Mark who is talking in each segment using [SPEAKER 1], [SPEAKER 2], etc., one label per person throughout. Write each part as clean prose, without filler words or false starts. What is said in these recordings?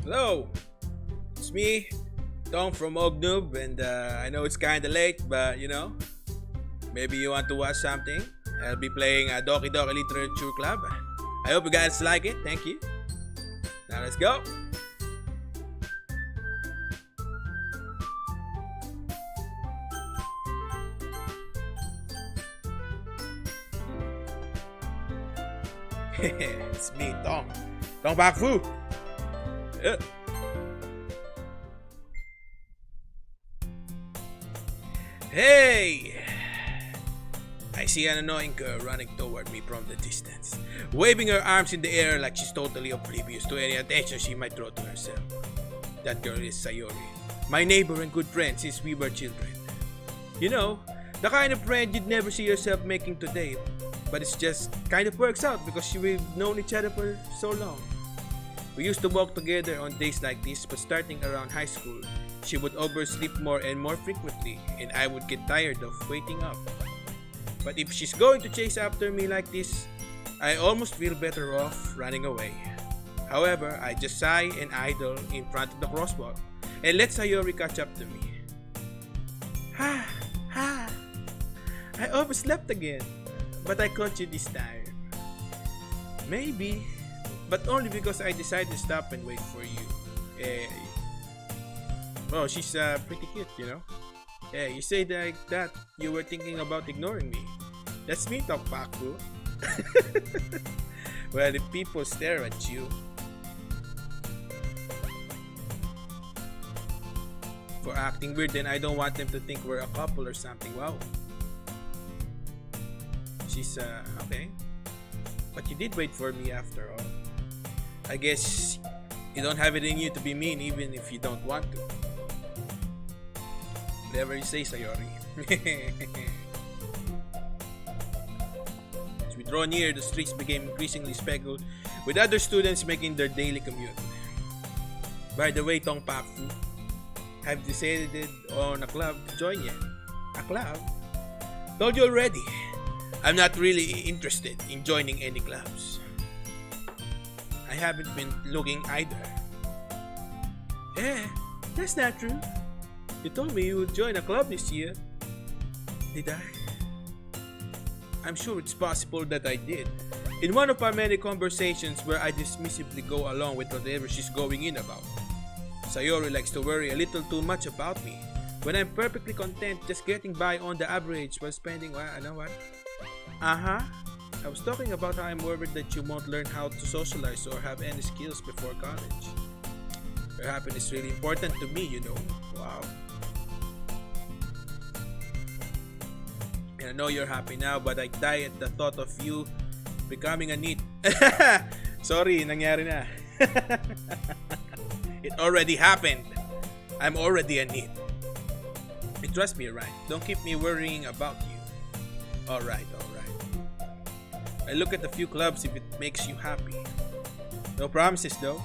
[SPEAKER 1] Hello, it's me, Tom from Ognub, and I know it's kinda late, but maybe you want to watch something. I'll be playing Doki Doki Literature Club. I hope you guys like it. Thank you. Now let's go. It's me, Tom. Tom Bak Fu. Yeah. Hey! I see an annoying girl running toward me from the distance, waving her arms in the air like she's totally oblivious to any attention she might draw to herself. That girl is Sayori, my neighbor and good friend since we were children. You know, the kind of friend you'd never see yourself making today, but it's just kind of works out because we've known each other for so long. We used to walk together on days like this, but starting around high school, she would oversleep more and more frequently, and I would get tired of waiting up. But if she's going to chase after me like this, I almost feel better off running away. However, I just sigh and idle in front of the crosswalk and let Sayori catch up to me. Ha! Ha! I overslept again, but I caught you this time. Maybe, but only because I decided to stop and wait for you. Well, she's pretty cute, Yeah, you say like that you were thinking about ignoring me. That's me, Tokpaku. Well, if people stare at you for acting weird, then I don't want them to think we're a couple or something. Wow. She's, okay. But you did wait for me after all. I guess you don't have it in you to be mean even if you don't want to. Whatever you say, Sayori. As we draw near, the streets became increasingly speckled with other students making their daily commute. By the way, Tong Pakfu, have decided on a club to join yet? A club? Told you already. I'm not really interested in joining any clubs. I haven't been looking either. That's not true. You told me you would join a club this year. Did I? I'm sure it's possible that I did. In one of our many conversations where I dismissively go along with whatever she's going in about. Sayori likes to worry a little too much about me, when I'm perfectly content just getting by on the average while spending, I know what? I was talking about how I'm worried that you won't learn how to socialize or have any skills before college. Your happiness is really important to me, Wow. And I know you're happy now, but I die at the thought of you becoming a NEET. Sorry, nangyari na. It already happened. I'm already a NEET. You trust me, right? Don't keep me worrying about you. Alright. I look at a few clubs if it makes you happy. No promises though.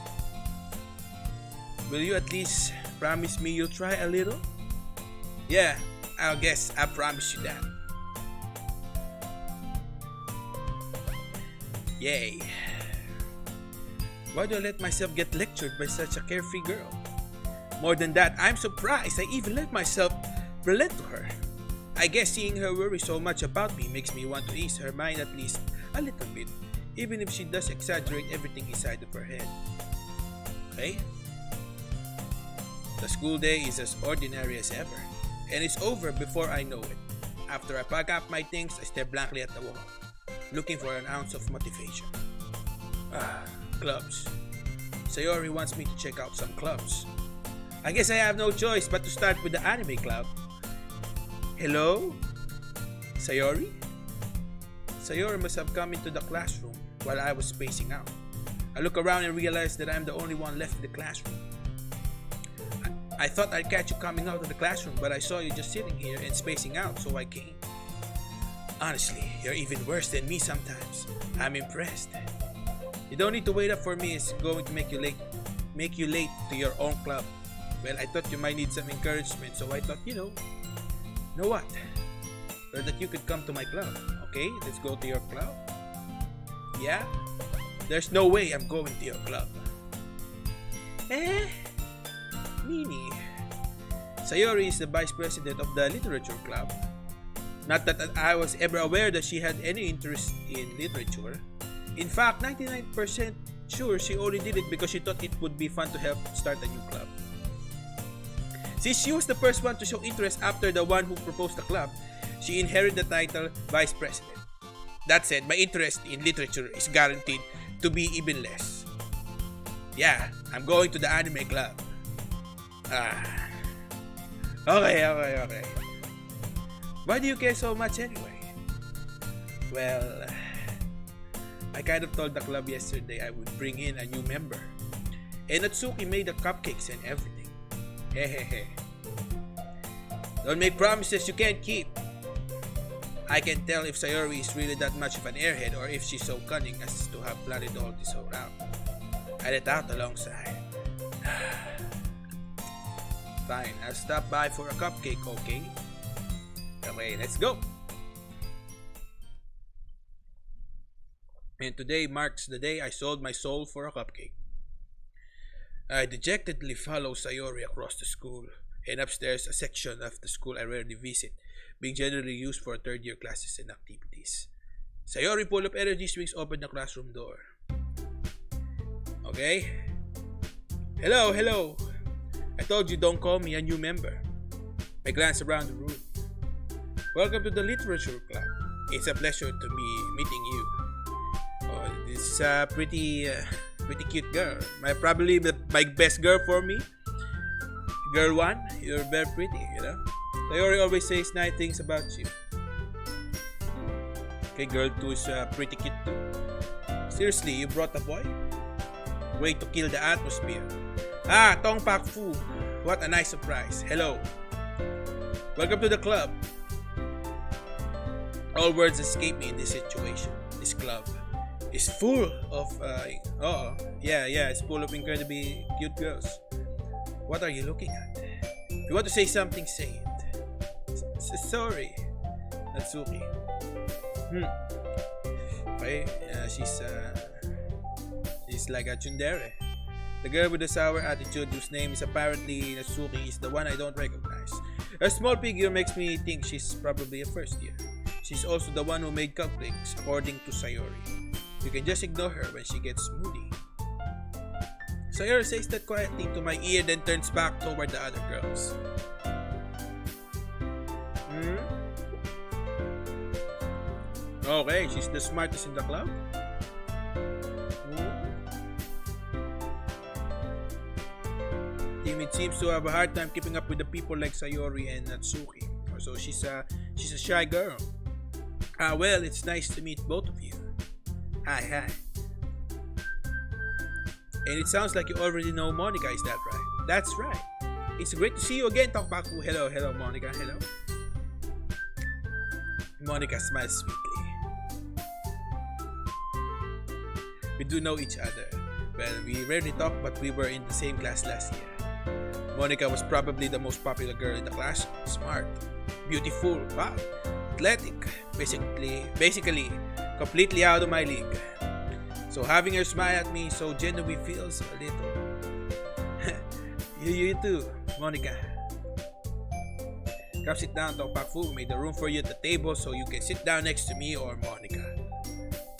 [SPEAKER 1] Will you at least promise me you'll try a little? Yeah, I guess I promise you that. Yay. Why do I let myself get lectured by such a carefree girl? More than that, I'm surprised I even let myself relent to her. I guess seeing her worry so much about me makes me want to ease her mind at least a little bit, even if she does exaggerate everything inside of her head. Okay? The school day is as ordinary as ever, and it's over before I know it. After I pack up my things, I stare blankly at the wall, looking for an ounce of motivation. Clubs. Sayori wants me to check out some clubs. I guess I have no choice but to start with the anime club. Hello? Sayori? Sayori must have come into the classroom while I was spacing out. I look around and realize that I'm the only one left in the classroom. I thought I'd catch you coming out of the classroom, but I saw you just sitting here and spacing out, so I came. Honestly, you're even worse than me sometimes. I'm impressed. You don't need to wait up for me. It's going to make you late to your own club. Well, I thought you might need some encouragement, so I thought, know what? Or that you could come to my club. Okay, let's go to your club. Yeah? There's no way I'm going to your club. Eh, Nini. Sayori is the vice president of the literature club. Not that I was ever aware that she had any interest in literature. In fact, 99% sure she only did it because she thought it would be fun to help start a new club. Since she was the first one to show interest after the one who proposed the club, she inherited the title Vice President. That said, my interest in literature is guaranteed to be even less. Yeah, I'm going to the anime club. Okay. Why do you care so much anyway? Well, I kind of told the club yesterday I would bring in a new member. And Natsuki made the cupcakes and everything. Hehehe. Don't make promises you can't keep. I can tell if Sayori is really that much of an airhead or if she's so cunning as to have planned all this around. I let out alongside. Fine, I'll stop by for a cupcake, okay? Okay, let's go! And today marks the day I sold my soul for a cupcake. I dejectedly follow Sayori across the school, and upstairs a section of the school I rarely visit, being generally used for third-year classes and activities. Sayori, full of energy, swings open the classroom door. Okay? Hello. I told you don't call me a new member. I glance around the room. Welcome to the literature club. It's a pleasure to be meeting you. Oh, this is a pretty cute girl. Probably my best girl for me. Girl 1, you're very pretty, you know. Sayori always says nice things about you. Okay, girl 2 is pretty cute too. Seriously, you brought a boy? Way to kill the atmosphere. Tong Pak Fu. What a nice surprise. Hello. Welcome to the club. All words escape me in this situation. This club is full of it's full of incredibly cute girls. What are you looking at? If you want to say something, say it. Sorry, Natsuki. Okay, she's like a tsundere. The girl with the sour attitude whose name is apparently Natsuki is the one I don't recognize. Her small figure makes me think she's probably a first year. She's also the one who made cupcakes, according to Sayori. You can just ignore her when she gets moody. Sayori says that quietly to my ear, then turns back toward the other girls. Okay, she's the smartest in the club? Timid seems to have a hard time keeping up with the people like Sayori and Natsuki. So she's a shy girl. Well, it's nice to meet both of you. Hi. And it sounds like you already know Monica, is that right? That's right. It's great to see you again, Tokpaku. Hello, Monica. Hello. Monica smiles sweetly. We do know each other. Well, we rarely talk, but we were in the same class last year. Monica was probably the most popular girl in the class. Smart, beautiful, wow, athletic, basically completely out of my league. So having her smile at me so genuinely feels a little. You too, Monica. Come sit down, Tokpaku. Made the room for you at the table so you can sit down next to me or Monica.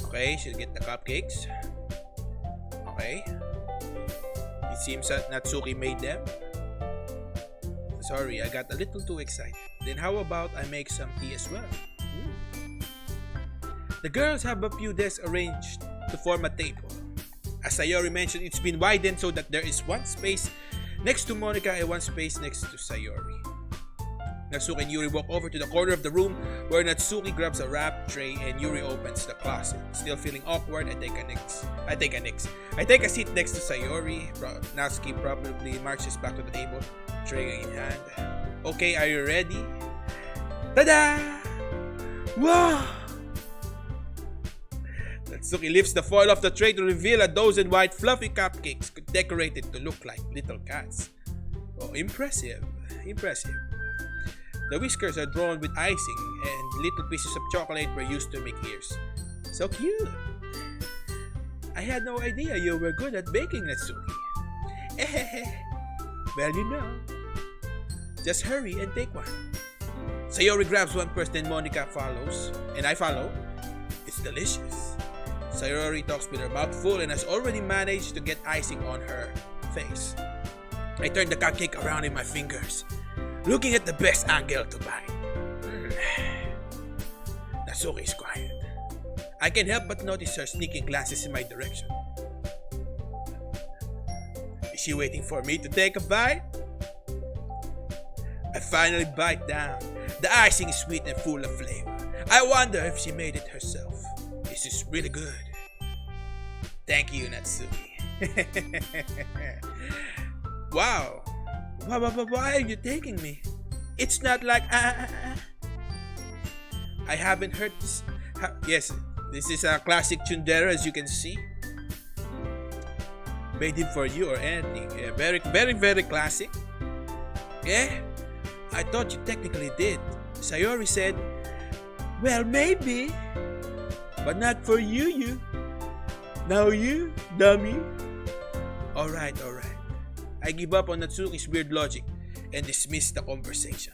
[SPEAKER 1] Okay, she'll get the cupcakes. Okay. It seems that Natsuki made them. Sorry, I got a little too excited. Then how about I make some tea as well? The girls have a few desks arranged to form a table. As Sayori mentioned, it's been widened so that there is one space next to Monica and one space next to Sayori. Natsuki and Yuri walk over to the corner of the room where Natsuki grabs a wrap tray and Yuri opens the closet. Still feeling awkward, I take a seat next to Sayori. Natsuki probably marches back to the table, tray in hand. Okay, are you ready? Tada! Wow! Natsuki lifts the foil off the tray to reveal a dozen white fluffy cupcakes decorated to look like little cats. Oh, impressive. The whiskers are drawn with icing and little pieces of chocolate were used to make ears. So cute! I had no idea you were good at baking, Natsuki. Well, just hurry and take one. Sayori grabs one first, then Monica follows, and I follow. It's delicious. Sayori talks with her mouth full and has already managed to get icing on her face. I turn the cupcake around in my fingers, looking at the best angle to bite. Natsuki is quiet. I can't help but notice her sneaking glances in my direction. Is she waiting for me to take a bite? I finally bite down. The icing is sweet and full of flavor. I wonder if she made it herself. This is really good. Thank you, Natsuki. Wow. Why are you taking me? It's not like I haven't heard this. Yes, this is a classic tsundere, as you can see. Made it for you or anything. Yeah, very, very, very classic. Yeah, I thought you technically did. Sayori said, well, maybe, but not for you. Now you, dummy. Alright. I give up on Natsuki's weird logic and dismiss the conversation.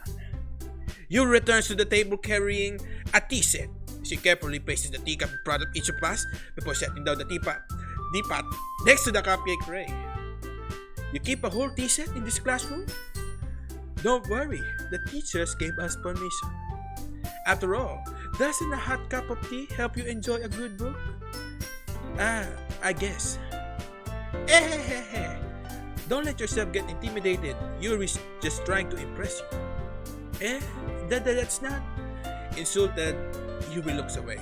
[SPEAKER 1] Yu returns to the table carrying a tea set. She carefully places the teacup in front of each of us before setting down the teapot next to the cupcake tray. You keep a whole tea set in this classroom? Don't worry, the teachers gave us permission. After all, doesn't a hot cup of tea help you enjoy a good book? I guess. Don't let yourself get intimidated. Yuri's just trying to impress you. That's not. Insulted, Yuri looks away.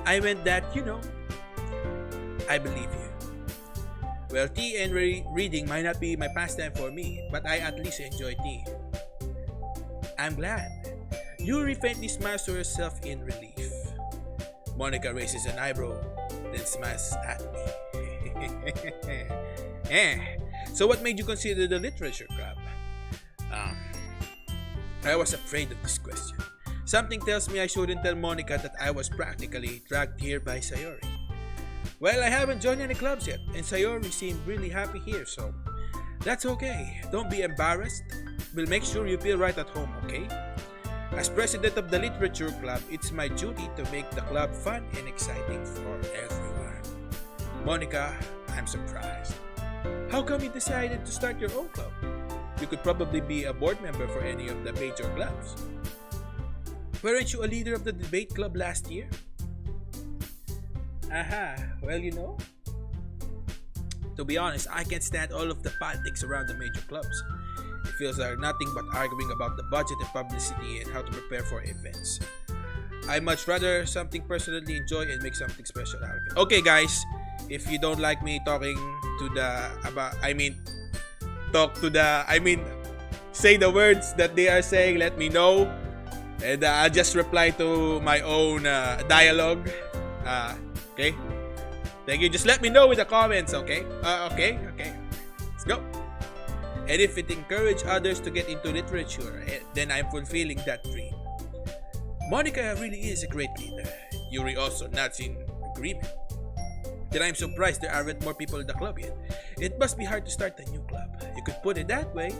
[SPEAKER 1] I meant that, I believe you. Well, tea and reading might not be my pastime for me, but I at least enjoy tea. I'm glad. Yuri faintly smiles to herself in relief. Monica raises an eyebrow, then smiles at me. So what made you consider the literature club? I was afraid of this question. Something tells me I shouldn't tell Monica that I was practically dragged here by Sayori. Well, I haven't joined any clubs yet, and Sayori seemed really happy here, so that's okay. Don't be embarrassed. We'll make sure you feel right at home, okay? As president of the literature club, it's my duty to make the club fun and exciting for everyone. Monica, I'm surprised. How come you decided to start your own club? You could probably be a board member for any of the major clubs. Weren't you a leader of the debate club last year? Well, to be honest, I can't stand all of the politics around the major clubs. It feels like nothing but arguing about the budget and publicity and how to prepare for events. I much rather something personally enjoy and make something special out of it. Okay, guys, if you don't like me talking say the words that they are saying, let me know. And I'll just reply to my own dialogue. Okay? Thank you. Just let me know in the comments, okay? Okay. Let's go. And if it encourages others to get into literature, then I'm fulfilling that dream. Monica really is a great leader. Yuri also nods in agreement. Then I'm surprised there aren't more people in the club yet. It must be hard to start a new club. You could put it that way.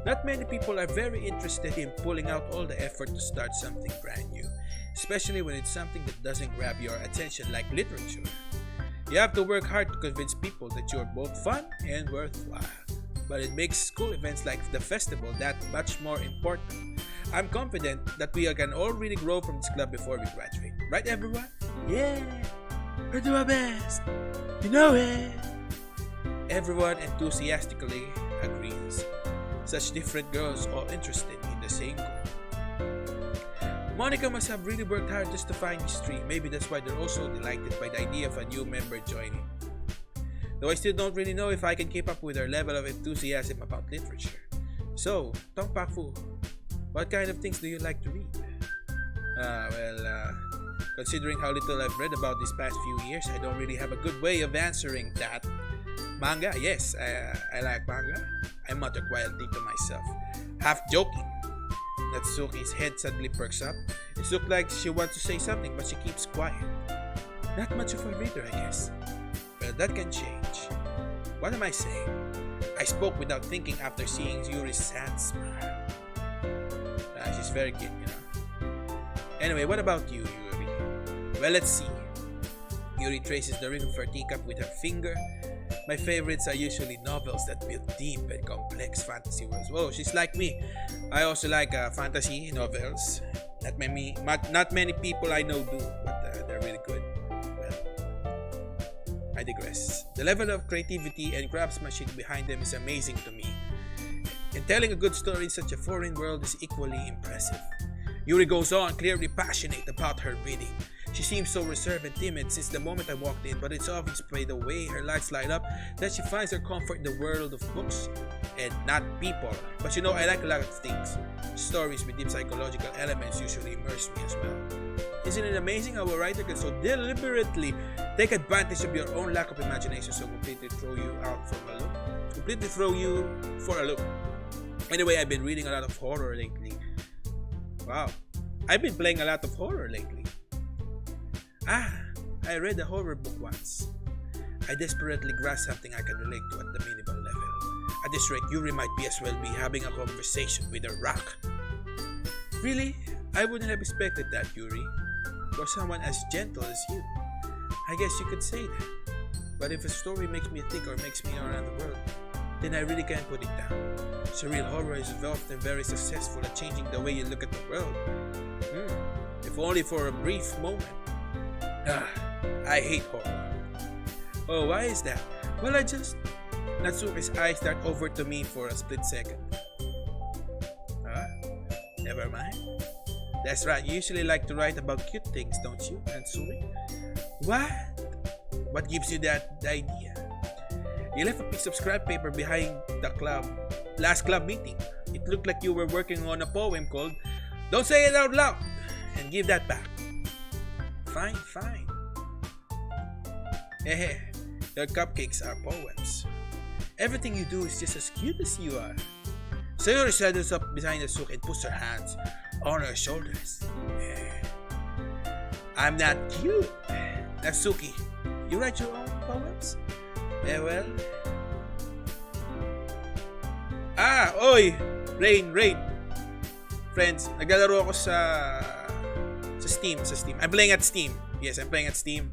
[SPEAKER 1] Not many people are very interested in pulling out all the effort to start something brand new, especially when it's something that doesn't grab your attention like literature. You have to work hard to convince people that you're both fun and worthwhile. But it makes school events like the festival that much more important. I'm confident that we can all really grow from this club before we graduate. Right, everyone? Yeah! We'll do our best! You know it! Everyone enthusiastically agrees. Such different girls all interested in the same goal. Monica must have really worked hard just to find these three. Maybe that's why they're also delighted by the idea of a new member joining. Though I still don't really know if I can keep up with her level of enthusiasm about literature. So, Tongpaku, what kind of things do you like to read? Considering how little I've read about these past few years, I don't really have a good way of answering that. Manga, yes, I like manga. I mutter quietly to myself, half joking. Natsuki's head suddenly perks up. It looks like she wants to say something, but she keeps quiet. Not much of a reader, I guess. Well, that can change. What am I saying? I spoke without thinking after seeing Yuri's sad smile. She's very cute, you know. Anyway, what about you, Yuri? Well, let's see. Yuri traces the ring of her teacup with her finger. My favorites are usually novels that build deep and complex fantasy worlds. Whoa, she's like me. I also like fantasy novels. Not many people I know do, but they're really good. Well, I digress. The level of creativity and craftsmanship behind them is amazing to me. And telling a good story in such a foreign world is equally impressive. Yuri goes on, clearly passionate about her reading. She seems so reserved and timid since the moment I walked in, but it's obvious by the way her lights light up that she finds her comfort in the world of books and not people. But you know, I like a lot of things. Stories with deep psychological elements usually immerse me as well. Isn't it amazing how a writer can so deliberately take advantage of your own lack of imagination so completely throw you for a loop? Anyway, I've been reading a lot of horror lately. Wow. I've been playing a lot of horror lately. I read a horror book once. I desperately grasped something I can relate to at the minimal level. At this rate, Yuri might be as well be having a conversation with a rock. Really? I wouldn't have expected that, Yuri. For someone as gentle as you. I guess you could say that. But if a story makes me think or makes me around the world, then I really can't put it down. Surreal horror is often very successful at changing the way you look at the world. If only for a brief moment. I hate horror. Oh, why is that? Well, Natsuki's eyes dart over to me for a split second. Never mind. That's right, you usually like to write about cute things, don't you, Natsuki? What? What gives you that idea? You left a piece of scrap paper behind the last club meeting. It looked like you were working on a poem called Don't Say It Out Loud and give that back. Fine. Your cupcakes are poems. Everything you do is just as cute as you are. Sayori settles up behind Natsuki and puts her hands on her shoulders. I'm not cute. Natsuki, you write your own poems? Well. Oy! Rain. Friends, naglalaro ako sa Steam. I'm playing at Steam. Yes, I'm playing at Steam.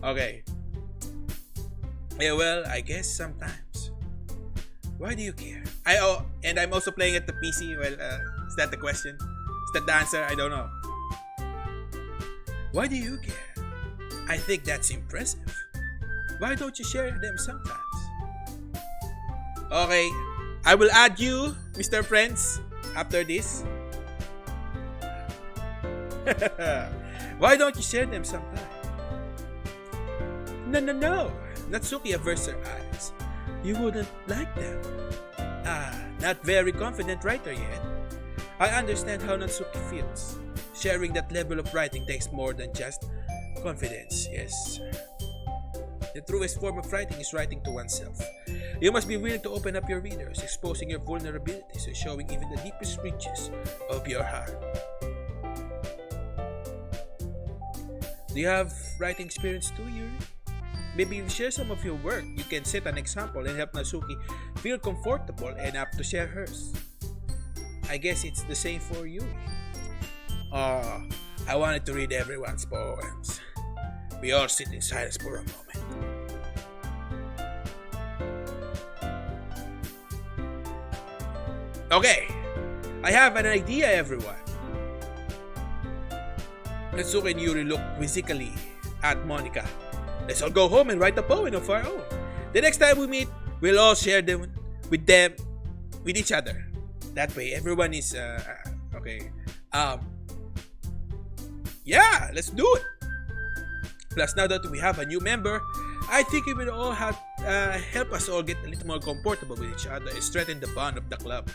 [SPEAKER 1] Okay. Well, I guess sometimes. Why do you care? And I'm also playing at the PC. Well, is that the question? Is that the answer? I don't know. Why do you care? I think that's impressive. Why don't you share them sometimes? Okay, I will add you, Mr. Friends, after this. Why don't you share them sometime? No. Natsuki averts her eyes. You wouldn't like them. Not very confident writer yet. I understand how Natsuki feels. Sharing that level of writing takes more than just confidence, yes. The truest form of writing is writing to oneself. You must be willing to open up your readers, exposing your vulnerabilities and showing even the deepest reaches of your heart. Do you have writing experience too, Yuri? Maybe you share some of your work. You can set an example and help Natsuki feel comfortable enough to share hers. I guess it's the same for you. I wanted to read everyone's poems. We all sit in silence for a moment. Okay, I have an idea, everyone. Natsuki and Yuri look quizzically at Monica. Let's all go home and write a poem of our own. The next time we meet, we'll all share them with each other. That way, everyone is okay. Yeah, let's do it. Plus, now that we have a new member, I think it will all help us all get a little more comfortable with each other and strengthen the bond of the club.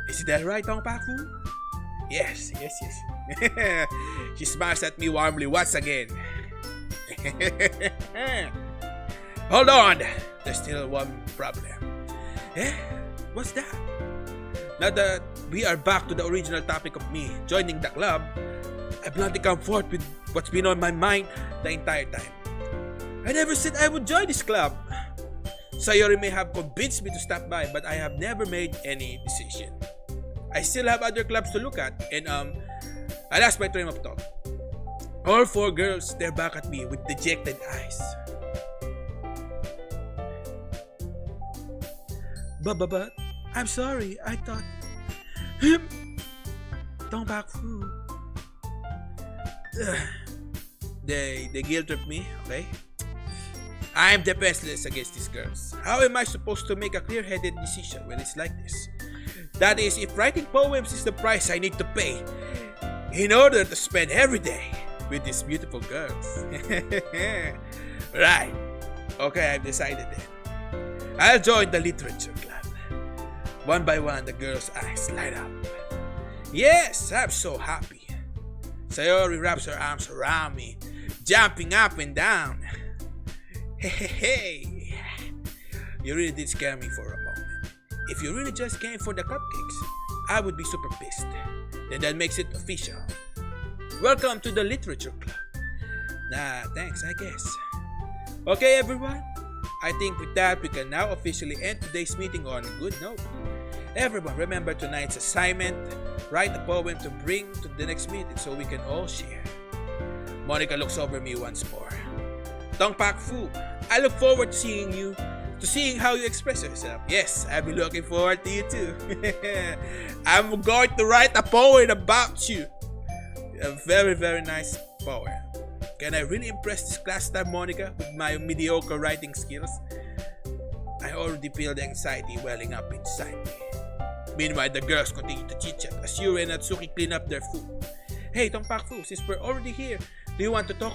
[SPEAKER 1] Is that right, Tong Paku? Yes. She smiles at me warmly once again. Hold on, there's still one problem. What's that? Now that we are back to the original topic of me joining the club, I bluntly come forth with what's been on my mind the entire time. I never said I would join this club. Sayori may have convinced me to stop by, but I have never made any decision. I still have other clubs to look at, and I lost my train of thought. All four girls stare back at me with dejected eyes. But, I'm sorry, I thought... Don't back food. They guilt trip me, okay? I'm defenseless against these girls. How am I supposed to make a clear-headed decision when it's like this? That is, if writing poems is the price I need to pay in order to spend every day with these beautiful girls. Right. Okay, I've decided then. I'll join the literature club. One by one, the girls' eyes light up. Yes, I'm so happy. Sayori wraps her arms around me, jumping up and down. Hey. You really did scare me for a moment. If you really just came for the cupcakes, I would be super pissed. Then that makes it official. Welcome to the literature club. Nah, thanks, I guess. Okay, everyone. I think with that, we can now officially end today's meeting on a good note. Everyone, remember tonight's assignment. Write a poem to bring to the next meeting so we can all share. Monica looks over me once more. Tongpak Fu, I look forward to seeing how you express yourself. Yes, I'll be looking forward to you too. I'm going to write a poem about you. A very, very nice poem. Can I really impress this class time, Monica, with my mediocre writing skills? I already feel the anxiety welling up inside me. Meanwhile, the girls continue to chit-chat as Yuri and Natsuki clean up their food. Hey, Tongpak Fu, since we're already here, do you want to walk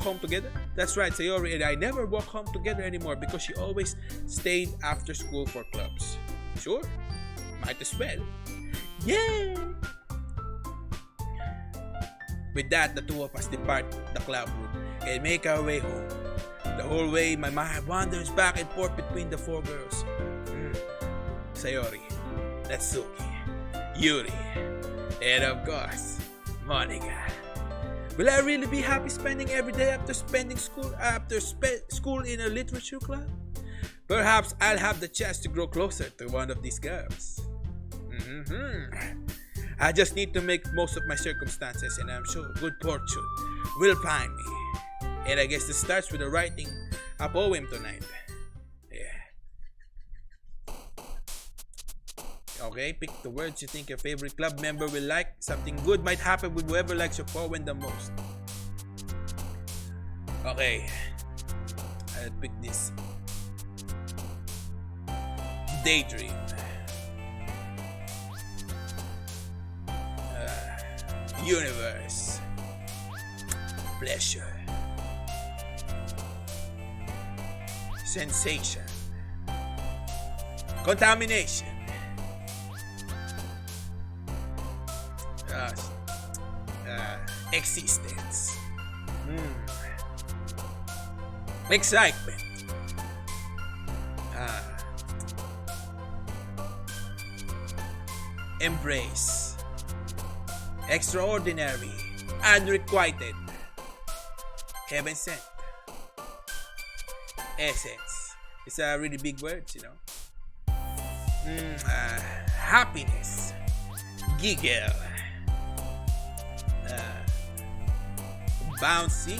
[SPEAKER 1] home together? That's right, Sayori and I never walk home together anymore because she always stayed after school for clubs. Sure, might as well. Yay! With that, the two of us depart the club room and make our way home. The whole way, my mind wanders back and forth between the four girls. Sayori, Natsuki, Yuri, and of course, Monica. Will I really be happy spending every day after school in a literature club? Perhaps I'll have the chance to grow closer to one of these girls. I just need to make most of my circumstances, and I'm sure good fortune will find me. And I guess this starts with writing a poem tonight. Yeah. Okay, pick the words you think your favorite club member will like. Something good might happen with whoever likes your poem the most. Okay, I'll pick this. Daydream. Universe. Pleasure. Sensation. Contamination. Existence. Excitement. Embrace. Extraordinary. Unrequited. Heaven sent. Essence. It's a really big words, you know. Happiness. Giggle. Bouncy.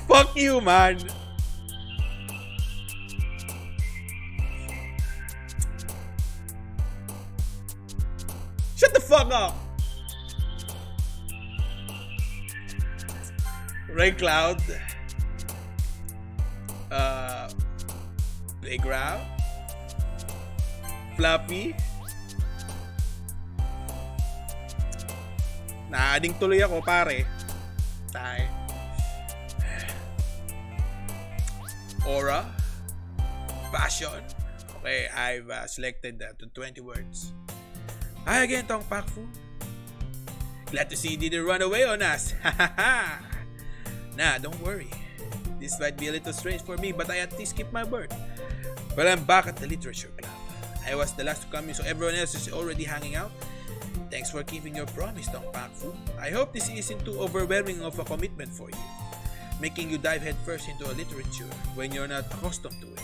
[SPEAKER 1] Fuck you, man. Shut the fuck up. Rain cloud. Playground. Fluffy. Naading tuloy ako, pare. Tayo. Aura. Passion. Okay, I've selected that to 20 words. Hi again, Tongpak Fu. Glad to see you didn't run away on us. Nah, don't worry. This might be a little strange for me, but I at least keep my word. But I'm back at the literature club. I was the last to come in, so everyone else is already hanging out. Thanks for keeping your promise, Tongpakfu. I hope this isn't too overwhelming of a commitment for you, making you dive headfirst into a literature when you're not accustomed to it.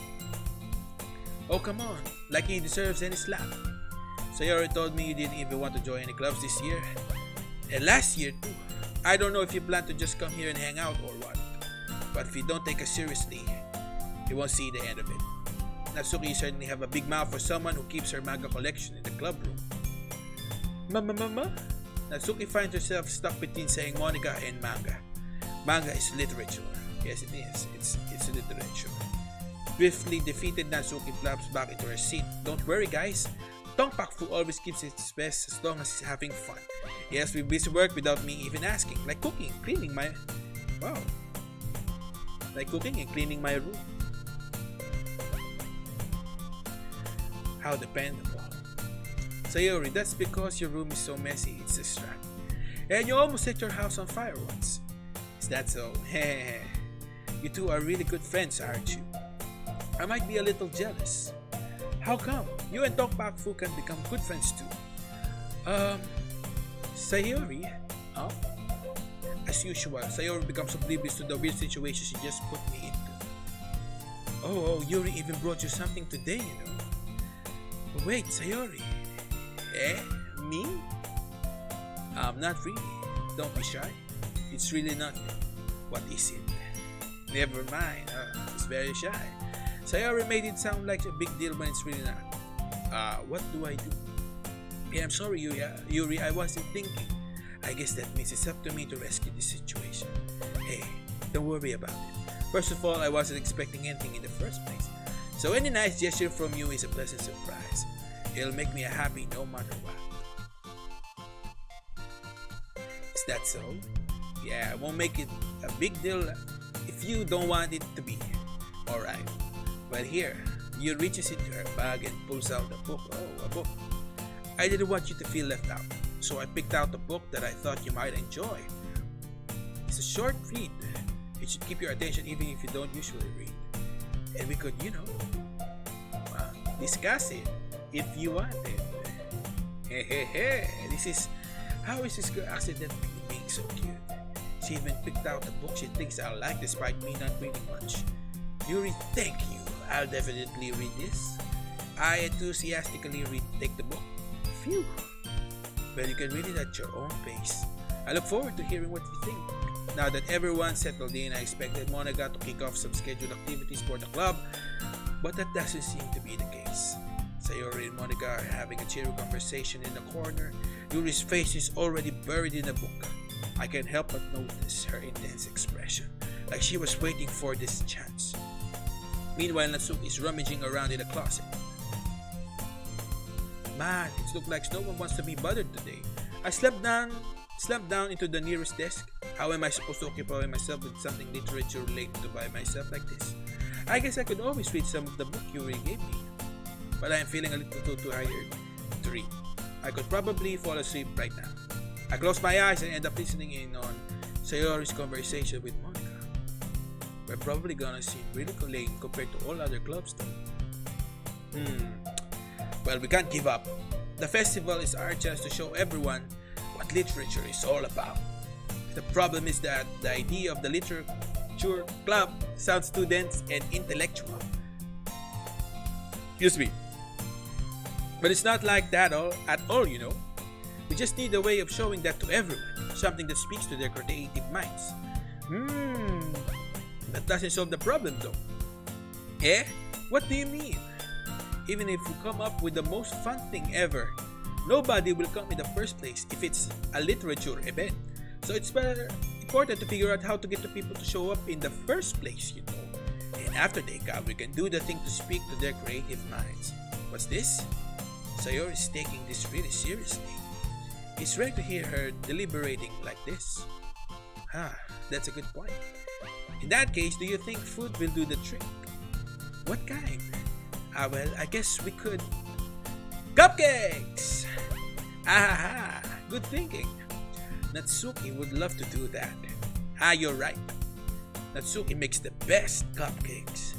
[SPEAKER 1] Oh, come on, like he deserves any slap. Sayori told me you didn't even want to join any clubs this year. And last year too. I don't know if you plan to just come here and hang out or what. But if you don't take us seriously, you won't see the end of it. Natsuki certainly have a big mouth for someone who keeps her manga collection in the club room. Mama? Natsuki finds herself stuck between saying Monica and manga. Manga is literature. Yes, it is. It's literature. Swiftly defeated, Natsuki flops back into her seat. Don't worry, guys. Tongpakfu always keeps its best as long as he's having fun. He has to busy work without me even asking, like cooking, cleaning my... Wow. Like cooking and cleaning my room. How dependable. Sayori, that's because your room is so messy, it's a strap. And you almost set your house on fire once. Is that so? You two are really good friends, aren't you? I might be a little jealous. How come? You and Tongpakfu can become good friends too. Sayori? Huh? As usual, Sayori becomes oblivious to the weird situation she just put me into. Oh, Yuri even brought you something today, you know. Wait, Sayori. Me? Not really. Don't be shy. It's really nothing. What is it? Never mind. It's very shy. Sayori made it sound like a big deal when it's really not. What do I do? Yeah, I'm sorry, Yuri. I wasn't thinking. I guess that means it's up to me to rescue this situation. Hey, don't worry about it. First of all, I wasn't expecting anything in the first place. So any nice gesture from you is a pleasant surprise. It'll make me happy no matter what. Is that so? Yeah, I won't make it a big deal if you don't want it to be. Alright. But here, you reaches into her bag and pulls out a book. Oh, a book. I didn't want you to feel left out, so I picked out a book that I thought you might enjoy. It's a short read. It should keep your attention even if you don't usually read. And we could, discuss it if you want it. How is this girl accidentally being so cute? She even picked out a book she thinks I'll like despite me not reading much. Yuri, thank you. I'll definitely read this. I enthusiastically take the book. Phew. Well, you can read it at your own pace. I look forward to hearing what you think. Now that everyone's settled in, I expected Monica to kick off some scheduled activities for the club, but that doesn't seem to be the case. Sayori and Monica are having a cheery conversation in the corner. Yuri's face is already buried in a book. I can't help but notice her intense expression, like she was waiting for this chance. Meanwhile, Natsuki is rummaging around in the closet. Man, it looks like no one wants to be bothered today. I slumped down into the nearest desk. How am I supposed to occupy myself with something literature related to by myself like this? I guess I could always read some of the book you already gave me, but I'm feeling a little too tired to read. I could probably fall asleep right now. I close my eyes and end up listening in on Sayori's conversation with Monica. We're probably gonna seem really lame compared to all other clubs though. Well, we can't give up. The festival is our chance to show everyone what literature is all about. The problem is that the idea of the literature club sounds too dense and intellectual. Excuse me. But it's not like that at all, you know. We just need a way of showing that to everyone. Something that speaks to their creative minds. That doesn't solve the problem though. What do you mean? Even if you come up with the most fun thing ever, nobody will come in the first place if it's a literature event. So it's important to figure out how to get the people to show up in the first place, you know. And after they come, we can do the thing to speak to their creative minds. What's this? Sayori is taking this really seriously. It's rare to hear her deliberating like this. That's a good point. In that case, do you think food will do the trick? What kind? Well, I guess we could... Cupcakes! Good thinking. Natsuki would love to do that. You're right. Natsuki makes the best cupcakes.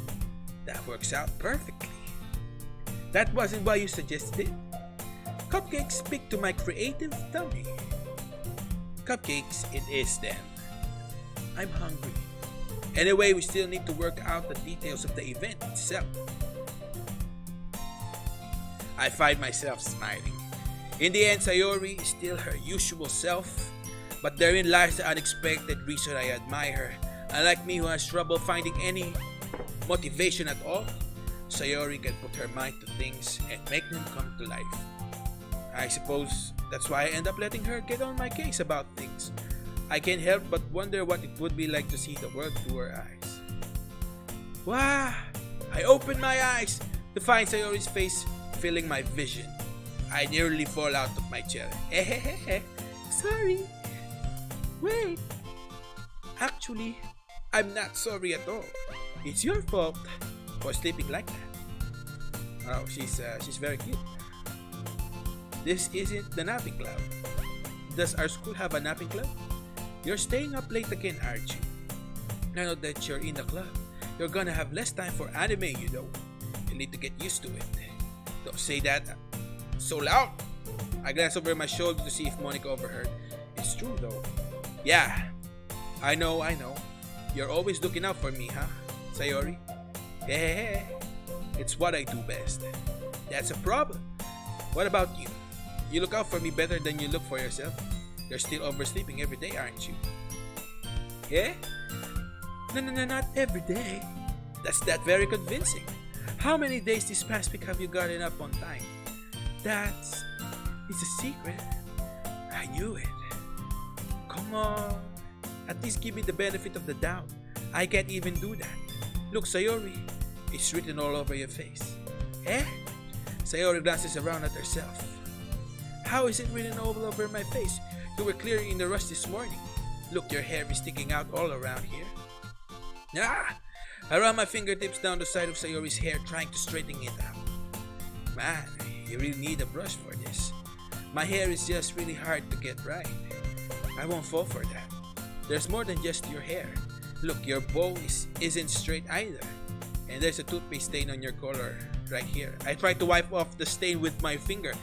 [SPEAKER 1] That works out perfectly. That wasn't why you suggested it. Cupcakes speak to my creative tummy. Cupcakes it is then. I'm hungry. Anyway, we still need to work out the details of the event itself. I find myself smiling. In the end, Sayori is still her usual self, but therein lies the unexpected reason I admire her. Unlike me, who has trouble finding any motivation at all, Sayori can put her mind to things and make them come to life. I suppose that's why I end up letting her get on my case about things. I can't help but wonder what it would be like to see the world through her eyes. Wow! I open my eyes to find Sayori's face filling my vision. I nearly fall out of my chair. Sorry. Wait. Actually, I'm not sorry at all. It's your fault for sleeping like that. Oh, she's very cute. This isn't the napping club. Does our school have a napping club? You're staying up late again, aren't you? Now that you're in the club, you're gonna have less time for anime, you know. You need to get used to it. Don't say that so loud. I glance over my shoulder to see if Monica overheard. It's true though. Yeah, I know. You're always looking out for me, huh, Sayori? Hey, it's what I do best. That's a problem. What about you? You look out for me better than you look for yourself. You're still oversleeping every day, aren't you? Yeah? No, not every day. That's not very convincing. How many days this past week have you gotten up on time? It's a secret. I knew it. Come on. At least give me the benefit of the doubt. I can't even do that. Look, Sayori, it's written all over your face. Eh? Sayori glances around at herself. How is it written all over my face? You were clearly in the rush this morning. Look, your hair is sticking out all around here. I run my fingertips down the side of Sayori's hair, trying to straighten it out. Man, you really need a brush for this. My hair is just really hard to get right. I won't fall for that. There's more than just your hair. Look, your bow isn't straight either. And there's a toothpaste stain on your collar right here. I tried to wipe off the stain with my finger.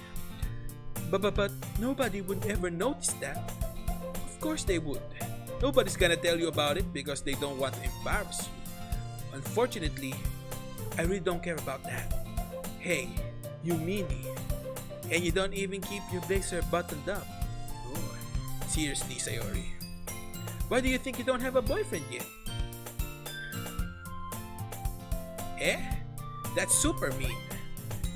[SPEAKER 1] But nobody would ever notice that. Of course they would. Nobody's gonna tell you about it because they don't want to embarrass you. Unfortunately, I really don't care about that. Hey, you meanie. And you don't even keep your blazer buttoned up. Oh, seriously, Sayori. Why do you think you don't have a boyfriend yet? Eh? That's super mean.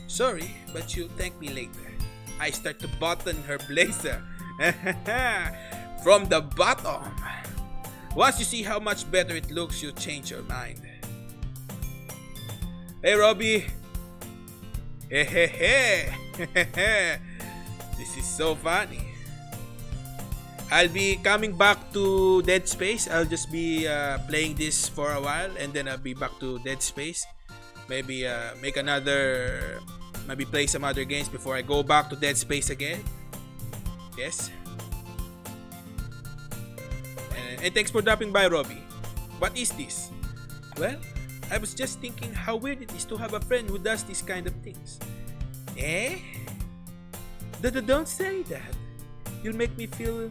[SPEAKER 1] Sorry, but you'll thank me later. I start to button her blazer. From the bottom. Once you see how much better it looks, you'll change your mind. Hey, Robbie. This is so funny. I'll be coming back to Dead Space. I'll just be playing this for a while and then I'll be back to Dead Space. Maybe maybe play some other games before I go back to Dead Space again. Yes. And thanks for dropping by, Robbie. What is this? Well, I was just thinking how weird it is to have a friend who does these kind of things. Eh? Don't say that. You'll make me feel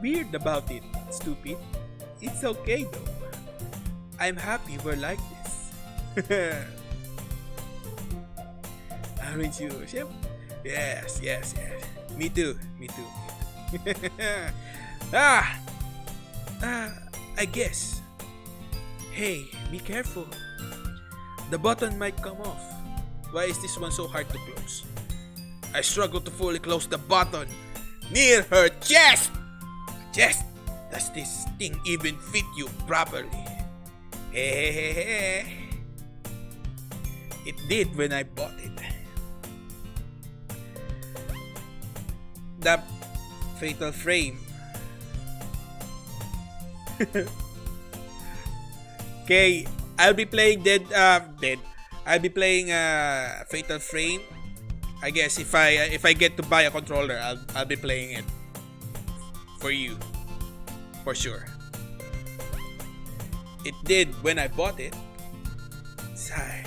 [SPEAKER 1] weird about it, stupid. It's okay though. I'm happy we're like this. Aren't you? Yes. Me too. I guess. Hey, be careful. The button might come off. Why is this one so hard to close? I struggle to fully close the button near her chest. Does this thing even fit you properly? Hey. It did when I bought it. The fatal frame. Okay, I'll be playing I'll be playing Fatal Frame. I guess if I get to buy a controller, I'll be playing it for you, for sure. It did when I bought it. Sigh.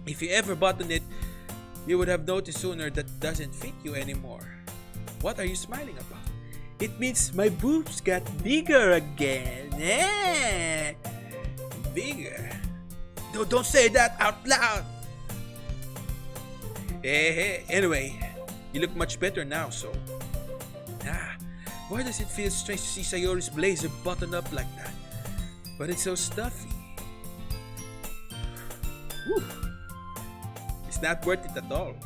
[SPEAKER 1] If you ever button it, you would have noticed sooner that doesn't fit you anymore. What are you smiling about? It means my boobs got bigger again. Bigger. Don't say that out loud. Anyway, you look much better now, so. Why does it feel strange to see Sayori's blazer buttoned up like that? But it's so stuffy. Whew. It's not worth it at all.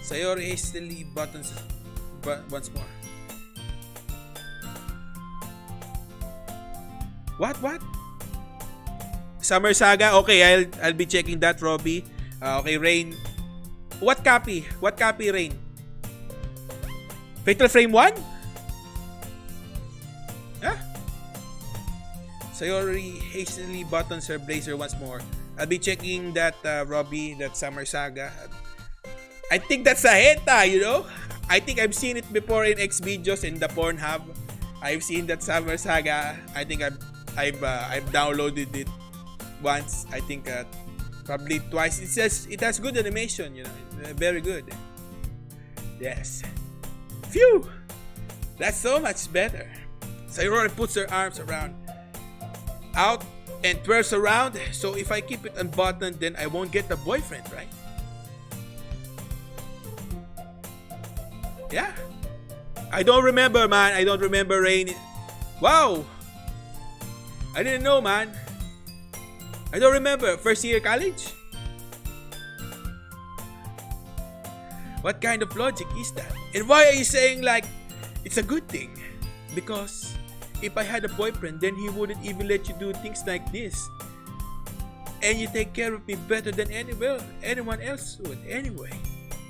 [SPEAKER 1] Sayori hastily buttons once more. What? Summer Saga? Okay, I'll be checking that, Robbie. Okay, Rain. What copy, Rain? Fatal Frame 1? Huh? Sayori hastily buttons her blazer once more. I'll be checking that, Robbie, that Summer Saga. I think that's a heta, you know? I think I've seen it before in X videos in the Pornhub. I've seen that Summer Saga. I think I've downloaded it once. I think probably twice. It has good animation, you know, very good. Yes. Phew! That's so much better. Sayori puts her arms out and twirls around. So if I keep it unbuttoned, then I won't get a boyfriend, right? Yeah. I don't remember, man. I don't remember, Rain. Wow. I didn't know, man. I don't remember. First year college? What kind of logic is that? And why are you saying like it's a good thing? Because if I had a boyfriend, then he wouldn't even let you do things like this. And you take care of me better than anyone else would anyway.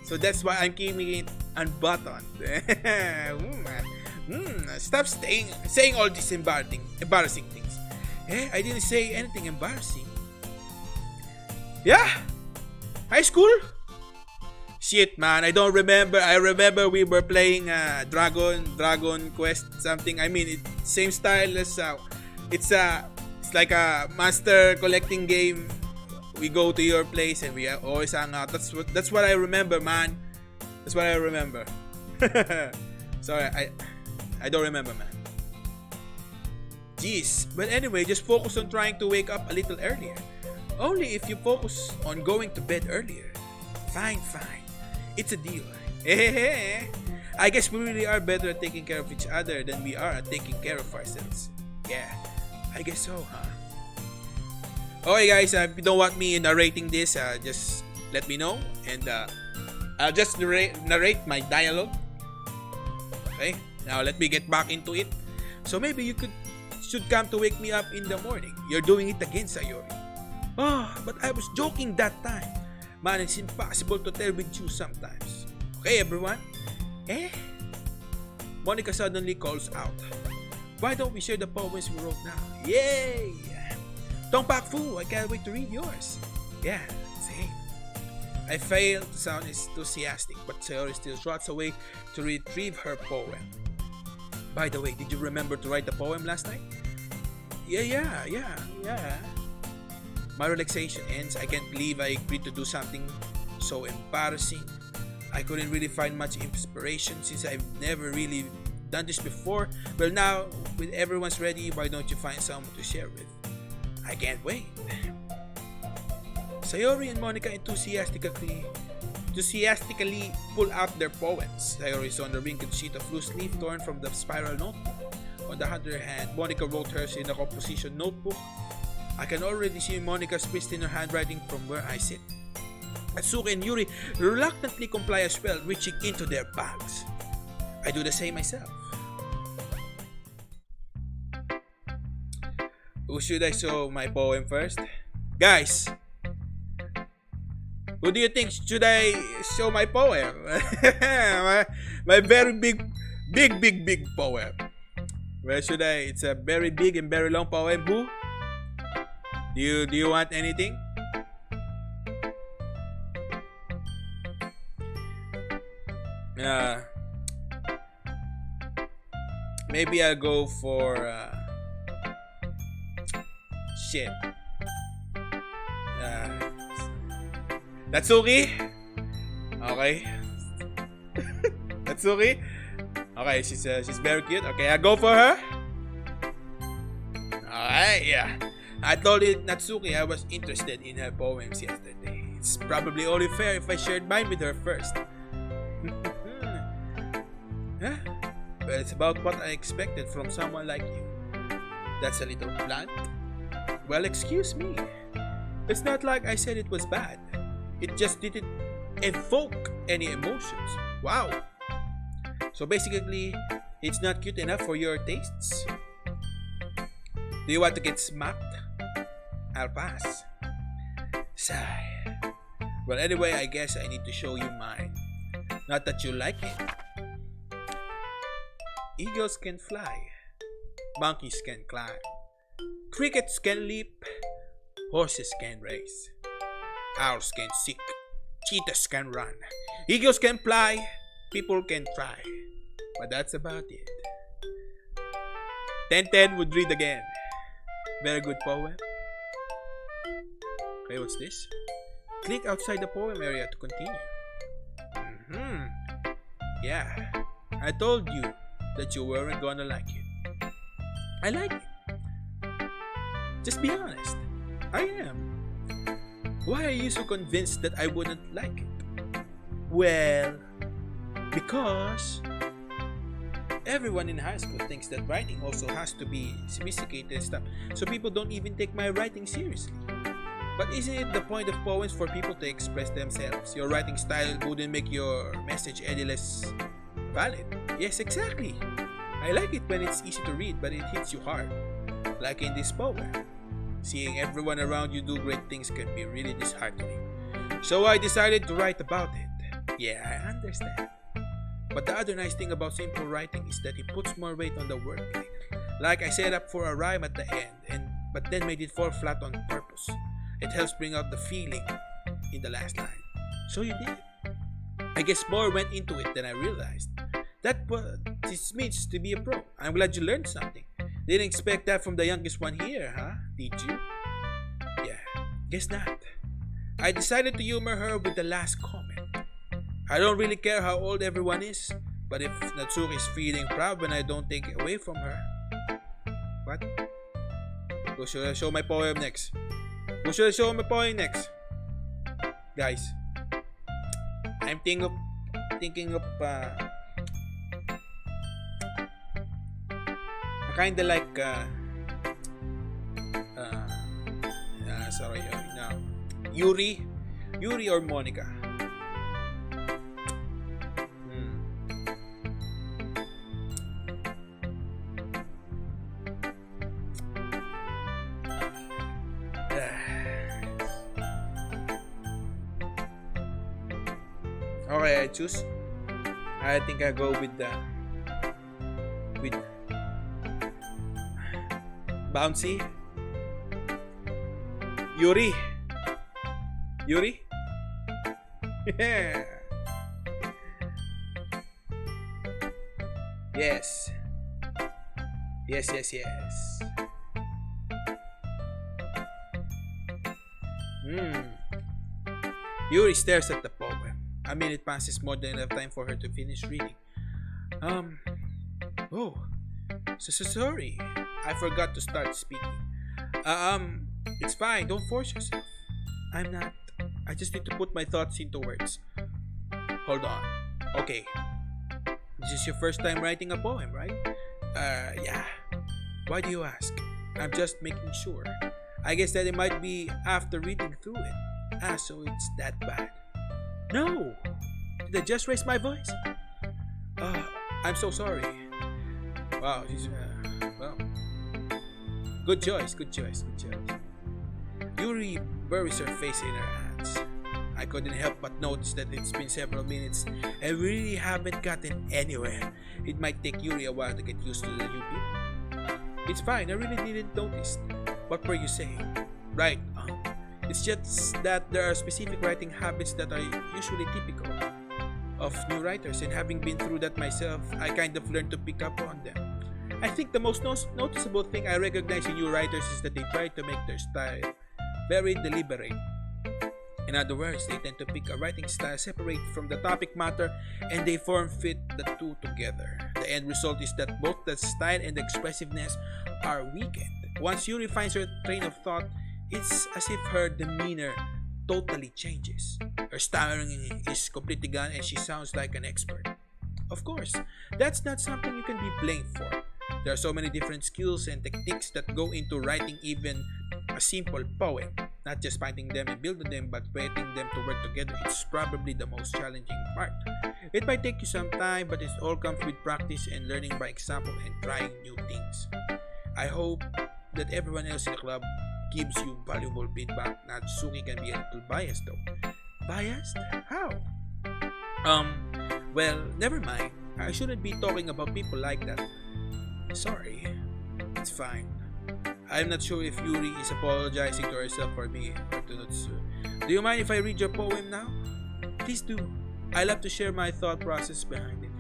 [SPEAKER 1] So that's why I'm keeping it unbuttoned. Stop saying all these embarrassing things. I didn't say anything embarrassing. Yeah? High school? Shit, man, I don't remember. I remember we were playing Dragon Quest something. I mean, it's same style as it's like a monster collecting game. We go to your place and we always hang out. That's what I remember, man. That's what I remember. Sorry, I don't remember, man. Jeez. But anyway, just focus on trying to wake up a little earlier. Only if you focus on going to bed earlier. Fine. It's a deal. I guess we really are better at taking care of each other than we are at taking care of ourselves. Yeah, I guess so, huh? Okay, guys, if you don't want me narrating this, just let me know, and I'll just narrate my dialogue. Okay, now let me get back into it. So maybe you should come to wake me up in the morning. You're doing it again, Sayori. But I was joking that time. Man, it's impossible to tell with you sometimes. Okay, everyone? Monica suddenly calls out. Why don't we share the poems we wrote now? Yay! Tongpak Fu, I can't wait to read yours. Yeah, same. I fail to sound enthusiastic, but Sayori still trots away to retrieve her poem. By the way, did you remember to write the poem last night? Yeah. My relaxation ends. I can't believe I agreed to do something so embarrassing. I couldn't really find much inspiration since I've never really done this before. Well, now, with everyone's ready, why don't you find someone to share with? I can't wait. Sayori and Monica enthusiastically pull out their poems. Sayori is on the wrinkled sheet of loose leaf torn from the spiral notebook. On the other hand, Monica wrote hers in a composition notebook. I can already see Monica's pristine handwriting from where I sit. Atsuki and Yuri reluctantly comply as well, reaching into their bags. I do the same myself. Who should I show my poem first? Guys, who do you think should I show my poem? my very big poem. Where should I? It's a very big and very long poem. Who? Do you want anything? Maybe I'll go for shit. Natsuki? Okay. Natsuki? Okay, she's very cute. Okay, I go for her. Alright, yeah. I told Natsuki I was interested in her poems yesterday. It's probably only fair if I shared mine with her first. Huh? Well, it's about what I expected from someone like you. That's a little blunt. Well, excuse me. It's not like I said it was bad. It just didn't evoke any emotions. Wow. So basically, it's not cute enough for your tastes? Do you want to get smacked? I'll pass. Sigh. Well, anyway, I guess I need to show you mine. Not that you like it. Eagles can fly. Monkeys can climb. Crickets can leap. Horses can race. Owls can seek. Cheetahs can run. Eagles can fly. People can try. But that's about it. 10-10 would read again. Very good poem. Okay, what's this? Click outside the poem area to continue. Yeah, I told you that you weren't gonna like it. I like it. Just be honest. I am. Why are you so convinced that I wouldn't like it? Well, because everyone in high school thinks that writing also has to be sophisticated stuff, so people don't even take my writing seriously. But isn't it the point of poems for people to express themselves? Your writing style wouldn't make your message any less valid. Yes, exactly. I like it when it's easy to read, but it hits you hard. Like in this poem. Seeing everyone around you do great things can be really disheartening. So I decided to write about it. Yeah, I understand. But the other nice thing about simple writing is that it puts more weight on the wordplay. Like I set up for a rhyme at the end, but then made it fall flat on purpose. It helps bring out the feeling in the last line. So you did. I guess more went into it than I realized. That's what this means to be a pro. I'm glad you learned something. Didn't expect that from the youngest one here, huh? Did you? Yeah, guess not. I decided to humor her with the last comment. I don't really care how old everyone is, but if Natsuki is feeling proud when I don't take it away from her. What? Who should I show my poem next? Who should I show my poem next? Guys, I'm thinking of kinda like Yuri or Monica. Okay, I choose. I think I go with Bouncy. Yuri. Yeah. Yes. Yuri stares at the poem. A minute passes, more than enough time for her to finish reading. Oh, sorry. I forgot to start speaking. It's fine. Don't force yourself. I'm not. I just need to put my thoughts into words. Hold on. Okay. This is your first time writing a poem, right? Yeah. Why do you ask? I'm just making sure. I guess that it might be after reading through it. So it's that bad. No! Did I just raise my voice? I'm so sorry. Wow, she's, well. Good choice. Yuri buries her face in her hands. I couldn't help but notice that it's been several minutes and we really haven't gotten anywhere. It might take Yuri a while to get used to the new people. It's fine, I really didn't notice. What were you saying? Right, it's just that there are specific writing habits that are usually typical of new writers, and having been through that myself, I kind of learned to pick up on them. I think the most noticeable thing I recognize in new writers is that they try to make their style very deliberate. In other words, they tend to pick a writing style separate from the topic matter and they form fit the two together. The end result is that both the style and the expressiveness are weakened. Once Yuri finds her train of thought, it's as if her demeanor totally changes. Her stammering is completely gone and she sounds like an expert. Of course, that's not something you can be blamed for. There are so many different skills and techniques that go into writing even a simple poem. Not just finding them and building them, but getting them to work together is probably the most challenging part. It might take you some time, but it all comes with practice and learning by example and trying new things. I hope that everyone else in the club gives you valuable feedback. Natsuki can be a little biased though. Biased? How? Well, never mind. I shouldn't be talking about people like that. Sorry. It's fine. I'm not sure if Yuri is apologizing to herself for me or to Natsu. Do you mind if I read your poem now? Please do. I love to share my thought process behind it.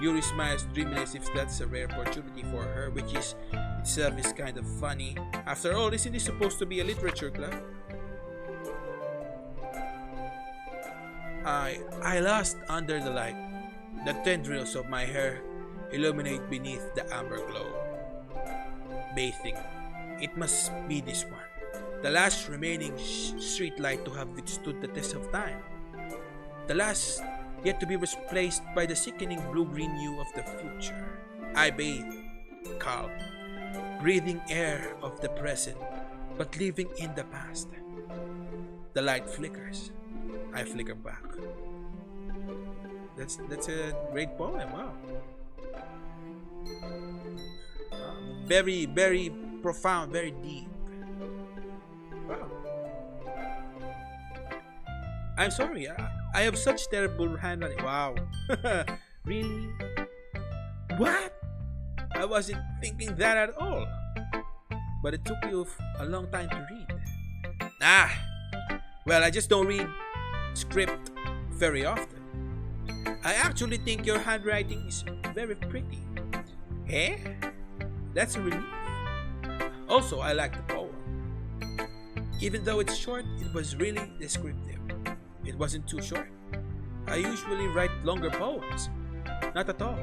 [SPEAKER 1] Yuri smiles dreamily as if that's a rare opportunity for her, which is itself is kind of funny. After all, isn't this supposed to be a literature club? I lost under the light. The tendrils of my hair illuminate beneath the amber glow. Bathing. It must be this one. The last remaining street light to have withstood the test of time. The last yet to be replaced by the sickening blue-green hue of the future. I bathe, calm, breathing air of the present, but living in the past. The light flickers. I flicker back. That's a great poem. Wow. Very, very profound, very deep. Wow. I'm sorry. I have such terrible handwriting. Wow. Really? What? I wasn't thinking that at all. But it took you a long time to read. Well, I just don't read script very often. I actually think your handwriting is very pretty. Eh? That's a relief. Also, I like the poem. Even though it's short, it was really descriptive. It wasn't too short. I usually write longer poems. Not at all.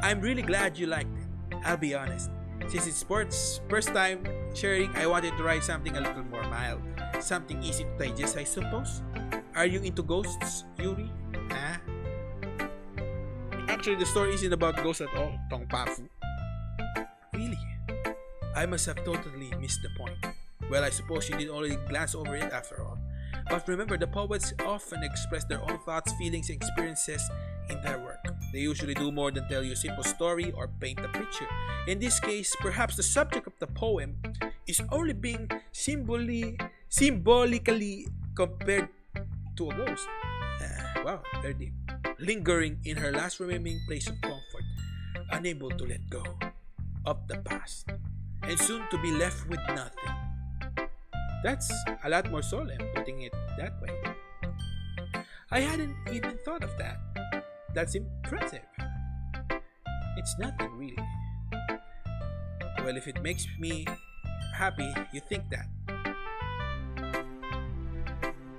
[SPEAKER 1] I'm really glad you liked it. I'll be honest. Since it's sports first time sharing, I wanted to write something a little more mild. Something easy to digest, I suppose. Are you into ghosts, Yuri? Huh? Actually, the story isn't about ghosts at all, Tongpafu. Really? I must have totally missed the point. Well, I suppose you did already glance over it after all. But remember, the poets often express their own thoughts, feelings, and experiences in their work. They usually do more than tell you a simple story or paint a picture. In this case, perhaps the subject of the poem is only being symbolically compared to a ghost. Wow, very deep. Lingering in her last remaining place of comfort, unable to let go of the past, and soon to be left with nothing. That's a lot more solemn, putting it that way. I hadn't even thought of that. That's impressive. It's nothing really. Well, if it makes me happy, you think that.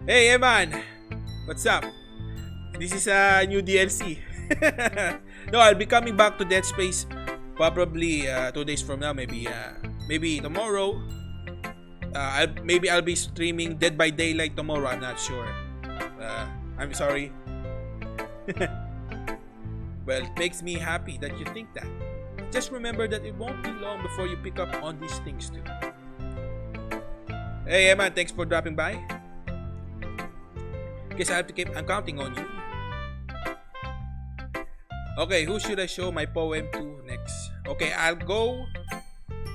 [SPEAKER 1] Hey, Eman! What's up? This is a new DLC. No, I'll be coming back to Dead Space probably 2 days from now, maybe tomorrow. I'll be streaming Dead by Daylight tomorrow. I'm not sure. I'm sorry. Well, it makes me happy that you think that. Just remember that it won't be long before you pick up on these things too. Hey, Emma, thanks for dropping by. Guess I'm counting on you. Okay, who should I show my poem to next? Okay, I'll go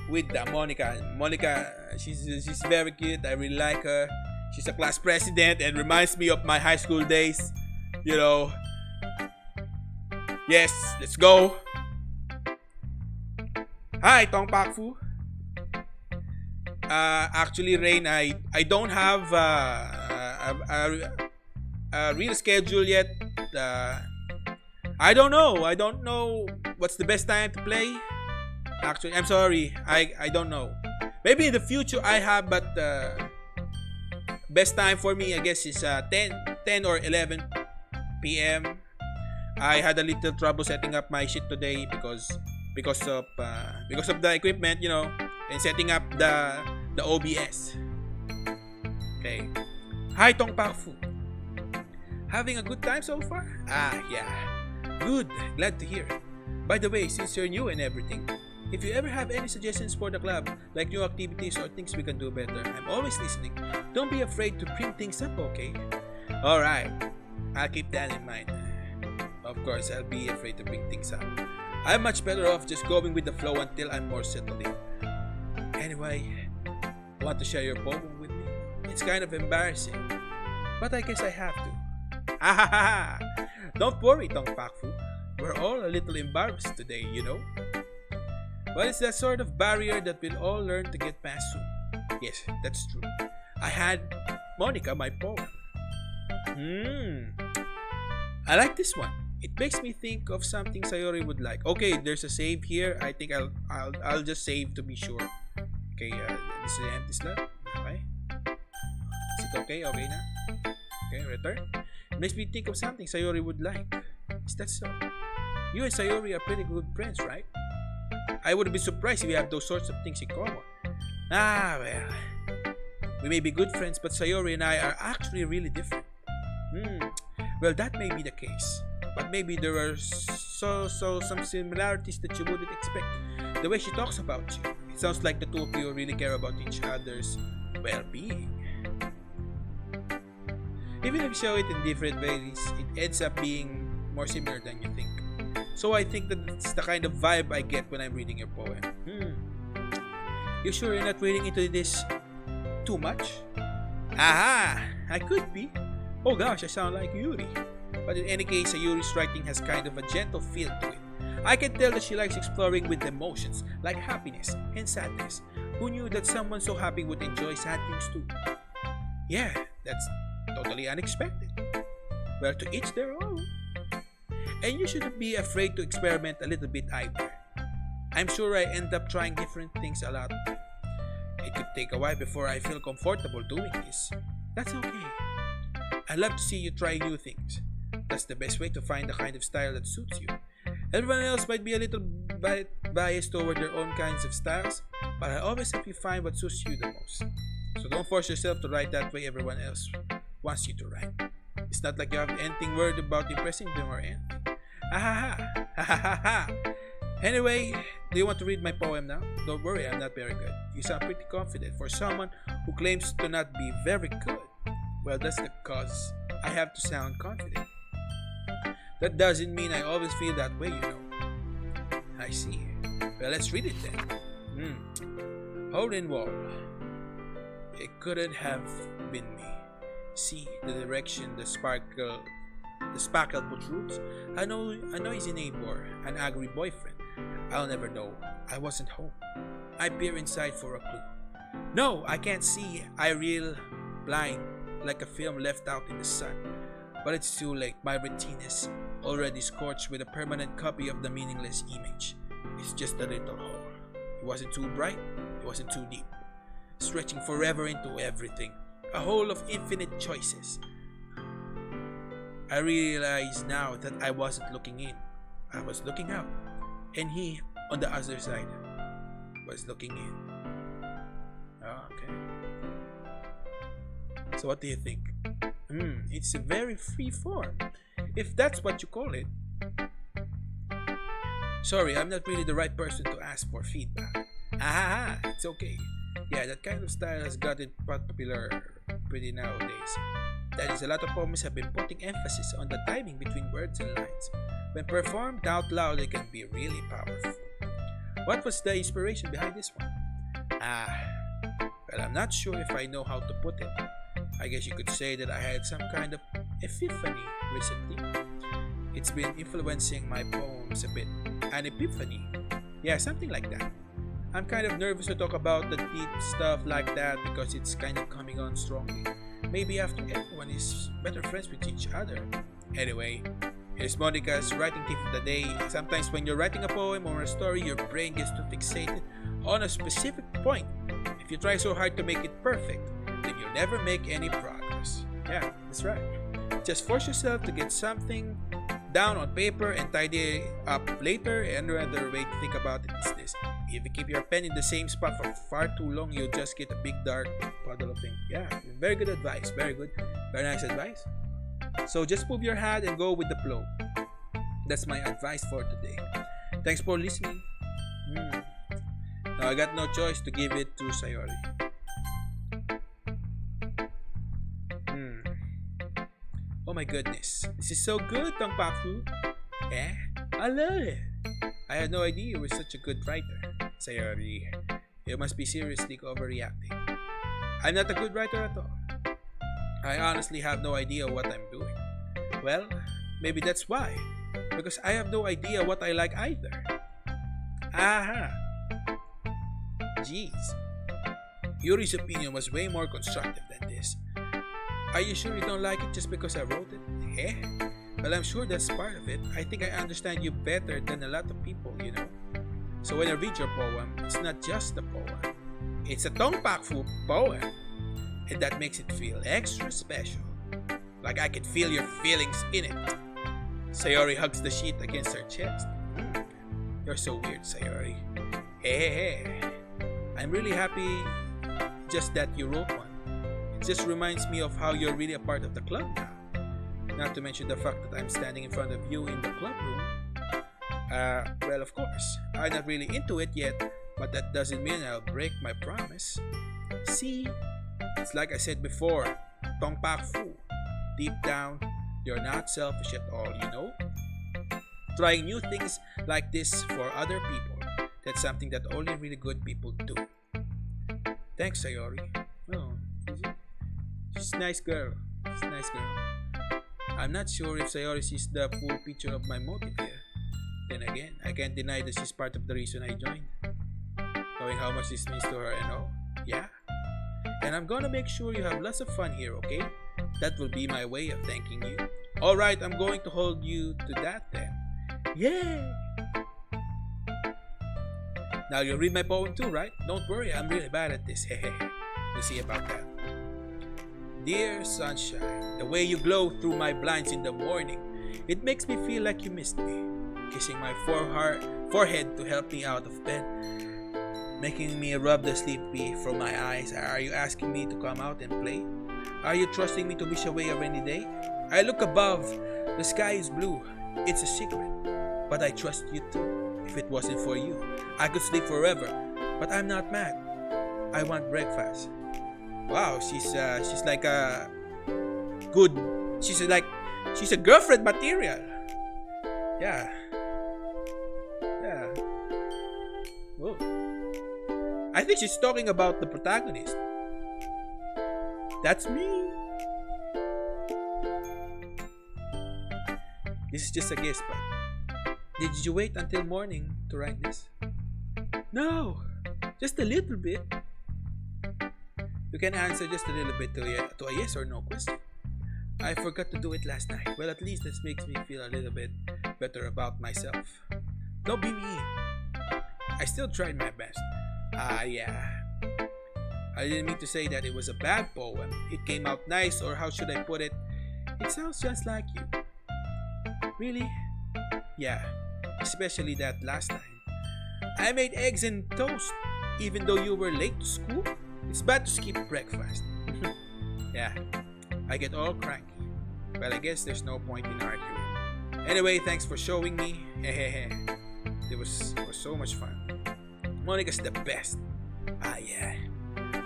[SPEAKER 1] with Monica. Monica, she's very cute. I really like her. She's a class president and reminds me of my high school days. You know. Yes, let's go. Hi, Tong Pak Fu. Actually, Rain, I don't have a real schedule yet. I don't know what's the best time to play. Actually, I'm sorry. I don't know. Maybe in the future I have, but Best time for me, I guess, is 10 or 11 p.m. I had a little trouble setting up my shit today because of the equipment, and setting up the OBS. Okay. Hi, Tong Pak Fu. Having a good time so far? Yeah. Good. Glad to hear. By the way, since you're new and everything, if you ever have any suggestions for the club, like new activities or things we can do better, I'm always listening. Don't be afraid to bring things up, okay? Alright. I'll keep that in mind. Of course, I'll be afraid to bring things up. I'm much better off just going with the flow until I'm more settled in. Anyway, want to share your poem with me? It's kind of embarrassing, but I guess I have to. Ah, don't worry, Tong Pak Fu. We're all a little embarrassed today, But it's that sort of barrier that we'll all learn to get past soon. Yes, that's true. I had Monica my poem. I like this one. It makes me think of something Sayori would like. Okay, there's a save here. I think I'll just save to be sure. Okay, this is the empty slot. Okay. Is it okay? Okay na? Okay, return. It makes me think of something Sayori would like. Is that so? You and Sayori are pretty good friends, right? I wouldn't be surprised if we have those sorts of things in common. Well. We may be good friends, but Sayori and I are actually really different. Well, that may be the case. But maybe there are some similarities that you wouldn't expect. The way she talks about you, it sounds like the two of you really care about each other's well-being. Even if you show it in different ways, it ends up being more similar than you think. So I think that it's the kind of vibe I get when I'm reading your poem. You sure you're not reading into this too much? Aha! I could be. Oh gosh, I sound like Yuri. But in any case, Yuri's writing has kind of a gentle feel to it. I can tell that she likes exploring with emotions like happiness and sadness. Who knew that someone so happy would enjoy sad things too? Yeah, that's totally unexpected. Well, to each their own. And you shouldn't be afraid to experiment a little bit either. I'm sure I end up trying different things a lot. It could take a while before I feel comfortable doing this. That's okay. I love to see you try new things. That's the best way to find the kind of style that suits you. Everyone else might be a little biased toward their own kinds of styles, but I always help you find what suits you the most. So don't force yourself to write that way everyone else wants you to write. It's not like you have anything worried about impressing them or anything. Anyway, do you want to read my poem now? Don't worry, I'm not very good. You sound pretty confident for someone who claims to not be very good. Well, that's the cause I have to sound confident. That doesn't mean I always feel that way, I see. Well, let's read it then. Hole in wall. It couldn't have been me. See the direction the sparkle protrudes. A noisy neighbor, an angry boyfriend. I'll never know. I wasn't home. I peer inside for a clue. No, I can't see. I reel blind like a film left out in the sun. But it's too late. My retina's already scorched with a permanent copy of the meaningless image. It's just a little hole. It wasn't too bright. It wasn't too deep. Stretching forever into everything. A hole of infinite choices. I realize now that I wasn't looking in. I was looking out. And he, on the other side, was looking in. Okay. So what do you think? It's a very free form, if that's what you call it. Sorry, I'm not really the right person to ask for feedback. It's okay. Yeah, that kind of style has gotten popular pretty nowadays. That is, a lot of poems have been putting emphasis on the timing between words and lines. When performed out loud, it can be really powerful. What was the inspiration behind this one? Well, I'm not sure if I know how to put it. I guess you could say that I had some kind of epiphany recently. It's been influencing my poems a bit. An epiphany? Yeah, something like that. I'm kind of nervous to talk about the deep stuff like that because it's kind of coming on strongly. Maybe after everyone is better friends with each other. Anyway, here's Monica's writing tip of the day. Sometimes when you're writing a poem or a story, your brain gets too fixated on a specific point. If you try so hard to make it perfect, then you'll never make any progress. Yeah, that's right. Just force yourself to get something down on paper and tidy up later, and another way to think about it is this. If you keep your pen in the same spot for far too long, you'll just get a big dark puddle of ink. Yeah, very good advice. Very good. Very nice advice. So just move your hand and go with the flow. That's my advice for today. Thanks for listening. Now I got no choice to give it to Sayori. Oh my goodness. This is so good, Tongpaku. Eh? I love it. I had no idea you were such a good writer. Sayori, you must be seriously overreacting. I'm not a good writer at all. I honestly have no idea what I'm doing. Well, maybe that's why. Because I have no idea what I like either. Aha! Jeez. Yuri's opinion was way more constructive than this. Are you sure you don't like it just because I wrote it? Eh? Well, I'm sure that's part of it. I think I understand you better than a lot of people, you know. So when I read your poem, it's not just a poem. It's a Tongpaku poem. And that makes it feel extra special. Like I can feel your feelings in it. Sayori hugs the sheet against her chest. You're so weird, Sayori. Hey. I'm really happy just that you wrote one. It just reminds me of how you're really a part of the club now. Not to mention the fact that I'm standing in front of you in the club room. Well, of course, I'm not really into it yet, but that doesn't mean I'll break my promise. See? It's like I said before, Tongpaku. Deep down, you're not selfish at all, you know? Trying new things like this for other people, that's something that only really good people do. Thanks, Sayori. Oh, she's a nice girl. She's a nice girl. I'm not sure if Sayori sees the full picture of my motive here. Then again, I can't deny that she's part of the reason I joined. Knowing how much this means to her and all. Yeah. And I'm gonna make sure you have lots of fun here, okay? That will be my way of thanking you. Alright, I'm going to hold you to that then. Yay! Now you'll read my poem too, right? Don't worry, I'm really bad at this. We'll see about that. Dear sunshine, the way you glow through my blinds in the morning, it makes me feel like you missed me. Kissing my forehead to help me out of bed, making me rub the sleepy from my eyes. Are you asking me to come out and play? Are you trusting me to wish away a rainy day? I look above, the sky is blue. It's a secret, but I trust you too. If it wasn't for you, I could sleep forever, but I'm not mad. I want breakfast. Wow, she's like a good, she's a girlfriend material. Yeah. Whoa. I think she's talking about the protagonist. That's me. This is just a guess, but did you wait until morning to write this? No, just a little bit. You can answer just a little bit to a yes or no question. I forgot to do it last night. Well, at least this makes me feel a little bit better about myself. Don't be mean. I still tried my best. Yeah. I didn't mean to say that it was a bad poem. It came out nice, or how should I put it? It sounds just like you. Really? Yeah, especially that last time. I made eggs and toast, even though you were late to school. It's bad to skip breakfast. Yeah, I get all cranky. Well, I guess there's no point in arguing. Anyway, thanks for showing me. It was so much fun. Monica's the best. Yeah.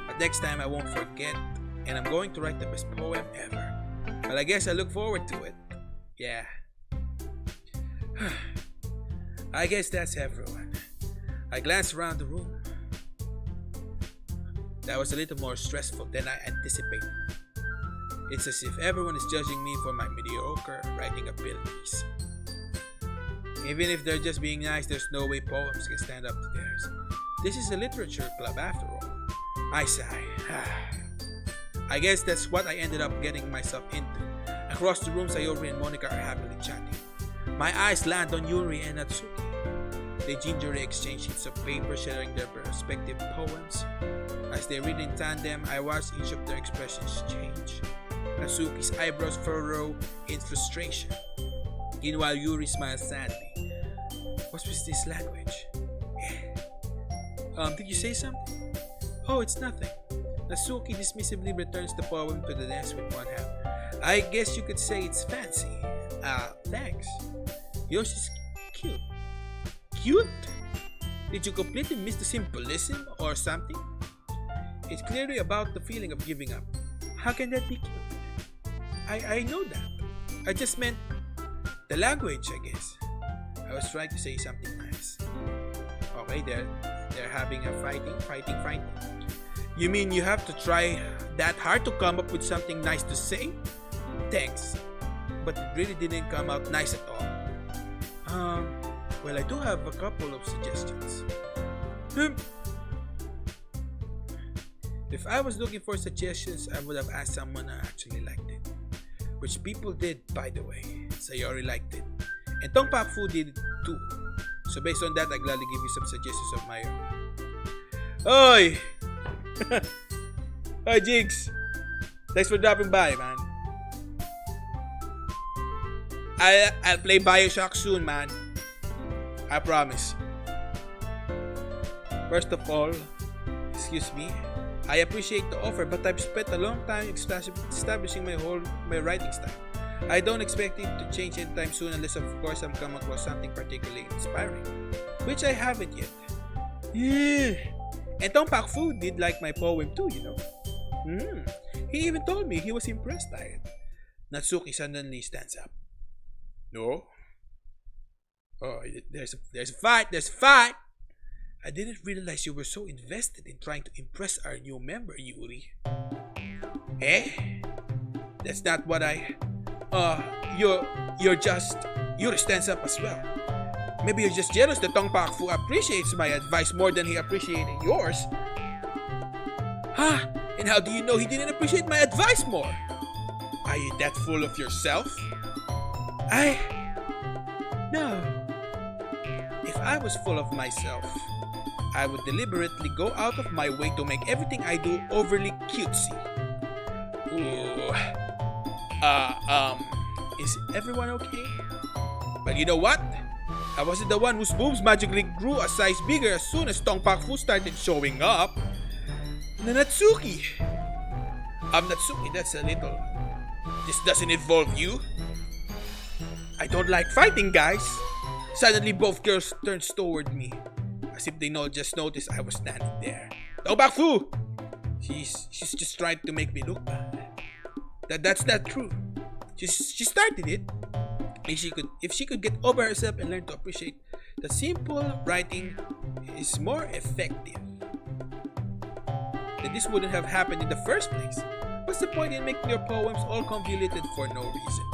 [SPEAKER 1] But next time I won't forget, and I'm going to write the best poem ever. Well, I guess I look forward to it. Yeah. I guess that's everyone. I glanced around the room. That was a little more stressful than I anticipated. It's as if everyone is judging me for my mediocre writing abilities. Even if they're just being nice, there's no way poems can stand up to theirs. This is a literature club after all. I sigh. I guess that's what I ended up getting myself into. Across the room, Sayori and Monica are happily chatting. My eyes land on Yuri and Natsuki. They gingerly exchange sheets of paper, sharing their respective poems. As they read in tandem, I watched each of their expressions change. Natsuki's eyebrows furrow in frustration. Meanwhile, Yuri smiles sadly. What's with this language? Did you say something? Oh, it's nothing. Natsuki dismissively returns the poem to the desk with one hand. I guess you could say it's fancy. Thanks. Yours is cute. Cute? Did you completely miss the symbolism or something? It's clearly about the feeling of giving up. How can that be cute? I know that. I just meant the language, I guess. I was trying to say something nice. Okay, they're having a fighting. You mean you have to try that hard to come up with something nice to say? Thanks. But it really didn't come out nice at all. Well, I do have a couple of suggestions. If I was looking for suggestions, I would have asked someone I actually liked it. Which people did, by the way. Sayori liked it. And Tongpak-fu did it too. So based on that, I gladly give you some suggestions of my own. Oi! Hi, Jigs! Thanks for dropping by, man. I'll play Bioshock soon, man. I promise. First of all, excuse me, I appreciate the offer, but I've spent a long time establishing my writing style. I don't expect it to change anytime soon unless, of course, I'm come across something particularly inspiring, which I haven't yet. Yeah. And Tongpak-fu did like my poem too, you know. He even told me he was impressed by it. Natsuki suddenly stands up. No? Oh, there's a fight. I didn't realize you were so invested in trying to impress our new member, Yuri. That's not what Yuri stands up as well. Maybe you're just jealous that Tongpak-fu appreciates my advice more than he appreciated yours. Huh? And how do you know he didn't appreciate my advice more? Are you that full of yourself? No. If I was full of myself, I would deliberately go out of my way to make everything I do overly cutesy. Ooh. Is everyone okay? Well, you know what? I wasn't the one whose boobs magically grew a size bigger as soon as Tongpak-fu started showing up. Natsuki! Natsuki, that's a little... This doesn't involve you. I don't like fighting, guys. Suddenly, both girls turned toward me, as if they just noticed I was standing there. Tongpak-fu! She's just trying to make me look bad. That's not true. She started it. If she could get over herself and learn to appreciate that simple writing is more effective, then this wouldn't have happened in the first place. What's the point in making your poems all convoluted for no reason?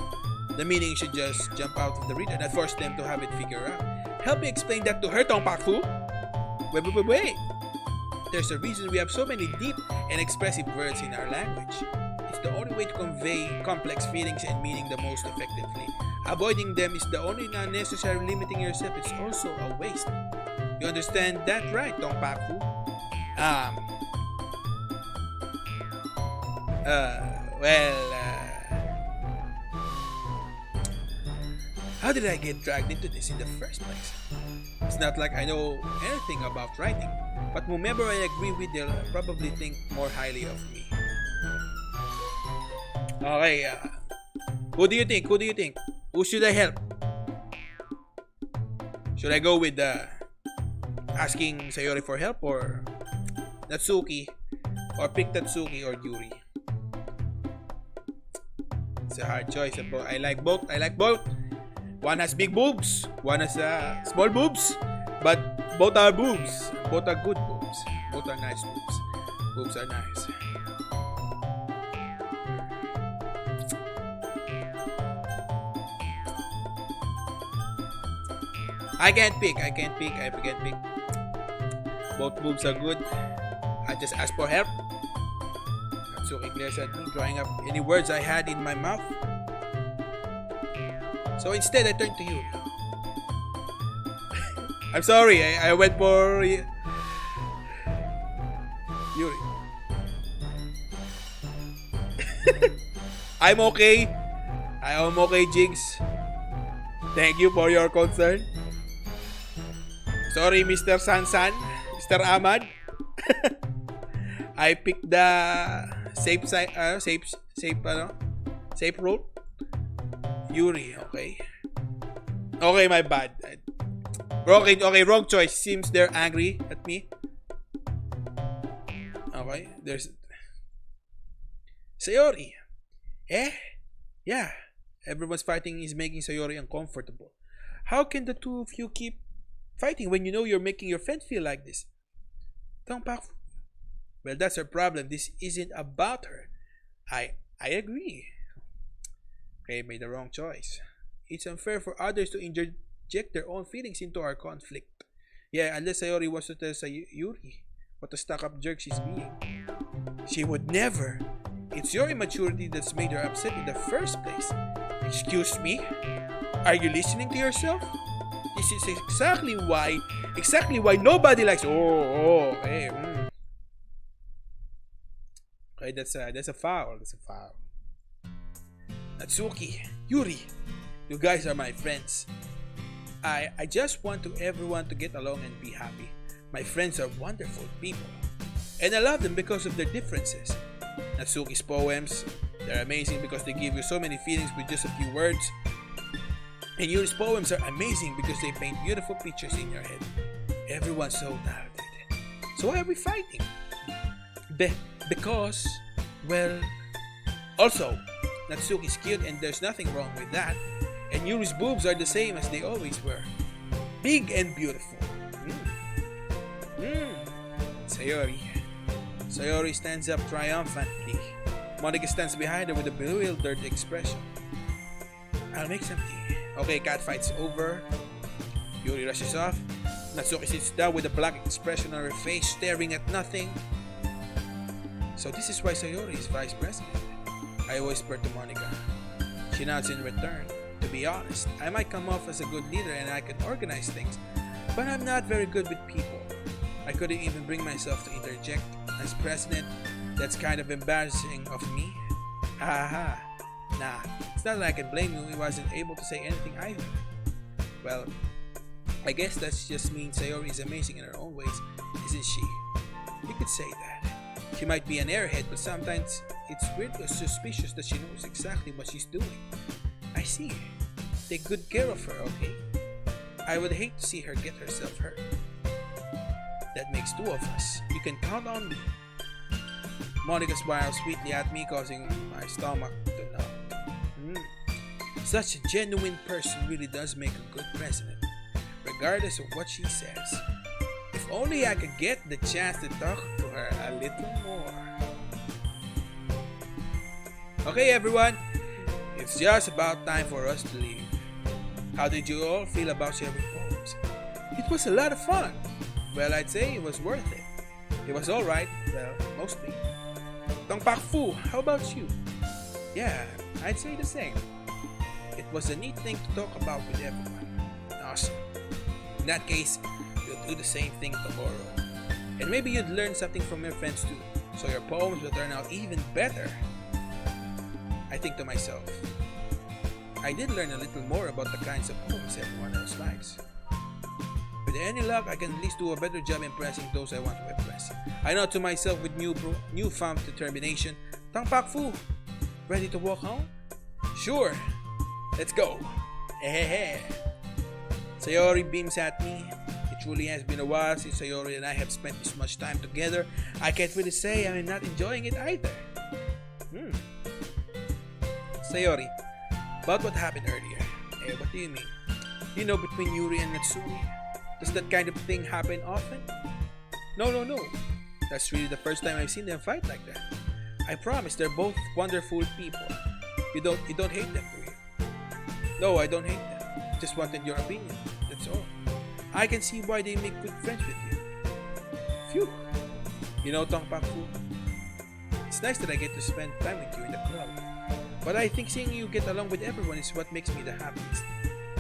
[SPEAKER 1] The meaning should just jump out of the reader and force them to have it figure out. Help me explain that to her, Tongpak-fu. Wait. There's a reason we have so many deep and expressive words in our language. It's the only way to convey complex feelings and meaning the most effectively. Avoiding them is the only unnecessary. Limiting yourself is also a waste. You understand that, right, Tongpak-fu? How did I get dragged into this in the first place? It's not like I know anything about writing, but whomever I agree with, they'll probably think more highly of me. Okay, who do you think? Who should I help? Should I go with asking Sayori for help, or Natsuki, or pick Natsuki or Yuri? It's a hard choice. I like both. One has big boobs, one has small boobs, but both are boobs. Both are good boobs. Both are nice boobs. Boobs are nice. I can't pick. Both boobs are good. I just asked for help. Natsuki glares at me, drawing up any words I had in my mouth. So instead, I turned to you. I'm sorry. I went for Yuri. I'm okay. I am okay, Jigs. Thank you for your concern. Sorry, Mr. Sansan. Mr. Ahmad. I picked the safe side, safe route. Yuri, okay. Okay, my bad. Okay, wrong choice. Seems they're angry at me. Okay, there's Sayori. Eh? Yeah. Everyone's fighting is making Sayori uncomfortable. How can the two of you keep fighting when you know you're making your friend feel like this? Tongpak. Well, that's her problem. This isn't about her. I agree. Okay, made the wrong choice. It's unfair for others to interject their own feelings into our conflict. Yeah, unless Sayori was to tell Yuri what a stuck-up jerk she's being. She would never. It's your immaturity that's made her upset in the first place. Excuse me? Are you listening to yourself? This is exactly why nobody likes. Hey. Okay, that's a foul. That's a foul. Natsuki, Yuri, you guys are my friends. I just want everyone to get along and be happy. My friends are wonderful people, and I love them because of their differences. Natsuki's poems, they're amazing because they give you so many feelings with just a few words. And Yuri's poems are amazing because they paint beautiful pictures in your head. Everyone's so talented. So why are we fighting? Because, well, also, Natsuki's cute and there's nothing wrong with that. And Yuri's boobs are the same as they always were. Big and beautiful. Sayori stands up triumphantly. Monica stands behind her with a bewildered expression. I'll make some tea. Okay, cat fight's over. Yuri rushes off. Natsuki sits down with a black expression on her face, staring at nothing. So this is why Sayori is vice president. I whisper to Monica. She nods in return. To be honest, I might come off as a good leader and I can organize things, but I'm not very good with people. I couldn't even bring myself to interject. As president, that's kind of embarrassing of me. Haha. Nah, it's not like I can blame you. He wasn't able to say anything either. Well, I guess that just means Sayori is amazing in her own ways, isn't she? You could say that. She might be an airhead, but sometimes it's weird or suspicious that she knows exactly what she's doing. I see. Take good care of her, okay? I would hate to see her get herself hurt. That makes two of us. You can count on me. Monica smiles sweetly at me, causing my stomach to knock. Such a genuine person really does make a good president, regardless of what she says. If only I could get the chance to talk to her a little more. Okay, everyone. It's just about time for us to leave. How did you all feel about sharing poems? It was a lot of fun. Well, I'd say it was worth it. It was alright, well, mostly. Tongpak Fu, how about you? Yeah, I'd say the same. It was a neat thing to talk about with everyone. Awesome. In that case, you'll do the same thing tomorrow. And maybe you'd learn something from your friends too, so your poems will turn out even better. I think to myself, I did learn a little more about the kinds of poems everyone else likes. With any luck, I can at least do a better job impressing those I want to impress. I know to myself with newfound determination. Tongpak Fu, ready to walk home? Sure, let's go. Sayori beams at me. It truly has been a while since Sayori and I have spent this much time together. I can't really say I'm not enjoying it either. Sayori, about what happened earlier. What do you mean? You know, between Yuri and Natsumi? Does that kind of thing happen often? No. That's really the first time I've seen them fight like that. I promise they're both wonderful people. You don't hate them, do you? No, I don't hate them. Just wanted your opinion. That's all. I can see why they make good friends with you. Phew. You know, Tongpak Fu, it's nice that I get to spend time with you in the club. But I think seeing you get along with everyone is what makes me the happiest.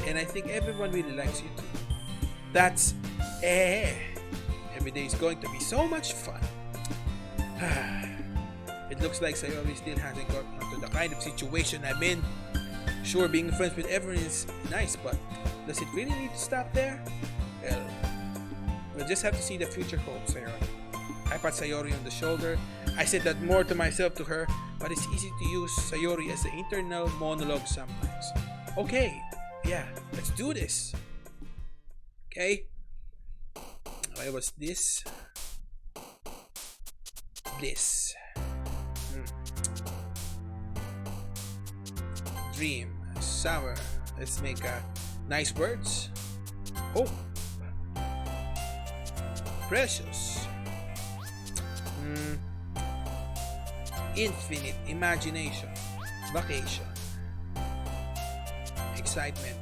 [SPEAKER 1] And I think everyone really likes you too. That's eh. Every day is going to be so much fun. It looks like Sayori still hasn't gotten into the kind of situation I'm in. Sure, being friends with everyone is nice, but does it really need to stop there? Well, we'll just have to see the future holds, Sayori. I pat Sayori on the shoulder. I said that more to myself to her, but it's easy to use Sayori as an internal monologue sometimes. Okay, yeah, let's do this. Okay. Why was this? This. Dream. Summer. Let's make nice words. Hope. Precious. Infinite imagination. Vacation. Excitement.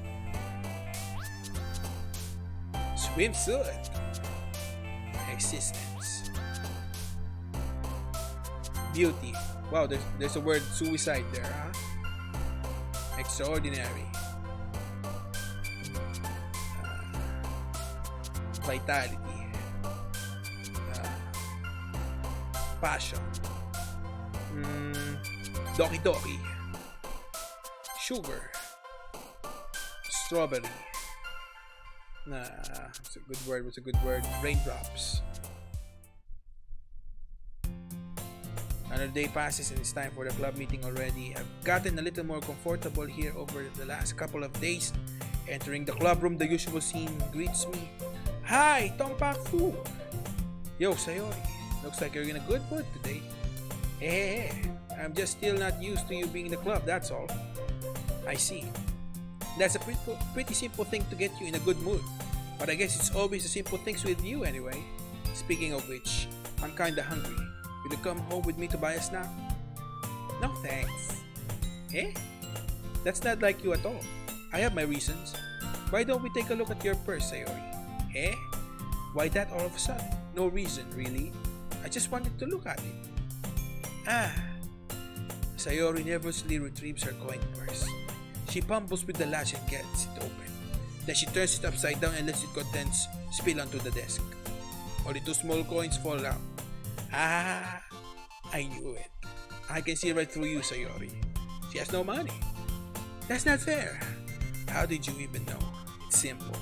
[SPEAKER 1] Swimsuit. Existence. Beauty. Wow, there's a word suicide there, huh? Extraordinary. Vitality. Passion. Doki. Sugar. Strawberry. It's a good word. What's a good word? Raindrops. Another day passes and it's time for the club meeting already. I've gotten a little more comfortable here over the last couple of days. Entering the club room, the usual scene greets me. Hi, Tongpak Fu! Yo, Sayori. Looks like you're in a good mood today. Hey, I'm just still not used to you being in the club, that's all. I see. That's a pretty simple thing to get you in a good mood. But I guess it's always the simple things with you anyway. Speaking of which, I'm kinda hungry. Will you come home with me to buy a snack? No thanks. Eh? That's not like you at all. I have my reasons. Why don't we take a look at your purse, Sayori? Eh? Why that all of a sudden? No reason, really. I just wanted to look at it. Sayori nervously retrieves her coin purse. She fumbles with the latch and gets it open. Then she turns it upside down and lets its contents spill onto the desk. Only 2 small coins fall out. I knew it. I can see right through you, Sayori. She has no money. That's not fair. How did you even know? It's simple.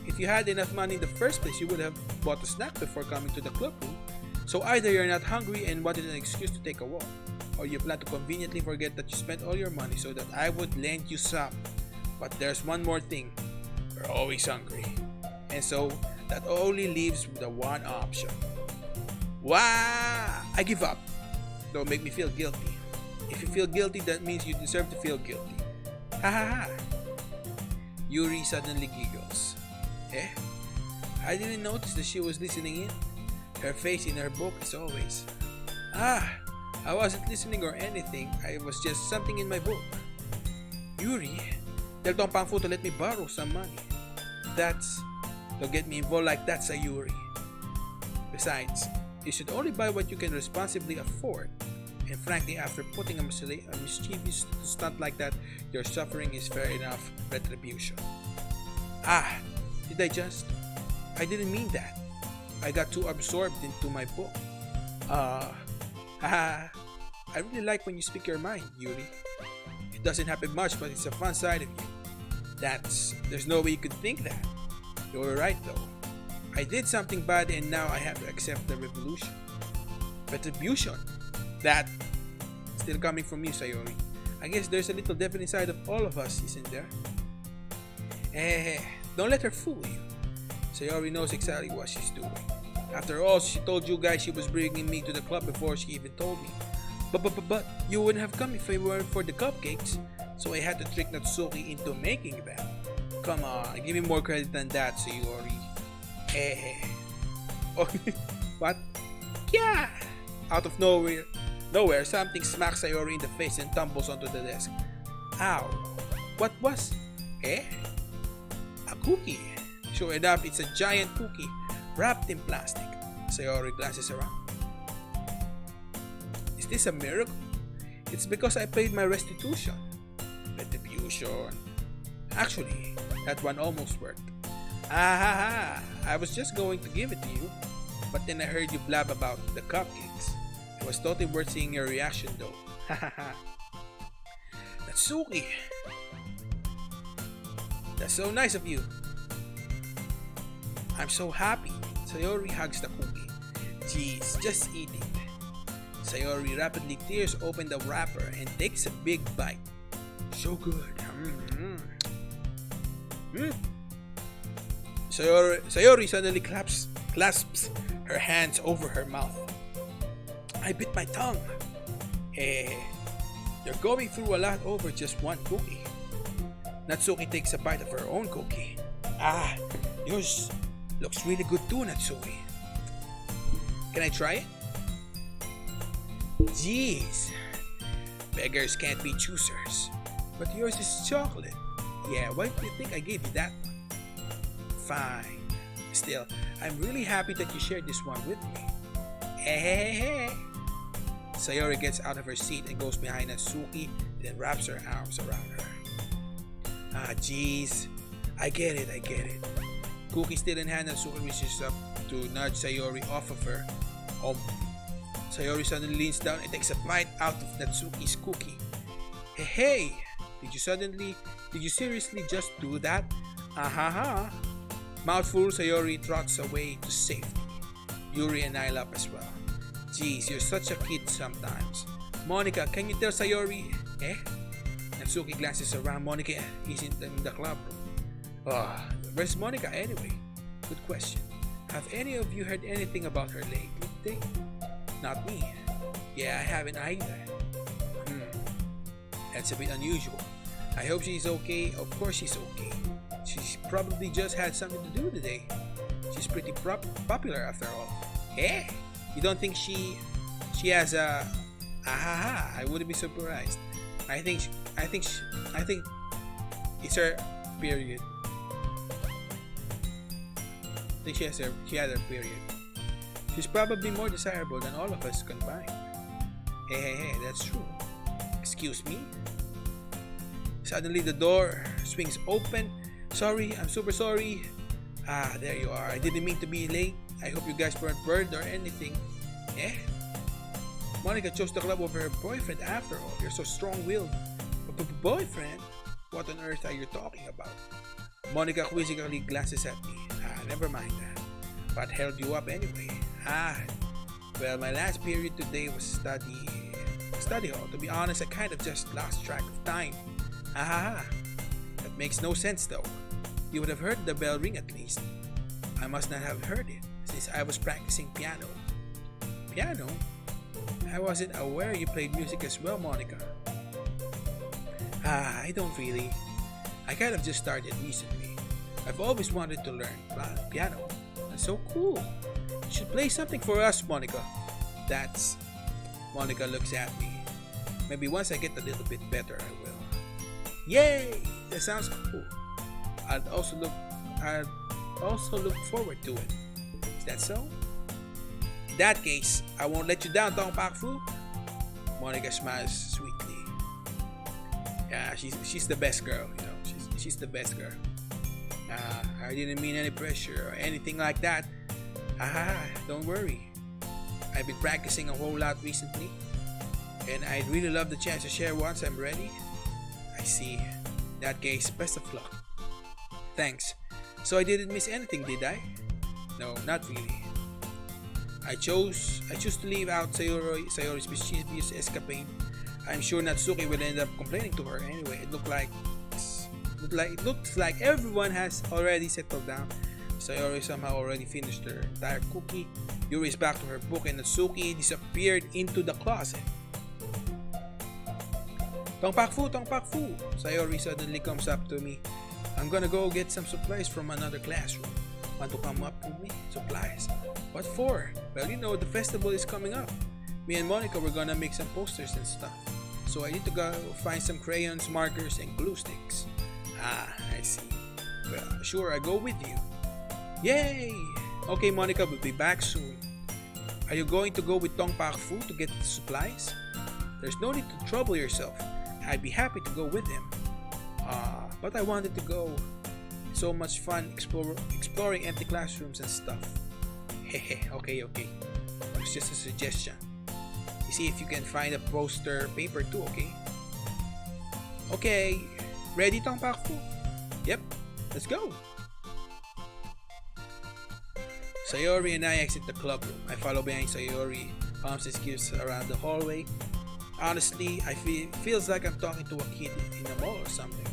[SPEAKER 1] If you had enough money in the first place, you would have bought a snack before coming to the club room. So either you're not hungry and wanted an excuse to take a walk, or you plan to conveniently forget that you spent all your money so that I would lend you some. But there's one more thing. We're always hungry. And so that only leaves the one option. Wow! I give up. Don't make me feel guilty. If you feel guilty, that means you deserve to feel guilty. Ha ha ha. Yuri suddenly giggles. Eh? I didn't notice that she was listening in. Her face in her book as always. I wasn't listening or anything. I was just something in my book. Yuri, tell Tongpak Fu to let me borrow some money. Don't get me involved like that, Sayuri. Besides, you should only buy what you can responsibly afford. And frankly, after putting a mischievous stunt like that, your suffering is fair enough retribution. Did I just? I didn't mean that. I got too absorbed into my book. I really like when you speak your mind, Yuri. It doesn't happen much, but it's a fun side of you. There's no way you could think that. You were right though. I did something bad and now I have to accept the retribution. That still coming from you, Sayori. I guess there's a little devil inside of all of us, isn't there? Don't let her fool you. Sayori knows exactly what she's doing. After all, she told you guys she was bringing me to the club before she even told me. But you wouldn't have come if it weren't for the cupcakes. So I had to trick Natsuki into making them. Come on, give me more credit than that, Sayori. Oh, what? Yeah! Out of nowhere, something smacks Sayori in the face and tumbles onto the desk. Ow! What was? A cookie. Sure enough, it's a giant cookie wrapped in plastic. Sayori glances around. Is this a miracle? It's because I paid my restitution. Retribution. Actually, that one almost worked. Ah ha ha! I was just going to give it to you, but then I heard you blab about the cupcakes. It was totally worth seeing your reaction though. Ha ha ha! Natsuki! That's so nice of you. I'm so happy. Sayori hugs the cookie. Jeez, just eat it. Sayori rapidly tears open the wrapper and takes a big bite. So good. Sayori suddenly clasps her hands over her mouth. I bit my tongue. Hey, you're going through a lot over just one cookie. Natsuki takes a bite of her own cookie. Ah, yours looks really good too, Natsuki. Can I try it? Jeez, beggars can't be choosers. But yours is chocolate. Yeah, why do you think I gave you that one? Fine. Still, I'm really happy that you shared this one with me. Hey. Sayori gets out of her seat and goes behind Natsuki, then wraps her arms around her. Ah, jeez. I get it. Cookie still in hand, Natsuki reaches up to nudge Sayori off of her. Sayori suddenly leans down and takes a bite out of Natsuki's cookie. Hey! Did you seriously just do that? Ahaha! Mouthful, Sayori trots away to safety. Yuri and I laugh as well. Jeez, you're such a kid sometimes. Monica, can you tell Sayori? Natsuki glances around. Monica isn't in the club room. Where's Monica anyway? Good question. Have any of you heard anything about her lately? Not me. Yeah, I haven't either. That's a bit unusual. I hope she's okay. Of course she's okay. She's probably just had something to do today. She's pretty popular after all. You don't think she has a I wouldn't be surprised. I think it's her period. I think she had her period. She's probably more desirable than all of us combined. Hey, that's true. Excuse me? Suddenly the door swings open. Sorry, I'm super sorry. There you are. I didn't mean to be late. I hope you guys weren't burned or anything. Monica chose the club over her boyfriend after all. You're so strong-willed. Boyfriend? What on earth are you talking about? Monica quizzically glances at me. Never mind that. What held you up anyway? Well, my last period today was study hall. To be honest, I kind of just lost track of time. That makes no sense though. You would have heard the bell ring at least. I must not have heard it, since I was practicing piano. Piano? I wasn't aware you played music as well, Monica. I don't really. I kind of just started recently. I've always wanted to learn piano. That's so cool. You should play something for us, Monica. Monica looks at me. Maybe once I get a little bit better, I will. Yay! That sounds cool. I'd also look forward to it. Is that so? In that case, I won't let you down, Tong Pak Fu. Monica smiles sweetly. Yeah, she's the best girl, you know. She's the best girl. I didn't mean any pressure or anything like that. Don't worry. I've been practicing a whole lot recently, and I'd really love the chance to share once I'm ready. I see. In that case, best of luck. Thanks. So I didn't miss anything, did I? No, not really. I chose to leave out Sayori's mischievous escapade. I'm sure Natsuki will end up complaining to her anyway. It looks like everyone has already settled down. Sayori somehow already finished her entire cookie. Yuri is back to her book and Natsuki disappeared into the closet. Tong Pak Fu! Sayori suddenly comes up to me. I'm gonna go get some supplies from another classroom. Want to come up with me? Supplies? What for? Well, you know, the festival is coming up. Me and Monica were gonna make some posters and stuff. So I need to go find some crayons, markers, and glue sticks. I see. Well, sure, I go with you. Yay! Okay, Monica, we'll be back soon. Are you going to go with Tong Pak Fu to get the supplies? There's no need to trouble yourself. I'd be happy to go with him. But I wanted to go. so much fun exploring empty classrooms and stuff. Hehe, okay. It's just a suggestion. You see if you can find a poster paper too, okay? Okay, ready, Tong Pakfu? Yep, let's go. Sayori and I exit the club room. I follow behind Sayori, humps and skips around the hallway. Honestly, feels like I'm talking to a kid in a mall or something.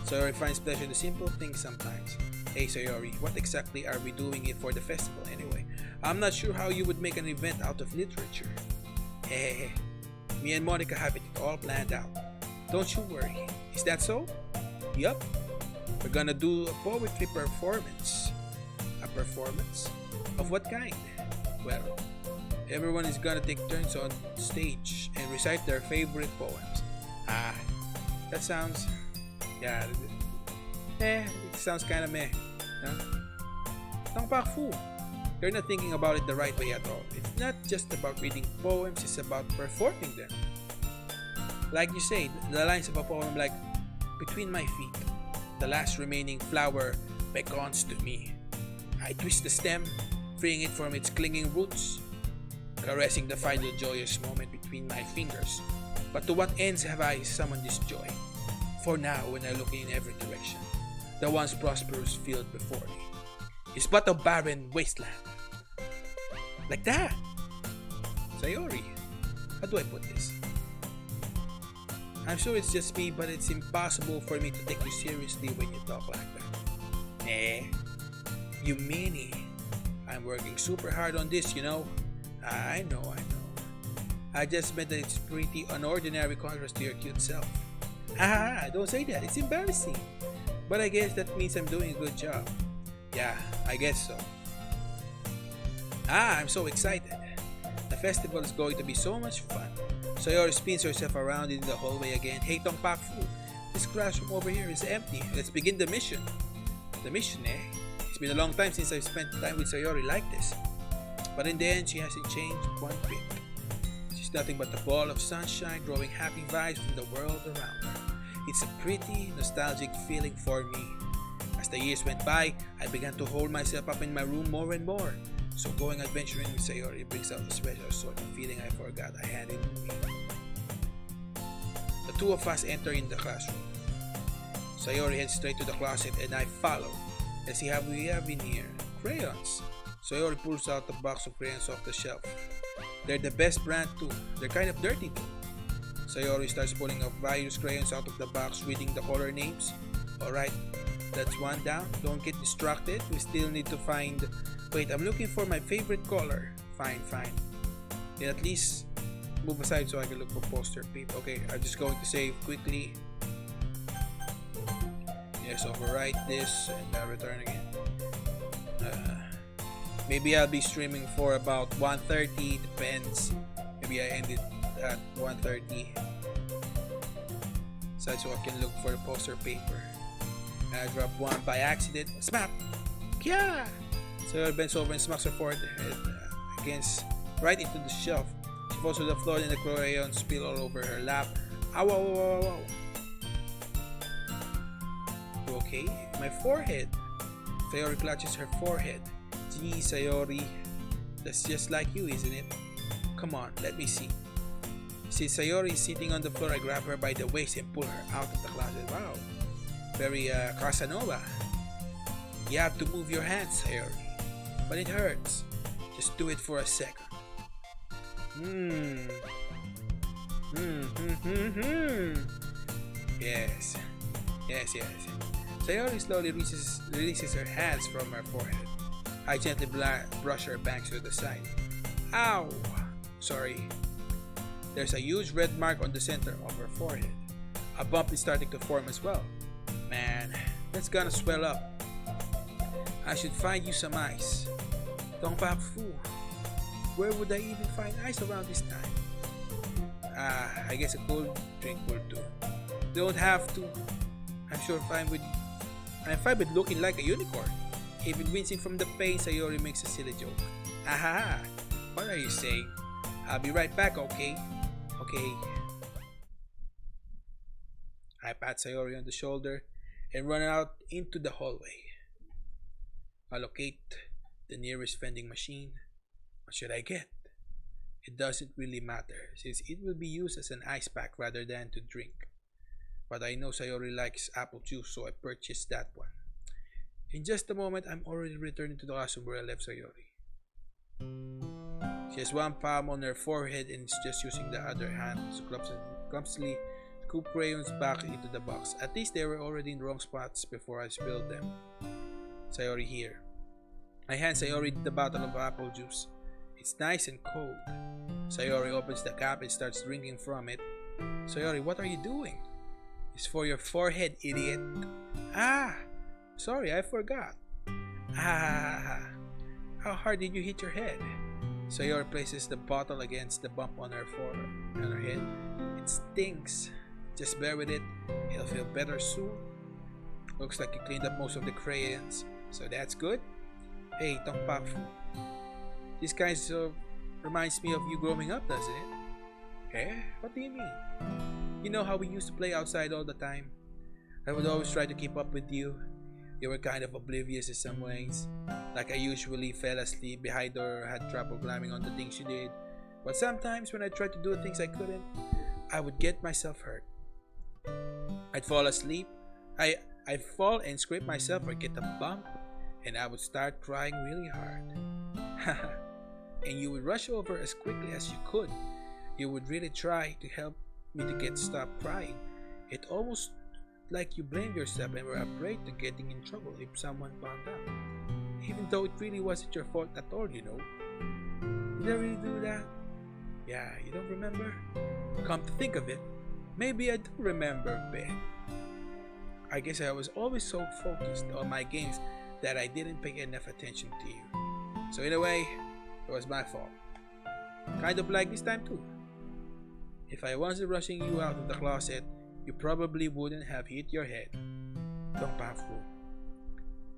[SPEAKER 1] Sayori finds pleasure in the simple things sometimes. Hey Sayori, what exactly are we doing it for the festival anyway? I'm not sure how you would make an event out of literature. Hey, me and Monica have it all planned out. Don't you worry. Is that so? Yup. We're gonna do a poetry performance. A performance? Of what kind? Well, everyone is gonna take turns on stage and recite their favorite poems. Ah, that sounds... Yeah, it sounds kinda meh. Huh? Tong Pakfu, you're not thinking about it the right way at all. It's not just about reading poems, it's about performing them. Like you say, the lines of a poem like, between my feet, the last remaining flower beckons to me. I twist the stem, freeing it from its clinging roots, caressing the final joyous moment between my fingers. But to what ends have I summoned this joy? For now, when I look in every direction, the once prosperous field before me is but a barren wasteland. Like that. Sayori, how do I put this? I'm sure it's just me, but it's impossible for me to take you seriously when you talk like that. You meanie. I'm working super hard on this, you know. I know. I just meant that it's pretty unordinary contrast to your cute self. Don't say that. It's embarrassing. But I guess that means I'm doing a good job. Yeah, I guess so. I'm so excited. The festival is going to be so much fun. Sayori spins herself around in the hallway again. Hey Tong Pakfu, this classroom over here is empty. Let's begin the mission. The mission, eh? It's been a long time since I've spent time with Sayori like this. But in the end, she hasn't changed one bit. She's nothing but a ball of sunshine, drawing happy vibes from the world around her. It's a pretty nostalgic feeling for me. As the years went by, I began to hold myself up in my room more and more. So going adventuring with Sayori brings out the special sort of feeling I forgot I had in me. The two of us enter in the classroom. Sayori heads straight to the closet and I follow. Let's see what we have in here. Crayons. Sayori pulls out a box of crayons off the shelf. They're the best brand too. They're kind of dirty too. Sayori starts pulling up various crayons out of the box, reading the color names. Alright, that's one down. Don't get distracted. We still need to find... Wait, I'm looking for my favorite color. Fine. Then at least move aside so I can look for poster paper. Okay, I'm just going to save quickly. Yes, overwrite this and return again. Maybe I'll be streaming for about 1:30, depends. Maybe I end it at 1:30. So I can look for the poster paper. And I drop one by accident. Smack! Yeah! So she bends over and smacks her forehead against right into the shelf. She falls to the floor and the crayons spill all over her lap. Ow. Okay, my forehead. Sayori clutches her forehead. Gee, Sayori, that's just like you, isn't it? Come on, let me see. Since Sayori is sitting on the floor, I grab her by the waist and pull her out of the closet. Wow, very Casanova. You have to move your hands, Sayori. But it hurts. Just do it for a second. Yes. Sayori slowly releases her hands from her forehead. I gently brush her bangs to the side. Ow! Sorry. There's a huge red mark on the center of her forehead. A bump is starting to form as well. Man, that's gonna swell up. I should find you some ice. Tong Pakfu, where would I even find ice around this time? I guess a cold drink will do. Don't have to. I'm fine with looking like a unicorn. Even wincing from the pain, Sayori makes a silly joke. Aha! What are you saying? I'll be right back, okay? Okay. I pat Sayori on the shoulder and run out into the hallway. Allocate the nearest vending machine. What should I get? It doesn't really matter, since it will be used as an ice pack rather than to drink. But I know Sayori likes apple juice, so I purchased that one. In just a moment, I'm already returning to the classroom where I left Sayori. She has one palm on her forehead and is just using the other hand to clumsily scoop crayons back into the box. At least they were already in the wrong spots before I spilled them. Sayori here. I hand Sayori the bottle of apple juice. It's nice and cold. Sayori opens the cap and starts drinking from it. Sayori, what are you doing? It's for your forehead, idiot. Ah! Sorry, I forgot. Ah! How hard did you hit your head? Sayori places the bottle against the bump on her forehead. On her head. It stinks. Just bear with it. It'll feel better soon. Looks like you cleaned up most of the crayons, so that's good. Hey, Tongpaku. This kind of reminds me of you growing up, doesn't it? Eh? What do you mean? You know how we used to play outside all the time? I would always try to keep up with you. You were kind of oblivious in some ways. Like I usually fell asleep behind or had trouble climbing on the things you did. But sometimes when I tried to do things I couldn't, I would get myself hurt. I'd fall asleep. I'd fall and scrape myself or get a bump, and I would start crying really hard. And you would rush over as quickly as you could. You would really try to help me to get stopped crying. It almost like you blamed yourself and were afraid to getting in trouble if someone found out. Even though it really wasn't your fault at all, you know. Did I really do that? Yeah, you don't remember? Come to think of it, maybe I do remember a bit. I guess I was always so focused on my games that I didn't pay enough attention to you. So in a way, it was my fault. Kind of like this time too. If I wasn't rushing you out of the closet, you probably wouldn't have hit your head. Tongpaku.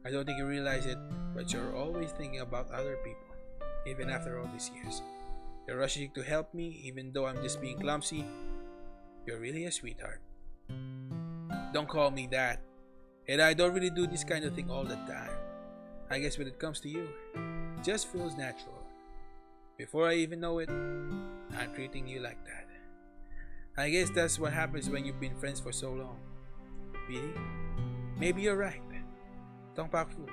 [SPEAKER 1] I don't think you realize it, but you're always thinking about other people, even after all these years. You're rushing to help me, even though I'm just being clumsy. You're really a sweetheart. Don't call me that. And I don't really do this kind of thing all the time. I guess when it comes to you, it just feels natural. Before I even know it, I'm treating you like that. I guess that's what happens when you've been friends for so long. Really? Maybe you're right. Tongpaku.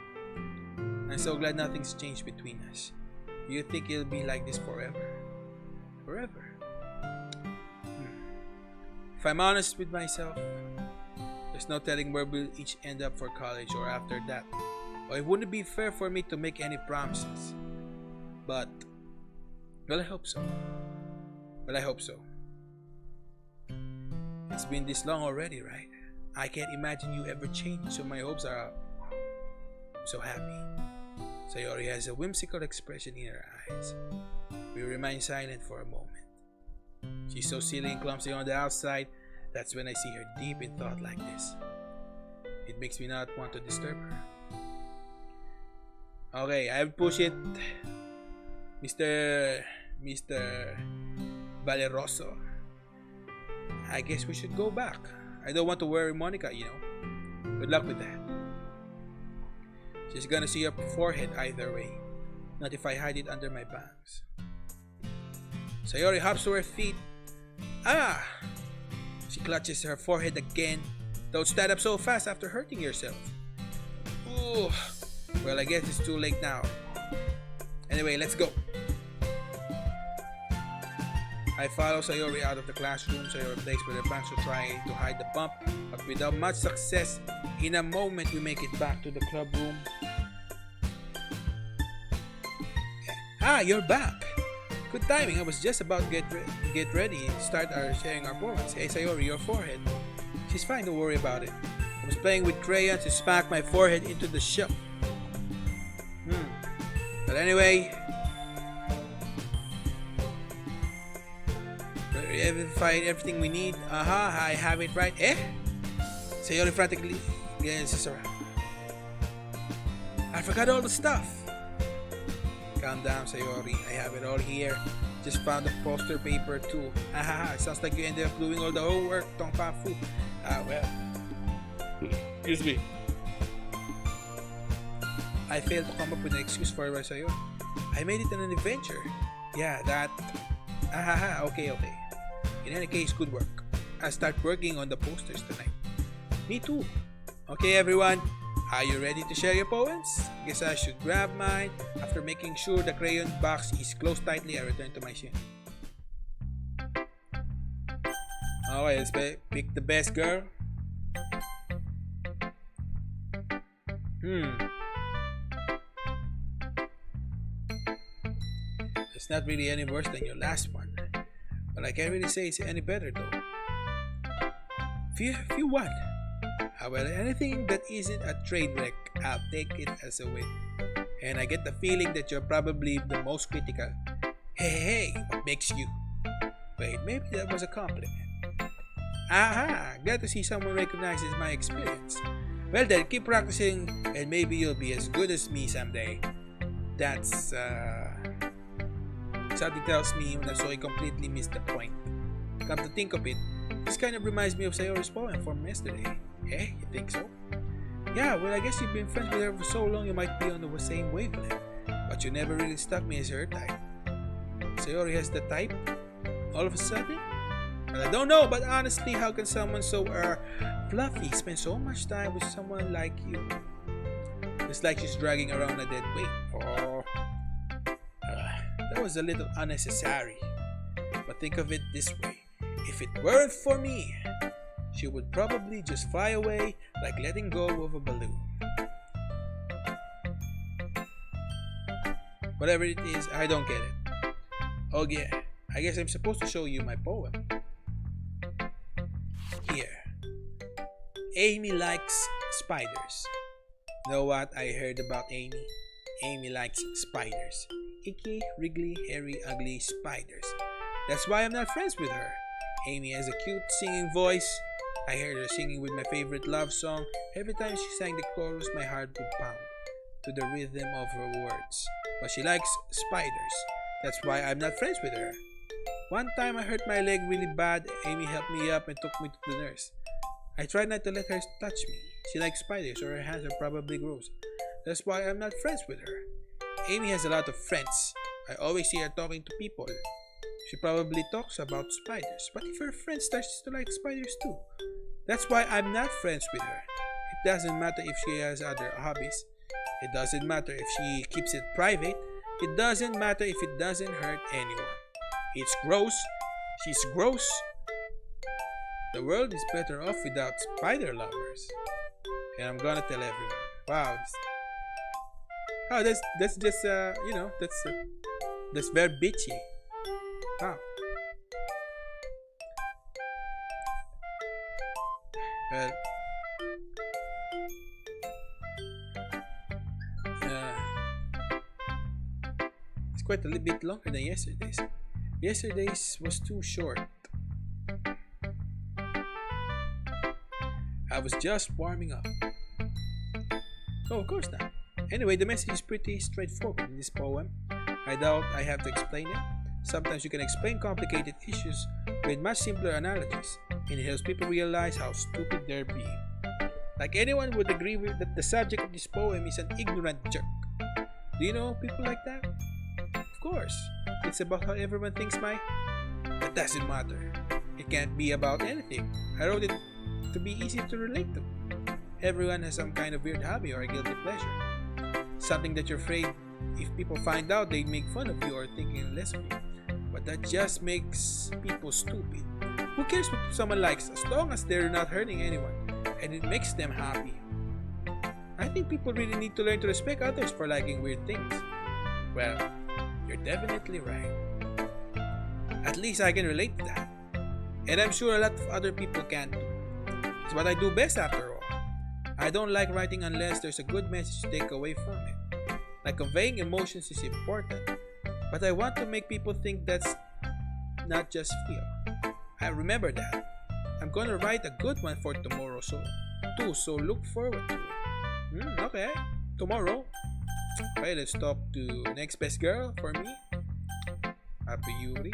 [SPEAKER 1] I'm so glad nothing's changed between us. You think it'll be like this forever? Forever? If I'm honest with myself, there's no telling where we'll each end up for college or after that. Or it wouldn't be fair for me to make any promises. But, well, I hope so. It's been this long already, right? I can't imagine you ever change, so my hopes are up. I'm so happy. Sayori has a whimsical expression in her eyes. We remain silent for a moment. She's so silly and clumsy on the outside. That's when I see her deep in thought like this. It makes me not want to disturb her. Okay, I'll push it. Mr. Valeroso. I guess we should go back. I don't want to worry Monica, you know. Good luck with that. She's gonna see your forehead either way. Not if I hide it under my bangs. Sayori hops to her feet. Ah! She clutches her forehead again. Don't stand up so fast after hurting yourself. Ooh. Well, I guess it's too late now. Anyway, let's go. I follow Sayori out of the classroom. Sayori plays with her pencil trying to hide the bump, but without much success. In a moment, we make it back to the club room. Ah, you're back. Good timing. I was just about to get ready and start sharing our poems. Hey Sayori, your forehead. She's fine, don't worry about it. I was playing with crayons to smack my forehead into the shelf. But anyway, find everything we need. I have it right. Sayori frantically glances around. I forgot all the stuff. Calm down, Sayori. I have it all here. Just found the poster paper too. It sounds like you ended up doing all the homework, Tongpaku. Well, Excuse me. I failed to come up with an excuse for sa'yo. I made it an adventure. Yeah, that... okay. In any case, good work. I'll start working on the posters tonight. Me too. Okay, everyone. Are you ready to share your poems? Guess I should grab mine. After making sure the crayon box is closed tightly, I return to my shin. Okay, let's pick the best girl. It's not really any worse than your last one. But I can't really say it's any better though. If you want. Well, anything that isn't a train wreck, I'll take it as a win. And I get the feeling that you're probably the most critical. Hey, what makes you? Wait, maybe that was a compliment. Glad to see someone recognizes my experience. Well then, keep practicing and maybe you'll be as good as me someday. That's, something tells me that so I completely missed the point. Come to think of it, this kind of reminds me of Sayori's poem from yesterday. Eh, you think so? Yeah, well I guess you've been friends with her for so long you might be on the same wavelength. But you never really struck me as her type. Sayori has the type? All of a sudden? Well, I don't know, but honestly, how can someone so fluffy spend so much time with someone like you? It's like she's dragging around a dead weight. Oh, that was a little unnecessary. But think of it this way. If it weren't for me, she would probably just fly away like letting go of a balloon. Whatever it is, I don't get it. Oh yeah, I guess I'm supposed to show you my poem. Here. Amy likes spiders. Know what I heard about Amy? Amy likes spiders. Icky, wriggly, hairy, ugly spiders. That's why I'm not friends with her. Amy has a cute singing voice. I heard her singing with my favorite love song. Every time she sang the chorus, my heart would pound to the rhythm of her words. But she likes spiders. That's why I'm not friends with her. One time I hurt my leg really bad. Amy helped me up and took me to the nurse. I tried not to let her touch me. She likes spiders, or her hands are probably gross. That's why I'm not friends with her. Amy has a lot of friends. I always see her talking to people. She probably talks about spiders. But if her friend starts to like spiders too? That's why I'm not friends with her. It doesn't matter if she has other hobbies. It doesn't matter if she keeps it private. It doesn't matter if it doesn't hurt anyone. It's gross. She's gross. The world is better off without spider lovers. And I'm gonna tell everyone. Wow. That's just that's very bitchy. Wow. Well, it's quite a little bit longer than yesterday's. Yesterday's was too short. I was just warming up. Oh, of course not. Anyway, the message is pretty straightforward in this poem. I doubt I have to explain it. Sometimes you can explain complicated issues with much simpler analogies, and it helps people realize how stupid they're being. Like anyone would agree with that the subject of this poem is an ignorant jerk. Do you know people like that? Of course. It's about how everyone thinks that doesn't matter. It can't be about anything. I wrote it to be easy to relate to. Everyone has some kind of weird hobby or a guilty pleasure. Something that you're afraid if people find out they make fun of you or thinking less of you. But that just makes people stupid. Who cares what someone likes as long as they're not hurting anyone and it makes them happy? I think people really need to learn to respect others for liking weird things. Well, you're definitely right. At least I can relate to that. And I'm sure a lot of other people can too. It's what I do best after all. I don't like writing unless there's a good message to take away from it. Like conveying emotions is important, but I want to make people think that's not just feel. I remember that. I'm gonna write a good one for tomorrow so look forward to it. Okay, tomorrow. Okay, let's talk to next best girl for me. Happy Yuri.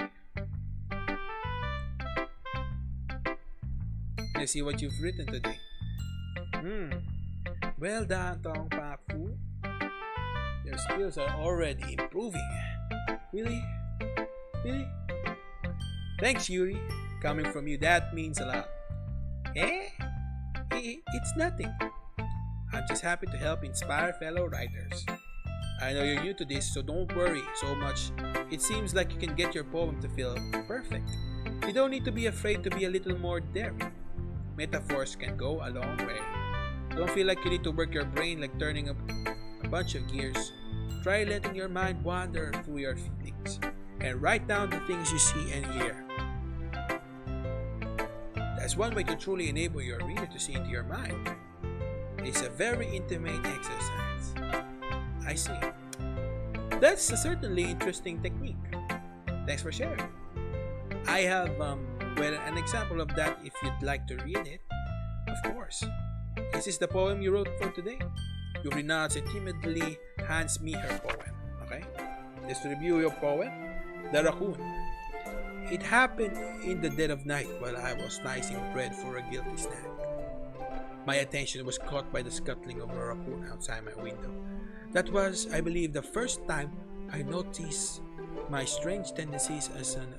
[SPEAKER 1] Let's see what you've written today. Hmm. Well done, Tong Pak Fu. Your skills are already improving. Really? Really? Thanks, Yuri. Coming from you, that means a lot. Eh? It's nothing. I'm just happy to help inspire fellow writers. I know you're new to this, so don't worry so much. It seems like you can get your poem to feel perfect. You don't need to be afraid to be a little more daring. Metaphors can go a long way. Don't feel like you need to work your brain like turning a bunch of gears. Try letting your mind wander through your feelings and write down the things you see and hear. That's one way to truly enable your reader to see into your mind. It's a very intimate exercise. I see. That's a certainly interesting technique. Thanks for sharing. I have, an example of that if you'd like to read it. Of course. This is the poem you wrote for today. Yuri nods and timidly hands me her poem. Okay? Let's review your poem. The Raccoon. It happened in the dead of night while I was slicing bread for a guilty snack. My attention was caught by the scuttling of a raccoon outside my window. That was, I believe, the first time I noticed my strange tendencies as an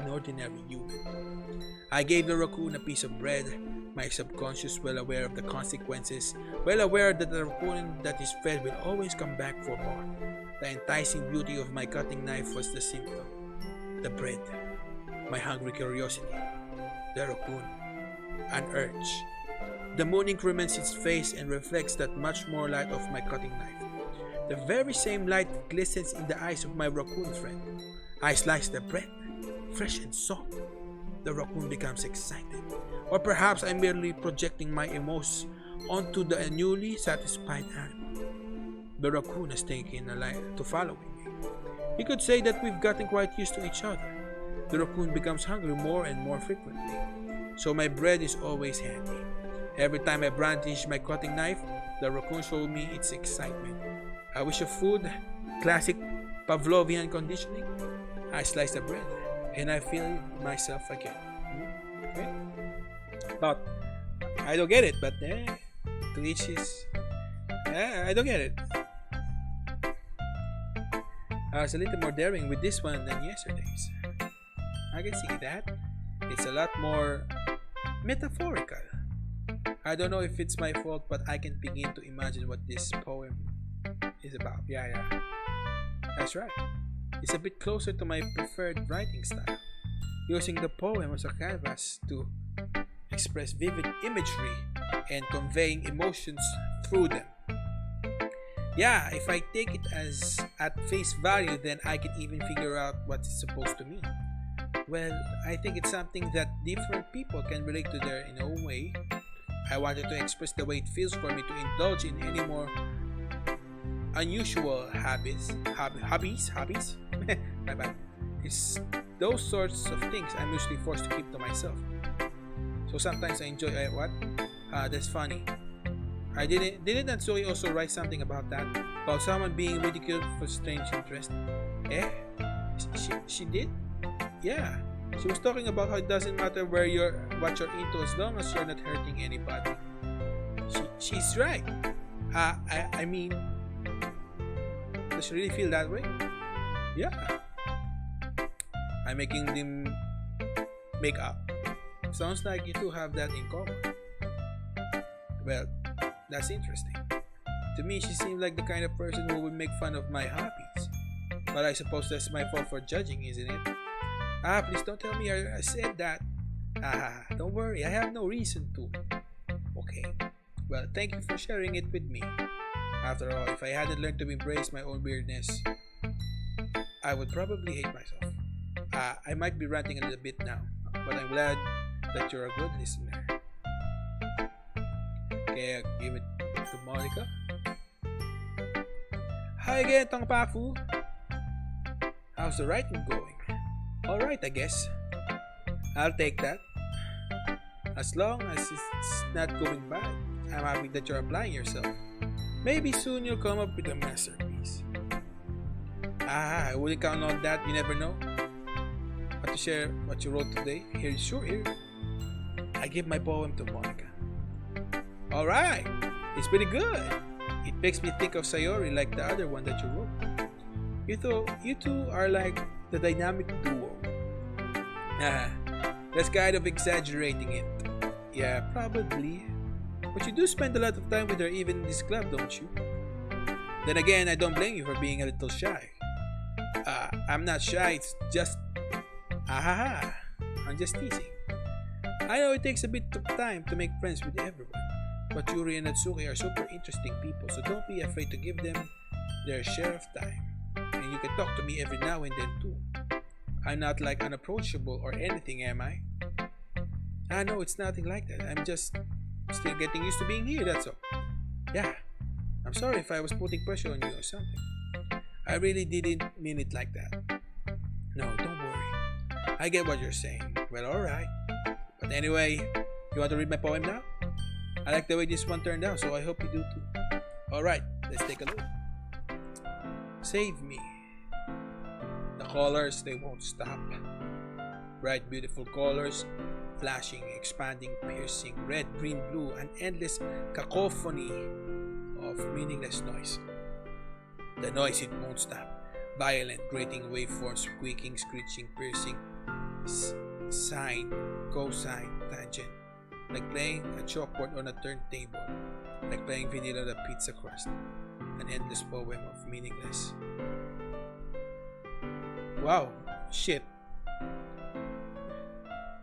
[SPEAKER 1] ordinary human. I gave the raccoon a piece of bread, my subconscious well aware of the consequences, well aware that the raccoon that is fed will always come back for more. The enticing beauty of my cutting knife was the symptom. The bread, my hungry curiosity, the raccoon, an urge. The moon increments its face and reflects that much more light of my cutting knife. The very same light glistens in the eyes of my raccoon friend. I slice the bread, fresh and soft. The raccoon becomes excited. Or perhaps I'm merely projecting my emotions onto the newly satisfied animal. The raccoon has taken a light to following me. You could say that we've gotten quite used to each other. The raccoon becomes hungry more and more frequently. So my bread is always handy. Every time I brandish my cutting knife, the raccoon shows me its excitement. I wish of food, classic Pavlovian conditioning. I slice the bread, and I feel myself again. Okay? But I don't get it, but to each his. I don't get it. I was a little more daring with this one than yesterday's. I can see that. It's a lot more metaphorical. I don't know if it's my fault, but I can begin to imagine what this poem is about. Yeah. That's right. It's a bit closer to my preferred writing style, using the poem as a canvas to express vivid imagery and conveying emotions through them. Yeah, if I take it as at face value, then I can even figure out what it's supposed to mean. Well, I think it's something that different people can relate to their in own way. I wanted to express the way it feels for me to indulge in any more unusual hobbies. My bad. It's those sorts of things I'm usually forced to keep to myself. So sometimes I enjoy that's funny. I didn't Zoe also write something about that? About someone being ridiculed for strange interest? She did? Yeah. She was talking about how it doesn't matter what you're into as long as you're not hurting anybody. She's right. I mean, does she really feel that way? Yeah. I'm making them make up. Sounds like you two have that in common. Well, that's interesting. To me, she seemed like the kind of person who would make fun of my hobbies. But I suppose that's my fault for judging, isn't it? Please don't tell me I said that. Don't worry, I have no reason to. Okay. Well, thank you for sharing it with me. After all, if I hadn't learned to embrace my own weirdness, I would probably hate myself. I might be ranting a little bit now, but I'm glad that you're a good listener. Okay, I'll give it to Monica. Hi again, Tong Paku. How's the writing going? Alright, I guess. I'll take that. As long as it's not going bad, I'm happy that you're applying yourself. Maybe soon you'll come up with a masterpiece. I wouldn't count on that, you never know. Want to share what you wrote today? Here. I give my poem to Monica. Alright, it's pretty good. It makes me think of Sayori like the other one that you wrote. You two are like the dynamic duo. Ah, that's kind of exaggerating it. Yeah, probably. But you do spend a lot of time with her even in this club, don't you? Then again, I don't blame you for being a little shy. I'm not shy, it's just... Ahaha, I'm just teasing. I know it takes a bit of time to make friends with everyone, but Yuri and Natsuki are super interesting people, so don't be afraid to give them their share of time. And you can talk to me every now and then too. I'm not like unapproachable or anything, am I? No, it's nothing like that. I'm just still getting used to being here, that's all. Yeah, I'm sorry if I was putting pressure on you or something. I really didn't mean it like that. No, don't worry. I get what you're saying. Well, alright. But anyway, you want to read my poem now? I like the way this one turned out, so I hope you do too. Alright, let's take a look. Save me. The colors, they won't stop. Bright, beautiful colors, flashing, expanding, piercing, red, green, blue, an endless cacophony of meaningless noise. The noise, it won't stop. Violent, grating waveforms, squeaking, screeching, piercing, sine, cosine, tangent. Like playing a chalkboard on a turntable. Like playing vanilla on a pizza crust. An endless poem of meaningless. Wow, shit.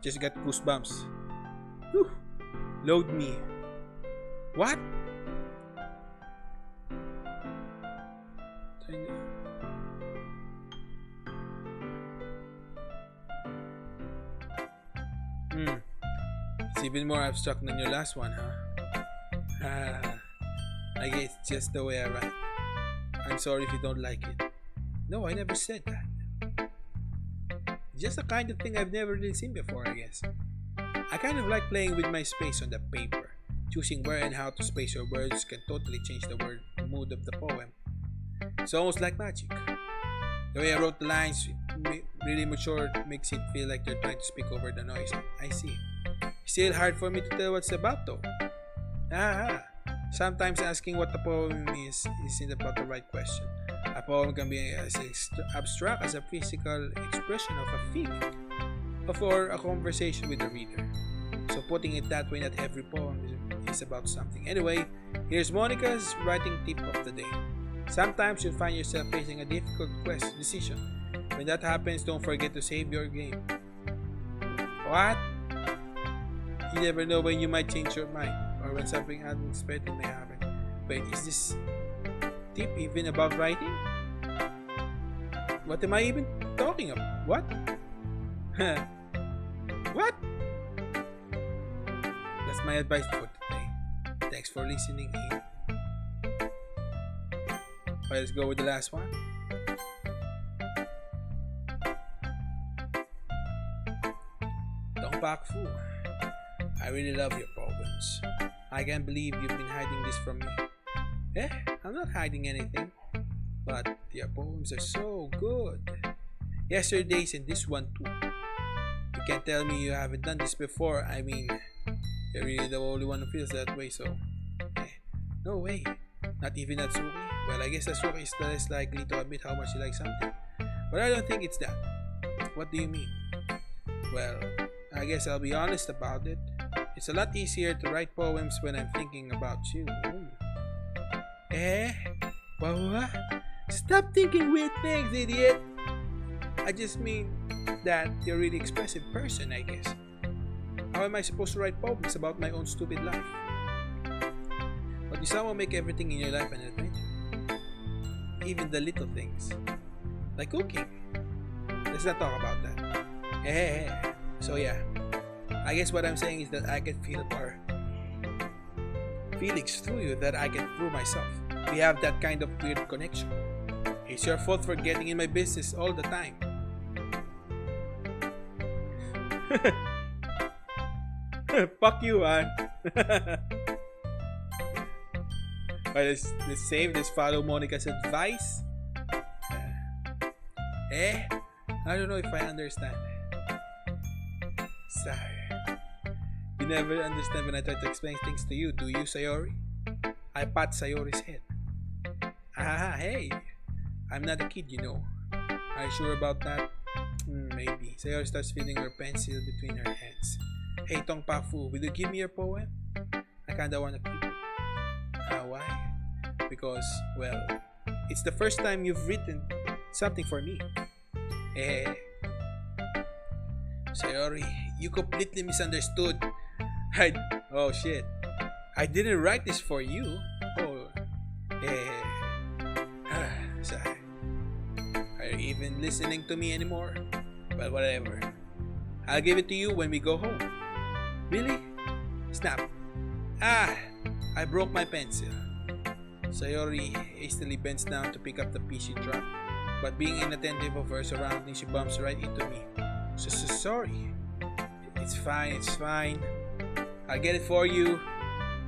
[SPEAKER 1] Just got goosebumps. Whew. Load me. What? It's even more abstract than your last one, huh? I guess it's just the way I write. I'm sorry if you don't like it. No, I never said that. It's just the kind of thing I've never really seen before, I guess. I kind of like playing with my space on the paper. Choosing where and how to space your words can totally change the mood of the poem. It's almost like magic. The way I wrote the lines, really mature, makes it feel like you're trying to speak over the noise. I see. Still hard for me to tell what it's about though. Sometimes asking what the poem is isn't about the right question. A poem can be as abstract as a physical expression of a feeling or a conversation with the reader. So putting it that way, not every poem is about something. Anyway, here's Monica's writing tip of the day. Sometimes you'll find yourself facing a difficult decision. When that happens, don't forget to save your game. What? You never know when you might change your mind or when something unexpected may happen. Wait, is this tip even about writing? What am I even talking about? What? What? That's my advice for today. Thanks for listening in. Alright, let's go with the last one. Don't back fool. I really love your poems. I can't believe you've been hiding this from me. I'm not hiding anything. But your poems are so good. Yesterday's and this one too. You can't tell me you haven't done this before. I mean, you're really the only one who feels that way, so... no way. Not even Natsuki. Well, I guess Natsuki is less likely to admit how much she likes something. But I don't think it's that. What do you mean? Well, I guess I'll be honest about it. It's a lot easier to write poems when I'm thinking about you. What? Stop thinking weird things, idiot! I just mean that you're a really expressive person, I guess. How am I supposed to write poems about my own stupid life? But you somehow make everything in your life an adventure. Even the little things. Like cooking. Let's not talk about that. So yeah. I guess what I'm saying is that I can feel our feelings through you that I get through myself. We have that kind of weird connection. It's your fault for getting in my business all the time. Fuck you, man. Alright, let's save. Let's follow Monica's advice. I don't know if I understand. Sorry. You never understand when I try to explain things to you, do you, Sayori? I pat Sayori's head. Ah, hey, I'm not a kid, you know. Are you sure about that? Maybe. Sayori starts feeling her pencil between her hands. Hey, Tongpafu, will you give me your poem? I kinda wanna keep it. Why? Because, well, it's the first time you've written something for me. Eh. Sayori, you completely misunderstood. Oh shit. I didn't write this for you. Oh. Eh. Sorry. Are you even listening to me anymore? Well, whatever. I'll give it to you when we go home. Really? Snap. I broke my pencil. Sayori hastily bends down to pick up the piece she dropped, but being inattentive of her surroundings, she bumps right into me. Sorry. It's fine. I'll get it for you.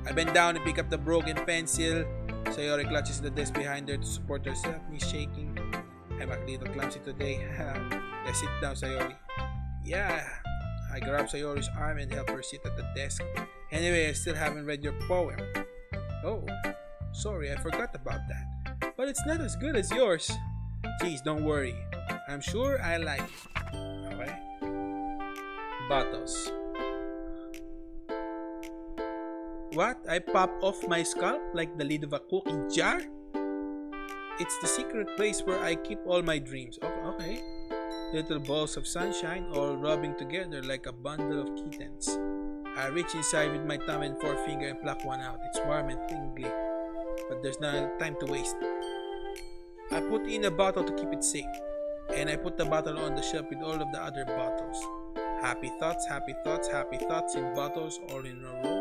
[SPEAKER 1] I bend down and pick up the broken pencil. Sayori clutches the desk behind her to support herself, me shaking. I'm a little clumsy today. Yeah, sit down, Sayori. Yeah. I grab Sayori's arm and help her sit at the desk. Anyway, I still haven't read your poem. Oh, sorry, I forgot about that. But it's not as good as yours. Jeez, don't worry. I'm sure I like it. Okay? Bottles. What? I pop off my scalp like the lid of a cookie jar? It's the secret place where I keep all my dreams. Oh, okay. Little balls of sunshine all rubbing together like a bundle of kittens. I reach inside with my thumb and forefinger and pluck one out. It's warm and tingly, but there's no time to waste. I put in a bottle to keep it safe, and I put the bottle on the shelf with all of the other bottles. Happy thoughts in bottles all in a row.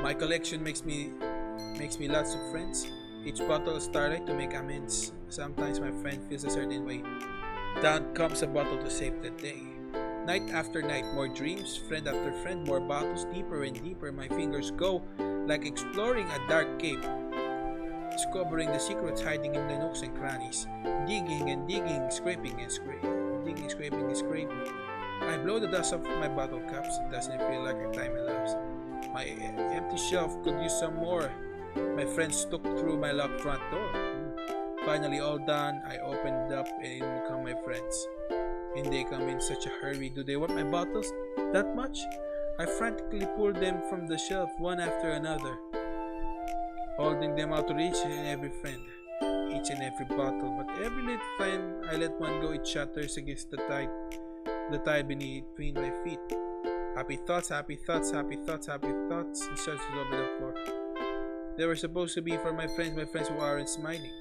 [SPEAKER 1] My collection makes me lots of friends. Each bottle of starlight to make amends. Sometimes my friend feels a certain way. Down comes a bottle to save the day. Night after night, more dreams, friend after friend, more bottles, deeper and deeper. My fingers go like exploring a dark cave, discovering the secrets hiding in the nooks and crannies. Digging and digging, scraping and scraping. Digging, scraping and scraping. I blow the dust off my bottle caps. It doesn't feel like a time elapsed. My empty shelf could use some more. My friends took through my locked front door. Finally all done, I opened up and in come my friends. And they come in such a hurry. Do they want my bottles that much? I frantically pulled them from the shelf one after another, holding them out to each and every friend, each and every bottle. But every little time I let one go, it shatters against the tide between my feet. Happy thoughts, and searches over the floor. They were supposed to be for my friends who aren't smiling.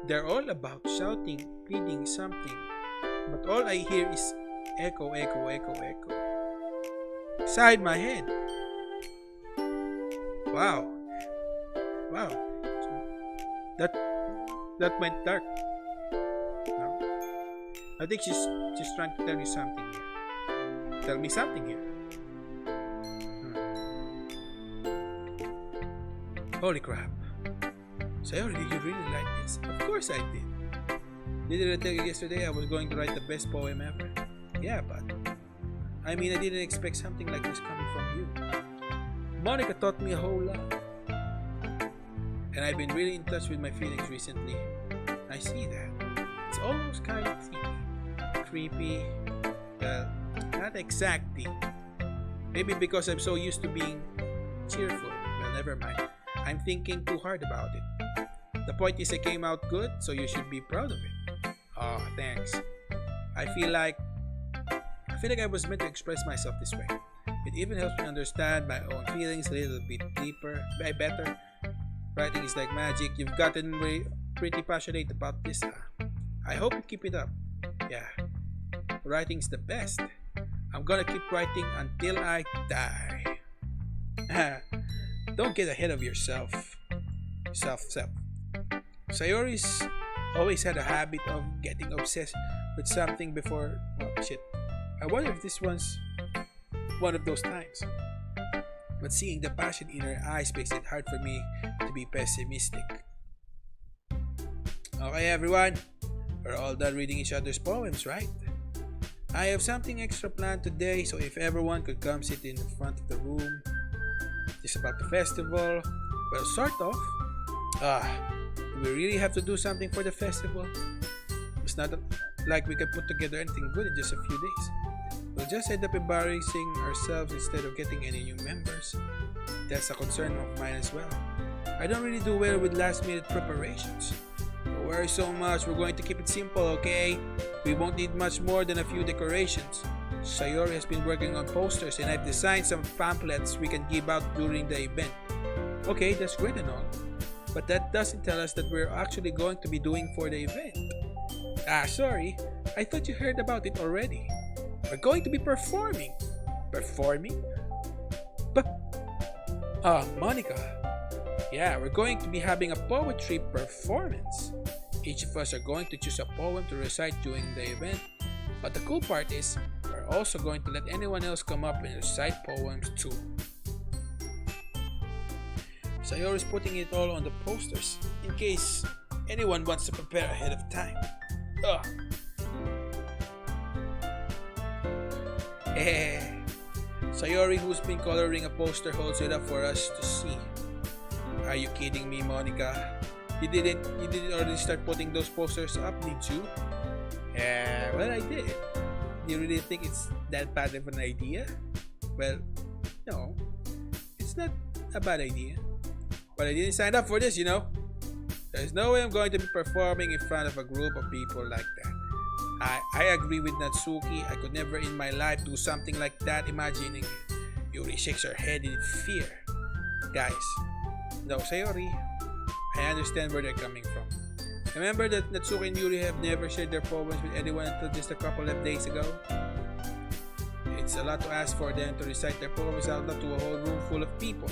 [SPEAKER 1] They're all about shouting, pleading something, but all I hear is echo, echo, echo, echo. Inside my head. Wow. That went dark. No. I think she's trying to tell you something here. Tell me something here. Holy crap. Sayori, did you really like this? Of course I did. Didn't I tell you yesterday I was going to write the best poem ever? Yeah, but I didn't expect something like this coming from you. Monica taught me a whole lot. And I've been really in touch with my feelings recently. I see that. It's almost kind of creepy. Well, not exactly. Maybe because I'm so used to being cheerful. Well, never mind. I'm thinking too hard about it. The point is it came out good, so you should be proud of it. Oh, thanks. I feel like I was meant to express myself this way. It even helps me understand my own feelings a little bit better. Writing is like magic. You've gotten pretty passionate about this, huh? I hope you keep it up. Yeah. Writing's the best. I'm gonna keep writing until I die. Don't get ahead of yourself. Self. Sayori's always had a habit of getting obsessed with something before. Oh, shit. I wonder if this one's one of those times. But seeing the passion in her eyes makes it hard for me to be pessimistic. Okay, everyone. We're all done reading each other's poems, right? I have something extra planned today, so if everyone could come sit in the front of the room. It's about the festival. Well, sort of. Ah, do we really have to do something for the festival? It's not like we can put together anything good in just a few days. We'll just end up embarrassing ourselves instead of getting any new members. That's a concern of mine as well. I don't really do well with last minute preparations. Don't worry so much, we're going to keep it simple, okay? We won't need much more than a few decorations. Sayori has been working on posters and I've designed some pamphlets we can give out during the event. Okay, that's great and all, but that doesn't tell us that we're actually going to be doing for the event. Ah, sorry, I thought you heard about it already. We're going to be performing. Performing? But, Monica. Yeah, we're going to be having a poetry performance. Each of us are going to choose a poem to recite during the event. But the cool part is, we're also going to let anyone else come up and recite poems too. Sayori's putting it all on the posters, in case anyone wants to prepare ahead of time. Ugh. Sayori, who's been coloring a poster, holds it up for us to see. Are you kidding me, Monica? You didn't already start putting those posters up, did you? Yeah, well, I did. Do you really think it's that bad of an idea? Well, no, it's not a bad idea. But I didn't sign up for this, you know. There's no way I'm going to be performing in front of a group of people like that. I agree with Natsuki. I could never in my life do something like that, imagining it. Yuri shakes her head in fear. Guys, no, Sayori, I understand where they're coming from. Remember that Natsuki and Yuri have never shared their poems with anyone until just a couple of days ago? It's a lot to ask for them to recite their poems out loud to a whole room full of people.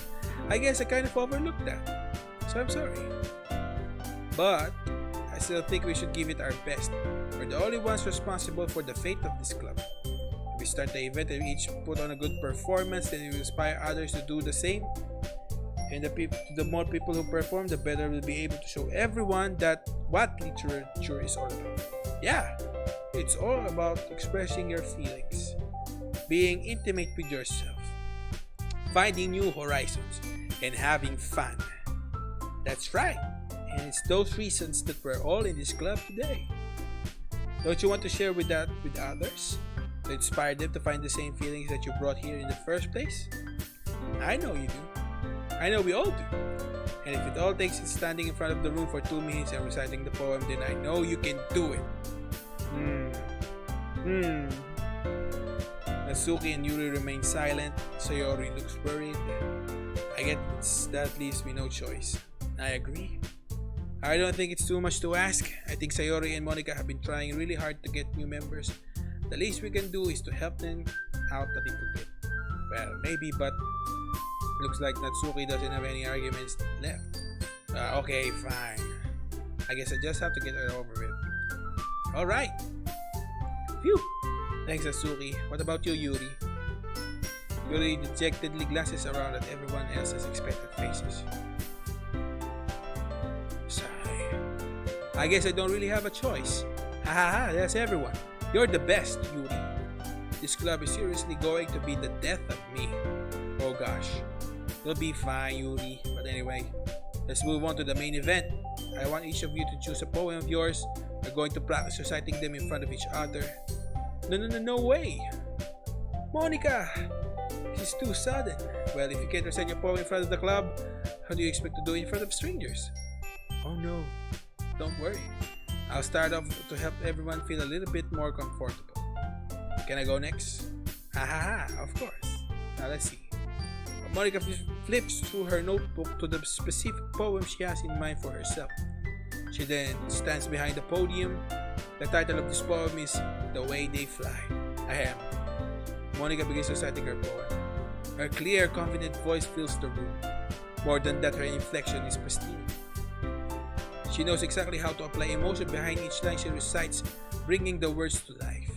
[SPEAKER 1] I guess I kind of overlooked that, so I'm sorry. But I still think we should give it our best. We're the only ones responsible for the fate of this club. If we start the event and we each put on a good performance, then we will inspire others to do the same. And the more people who perform, the better we'll be able to show everyone that what literature is all about. Yeah, it's all about expressing your feelings, being intimate with yourself, finding new horizons, and having fun. That's right, and it's those reasons that we're all in this club today. Don't you want to share with others? To inspire them to find the same feelings that you brought here in the first place? I know you do. I know we all do. And if it all takes is standing in front of the room for 2 minutes and reciting the poem, then I know you can do it. Natsuki and Yuri remain silent. Sayori looks worried. I guess that leaves me no choice. I agree. I don't think it's too much to ask. I think Sayori and Monica have been trying really hard to get new members. The least we can do is to help them out a little bit. Well, maybe, but looks like Natsuki doesn't have any arguments left. Okay, fine. I guess I just have to get it over with. Alright. Phew. Thanks, Natsuki. What about you, Yuri? Yuri dejectedly glances around at everyone else's expected faces. I guess I don't really have a choice. Ha ha ha, that's everyone. You're the best, Yuri. This club is seriously going to be the death of me. Oh gosh. You'll be fine, Yuri. But anyway, let's move on to the main event. I want each of you to choose a poem of yours. We're going to practice reciting them in front of each other. No way. Monica! This is too sudden. Well, if you can't recite your poem in front of the club, how do you expect to do it in front of strangers? Oh no. Don't worry, I'll start off to help everyone feel a little bit more comfortable. Can I go next? Ha, of course. Now let's see. Monica flips through her notebook to the specific poem she has in mind for herself. She then stands behind the podium. The title of this poem is The Way They Fly. Ahem. Monica begins reciting her poem. Her clear, confident voice fills the room. More than that, her inflection is pristine. She knows exactly how to apply emotion behind each line she recites, bringing the words to life.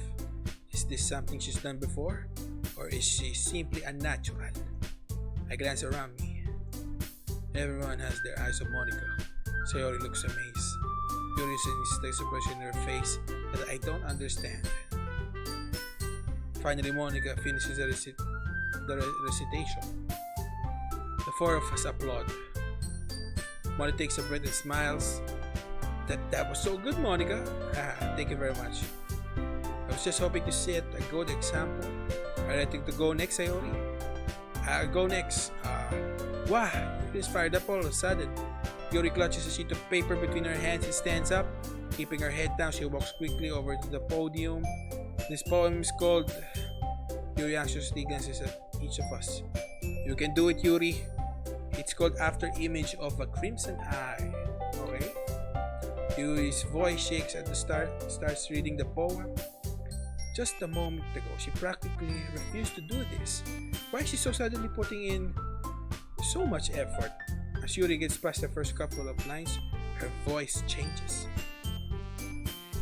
[SPEAKER 1] Is this something she's done before? Or is she simply a natural? I glance around me. Everyone has their eyes on Monica. Sayori looks amazed. Yuri sees the expression in her face that I don't understand. Finally, Monica finishes the recitation. The four of us applaud. Monica takes a breath and smiles. That was so good, Monica. Thank you very much. I was just hoping to set a good example. Are you ready to go next, Sayori? I'll go next. Wow, she's fired up all of a sudden. Yuri clutches a sheet of paper between her hands and stands up. Keeping her head down, she walks quickly over to the podium. This poem is called... Yuri anxiously glances at each of us. You can do it, Yuri. It's called After Image of a Crimson Eye. Okay? Yuri's voice shakes at the start, starts reading the poem. Just a moment ago, she practically refused to do this. Why is she so suddenly putting in so much effort? As Yuri gets past the first couple of lines, her voice changes.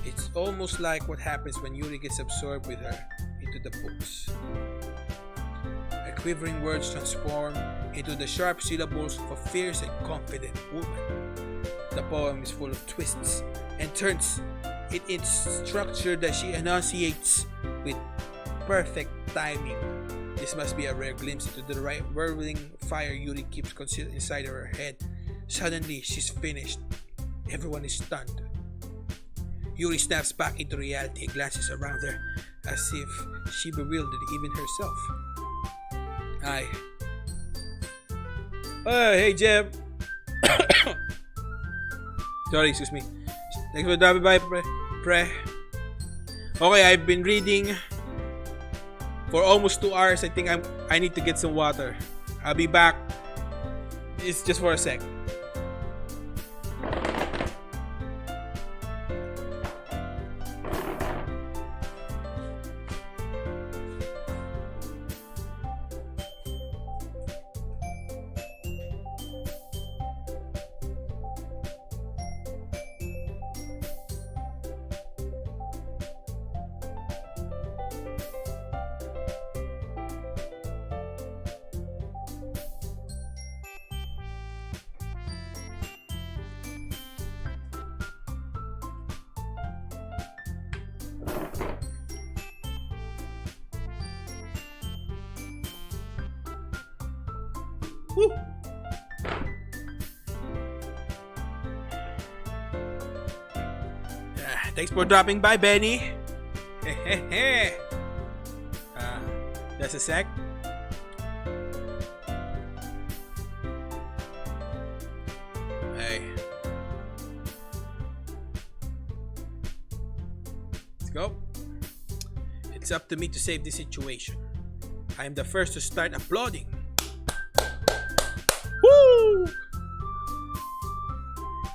[SPEAKER 1] It's almost like what happens when Yuri gets absorbed with her into the books. Her quivering words transform into the sharp syllables of a fierce and confident woman. The poem is full of twists and turns in its structure that she enunciates with perfect timing. This must be a rare glimpse into the whirling fire Yuri keeps concealed inside her head. Suddenly, she's finished. Everyone is stunned. Yuri snaps back into reality and glances around her as if she bewildered even herself. Hey, Jeb. Sorry, excuse me. Thanks for dropping by, pre. Okay, I've been reading for almost 2 hours. I think I need to get some water. I'll be back. It's just for a sec. Woo! Thanks for dropping by, Benny. Just a sec. Hey. Let's go. It's up to me to save this situation. I am the first to start applauding. Woo!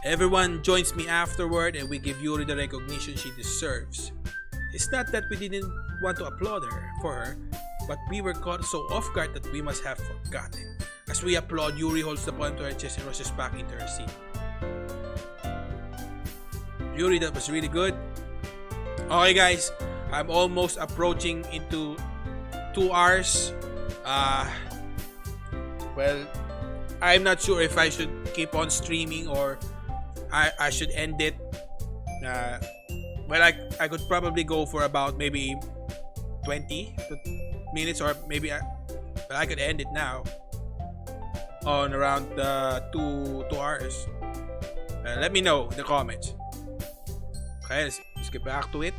[SPEAKER 1] Everyone joins me afterward and we give Yuri the recognition she deserves. It's not that we didn't want to applaud her for her, but we were caught so off guard that we must have forgotten. As we applaud, Yuri holds the poem to her chest and rushes back into her seat. Yuri, that was really good. Okay guys, I'm almost approaching into 2 hours. Well, I'm not sure if I should keep on streaming or I should end it. Well, I could probably go for about maybe 20 minutes, or maybe I could end it now on around 2 hours. Let me know in the comments. Okay, let's get back to it.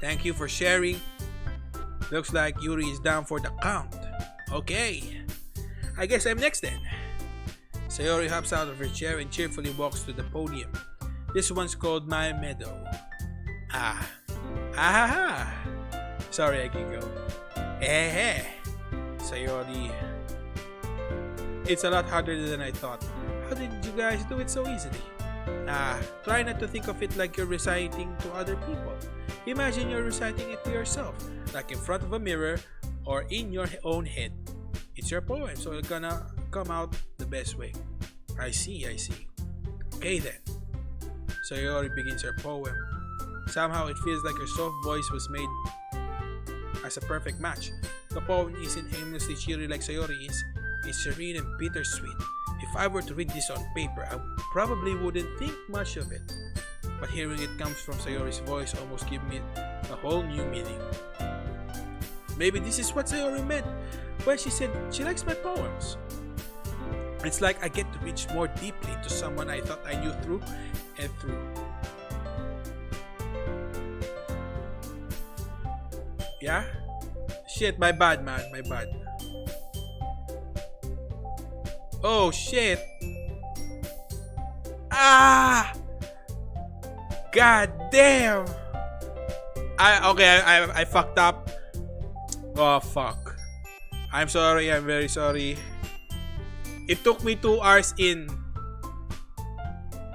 [SPEAKER 1] Thank you for sharing. Looks like Yuri is down for the count. Okay, I guess I'm next then. Sayori hops out of her chair and cheerfully walks to the podium. This one's called My Meadow. Sorry, I can go. Sayori. It's a lot harder than I thought. How did you guys do it so easily? Try not to think of it like you're reciting to other people. Imagine you're reciting it to yourself, like in front of a mirror or in your own head. It's your poem, so it's gonna come out the best way. I see. Okay then. Sayori begins her poem. Somehow it feels like her soft voice was made as a perfect match. The poem isn't aimlessly cheery like Sayori is. It's serene and bittersweet. If I were to read this on paper, I probably wouldn't think much of it. But hearing it comes from Sayori's voice almost gives me a whole new meaning. Maybe this is what Sayori meant when she said she likes my poems. It's like I get to reach more deeply to someone I thought I knew through and through. Yeah? Shit, my bad, man. My bad. Oh, shit. Ah! God damn! I fucked up. Oh, fuck. I'm sorry. I'm very sorry. It took me 2 hours in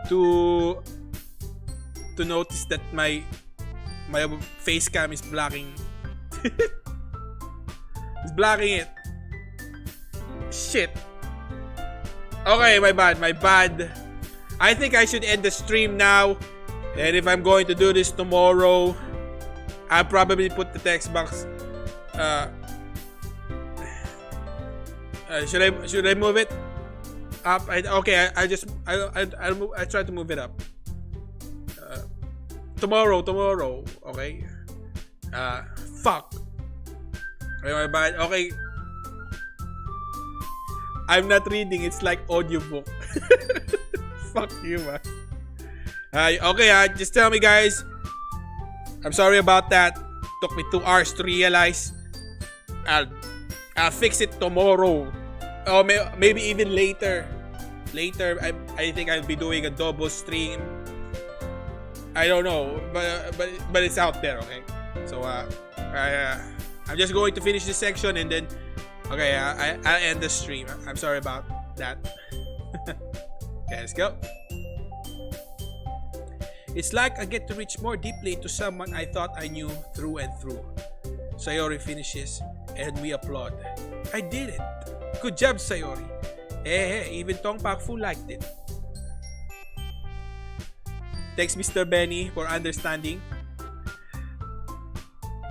[SPEAKER 1] to notice that my face cam is blocking. It's blocking it. Shit. Okay, my bad. I think I should end the stream now. And if I'm going to do this tomorrow, I'll probably put the text box. Should I move it up? I try to move it up. Tomorrow. Okay. Fuck. Okay, my bad. Okay. I'm not reading. It's like audiobook. Fuck you, man. Okay, just tell me, guys. I'm sorry about that. Took me 2 hours to realize. I'll fix it tomorrow. Or maybe even later. I think I'll be doing a double stream. I don't know, but it's out there, okay? So I'm just going to finish this section and then okay, I'll end the stream. I'm sorry about that. Okay, let's go. It's like I get to reach more deeply into someone I thought I knew through and through. Sayori finishes and we applaud. I did it. Good job, Sayori. Hey, even Tong Pakfu liked it. Thanks, Mr. Benny, for understanding.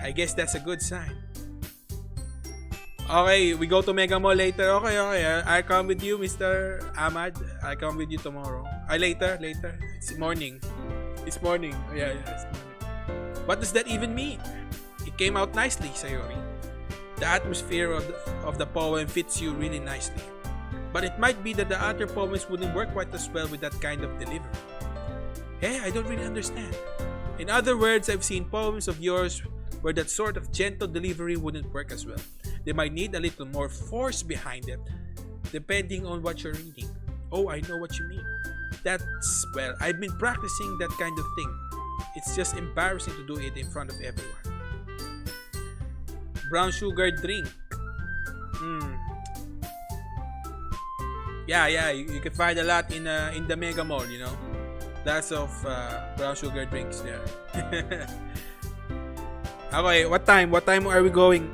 [SPEAKER 1] I guess that's a good sign. Okay, we go to Mega Mall later. Okay. I'll come with you, Mr. Ahmad. I'll come with you tomorrow. Later. It's morning. It's morning. Yeah, it's morning. What does that even mean? It came out nicely, Sayori. The atmosphere of the poem fits you really nicely. But it might be that the other poems wouldn't work quite as well with that kind of delivery. I don't really understand. In other words, I've seen poems of yours where that sort of gentle delivery wouldn't work as well. They might need a little more force behind it, depending on what you're reading. Oh, I know what you mean. Well, I've been practicing that kind of thing. It's just embarrassing to do it in front of everyone. Brown sugar drink. Yeah, you can find a lot in the Mega Mall, you know. Lots of brown sugar drinks there. Okay, what time are we going?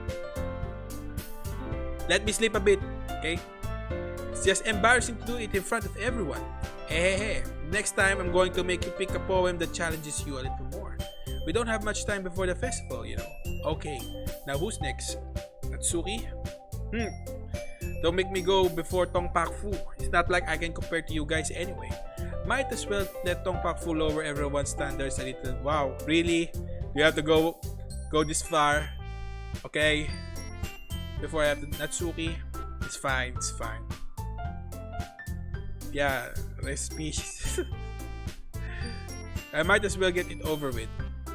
[SPEAKER 1] Let me sleep a bit, okay? It's just embarrassing to do it in front of everyone. Hey. Next time, I'm going to make you pick a poem that challenges you a little more. We don't have much time before the festival, you know. Okay, now who's next? Natsuki? Don't make me go before Tong Pakfu. It's not like I can compare to you guys anyway. Might as well let Tong Pakfu lower everyone's standards a little. Wow, really? You have to go this far? Okay. Before I have to Natsuki? It's fine. Yeah, rest peace. I might as well get it over with.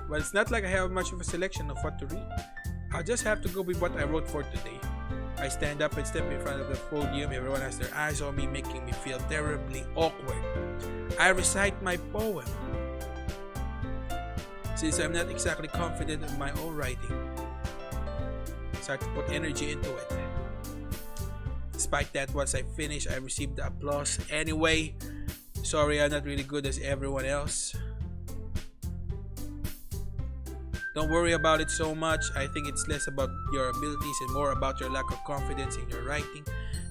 [SPEAKER 1] But it's not like I have much of a selection of what to read. I'll just have to go with what I wrote for today. I stand up and step in front of the podium. Everyone has their eyes on me, making me feel terribly awkward. I recite my poem. Since I'm not exactly confident in my own writing, I start to put energy into it. Despite that, once I finish, I receive the applause. Anyway, sorry I'm not really good as everyone else. Don't worry about it so much. I think it's less about your abilities and more about your lack of confidence in your writing.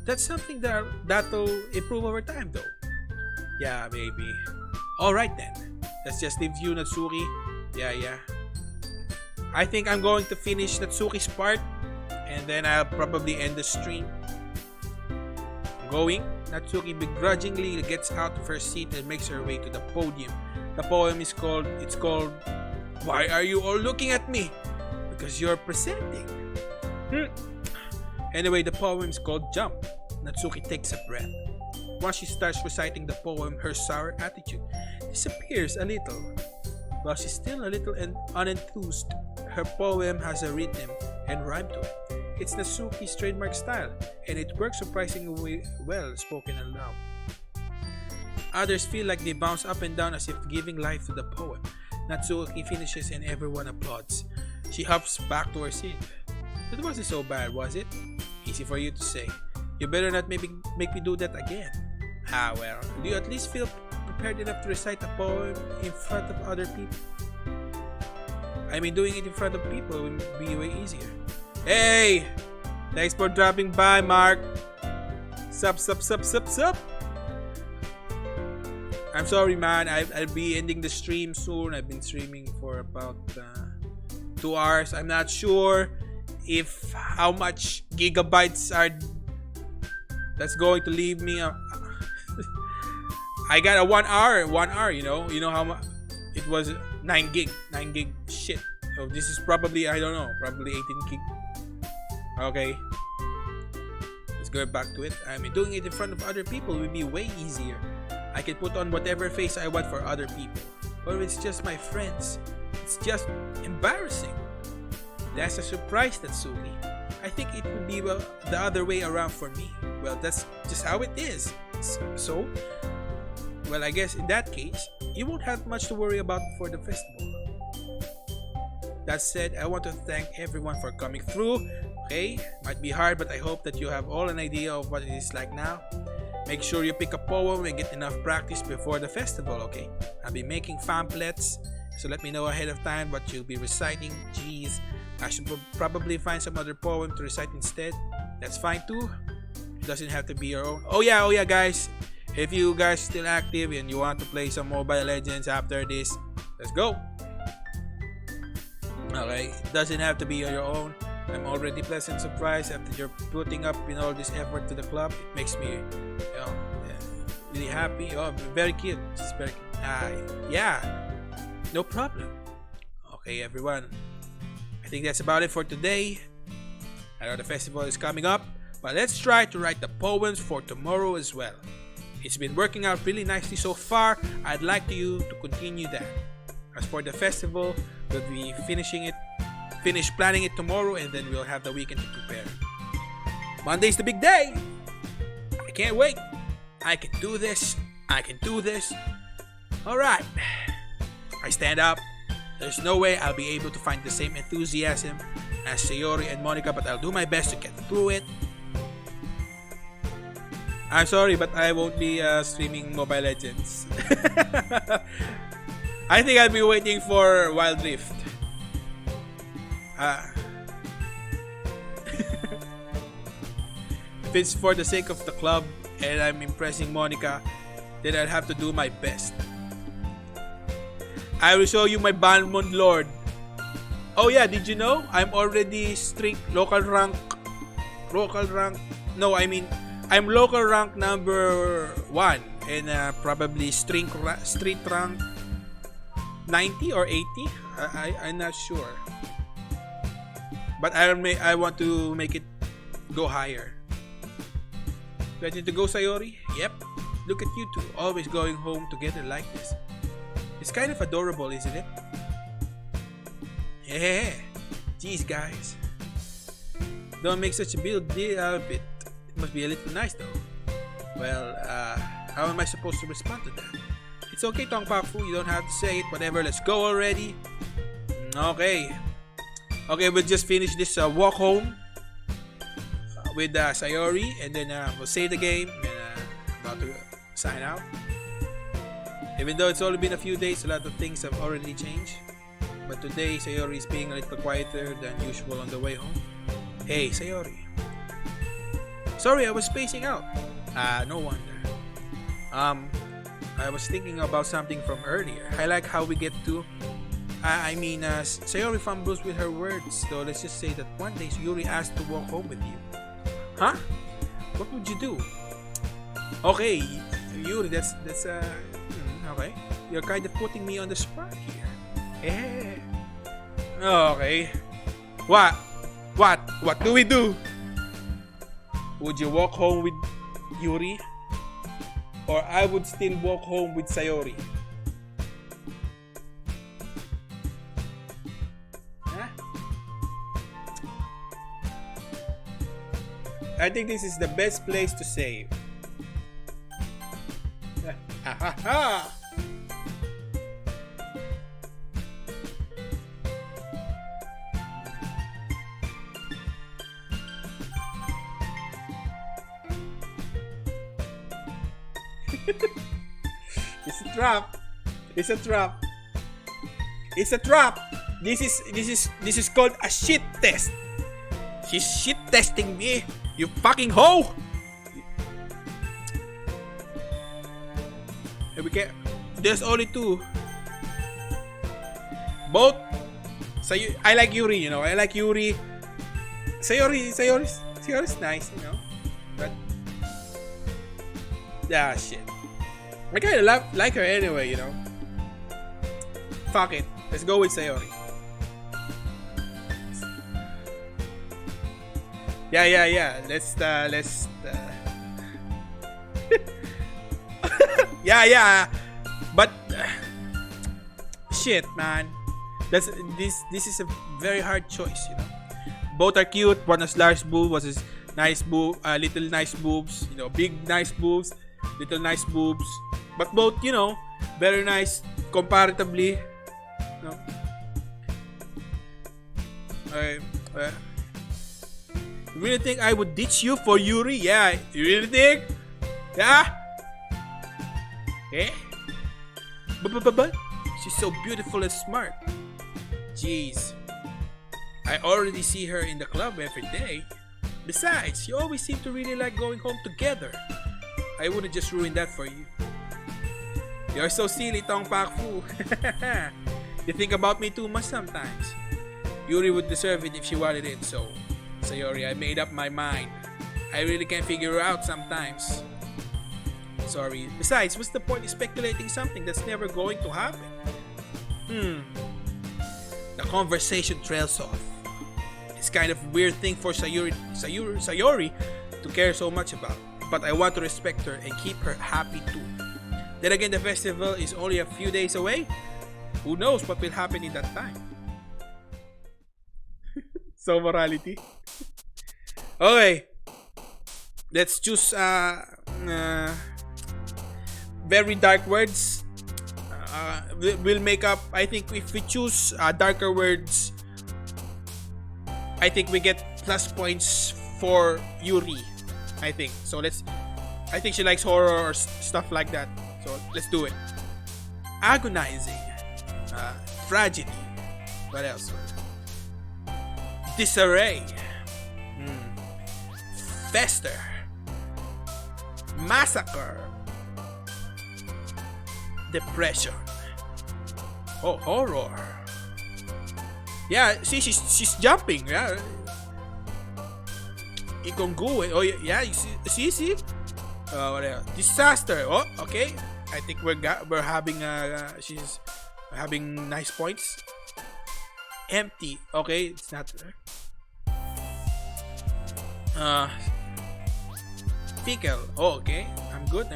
[SPEAKER 1] That's something that'll improve over time though. Yeah, maybe. Alright then. Let's just leave you, Natsuki. Yeah. I think I'm going to finish Natsuki's part and then I'll probably end the stream. Going, Natsuki begrudgingly gets out of her seat and makes her way to the podium. The poem is called Why Are You All Looking at Me? Because you're presenting. Hmm. Anyway, the poem is called Jump. Natsuki takes a breath. Once she starts reciting the poem, her sour attitude disappears a little. While she's still a little unenthused, her poem has a rhythm and rhyme to it. It's Natsuki's trademark style, and it works surprisingly well spoken and loud. Others feel like they bounce up and down as if giving life to the poem. Natsuki finishes and everyone applauds. She hops back to her seat. It wasn't so bad, was it? Easy for you to say. You better not make me do that again. Ah well, do you at least feel prepared enough to recite a poem in front of other people? I mean, doing it in front of people would be way easier. Hey! Thanks for dropping by, Mark. Sup. I'm sorry, man. I'll be ending the stream soon. I've been streaming for about 2 hours. I'm not sure if how much gigabytes are that's going to leave me. I got a 1 hour. 1 hour. You know how much it was. 9 gig shit. So this is probably, I don't know, probably 18 gig. Okay, let's go back to it. I mean, doing it in front of other people would be way easier. I can put on whatever face I want for other people. But it's just my friends. It's just embarrassing. That's a surprise, Natsuki. I think it would be the other way around for me. Well, that's just how it is. So, well, I guess in that case, you won't have much to worry about for the festival. That said, I want to thank everyone for coming through. Okay, might be hard, but I hope that you have all an idea of what it is like now. Make sure you pick a poem and get enough practice before the festival, okay? I'll be making pamphlets, so let me know ahead of time what you'll be reciting. Jeez, I should probably find some other poem to recite instead. That's fine too. It doesn't have to be your own. Oh yeah, guys. If you guys are still active and you want to play some Mobile Legends after this, let's go. Okay, it doesn't have to be your own. I'm already pleasant surprised after you're putting up all this effort to the club. It makes me, really happy. Oh, very cute. It's very cute. Yeah, no problem. Okay, everyone. I think that's about it for today. I know the festival is coming up, but let's try to write the poems for tomorrow as well. It's been working out really nicely so far. I'd like you to continue that. As for the festival, we'll be finish planning it tomorrow, and then we'll have the weekend to prepare. Monday's the big day. I can't wait. I can do this. Alright. I stand up. There's no way I'll be able to find the same enthusiasm as Sayori and Monica, but I'll do my best to get through it. I'm sorry, but I won't be streaming Mobile Legends. I think I'll be waiting for Wild Rift. If it's for the sake of the club and I'm impressing Monica, then I'll have to do my best. I will show you my Balmond Lord. Oh yeah, did you know? I'm already local rank. No, I mean, I'm local rank number 1 and probably street rank 90 or 80. I'm not sure. But I want to make it go higher. Ready to go, Sayori? Yep. Look at you two, always going home together like this. It's kind of adorable, isn't it? Yeah. Jeez, guys. Don't make such a big deal out of it. It must be a little nice, though. Well, how am I supposed to respond to that? It's okay, Tong Pak-fu. You don't have to say it. Whatever. Let's go already. Okay. Okay, we'll just finish this walk home with Sayori, and then we'll save the game and about to sign out. Even though it's only been a few days, a lot of things have already changed. But today, Sayori is being a little quieter than usual on the way home. Hey, Sayori. Sorry, I was spacing out. No wonder. I was thinking about something from earlier. I like how we get to... Sayori fumbles with her words, so let's just say that one day Yuri asked to walk home with you. Huh? What would you do? Okay, Yuri, that's okay. You're kind of putting me on the spot here. Okay. What? What? What do we do? Would you walk home with Yuri? Or I would still walk home with Sayori? Huh? I think this is the best place to save. Ha ha ha! It's a trap. It's a trap. It's a trap. This is called a shit test. She's shit testing me. You fucking hoe. We can. There's only two. Both. I like Yuri. You know. I like Yuri. Sayori's nice. You know. But yeah, shit. I kind of like her anyway, you know. Fuck it. Let's go with Sayori. Yeah. Let's yeah. But shit, man. This is a very hard choice, you know. Both are cute. One has large boobs, one has nice little nice boobs, you know, big nice boobs, little nice boobs. But both, you know, very nice comparatively. No? You really think I would ditch you for Yuri? Yeah, you really think? Yeah? Eh? But she's so beautiful and smart. Jeez. I already see her in the club every day. Besides, you always seem to really like going home together. I wouldn't just ruin that for you. You're so silly, Tong Pak Fu. You think about me too much sometimes. Yuri would deserve it if she wanted it, so Sayori, I made up my mind. I really can't figure her out sometimes. Sorry. Besides, what's the point of speculating something that's never going to happen? The conversation trails off. It's kind of a weird thing for Sayori to care so much about, but I want to respect her and keep her happy too. Then again, the festival is only a few days away. Who knows what will happen in that time? So morality. Okay. Let's choose very dark words. We'll make up. I think if we choose darker words, I think we get plus points for Yuri. I think so. I think she likes horror or stuff like that. So let's do it. Agonizing, tragedy. What else? Disarray, fester, massacre, depression. Oh, horror. Yeah, see, she's jumping. Yeah, Ikongu. Oh yeah, you see. What else? Disaster. Oh, okay. I think we're having she's having nice points. Empty. Okay, it's not there. Fickle. Oh, okay. I'm good.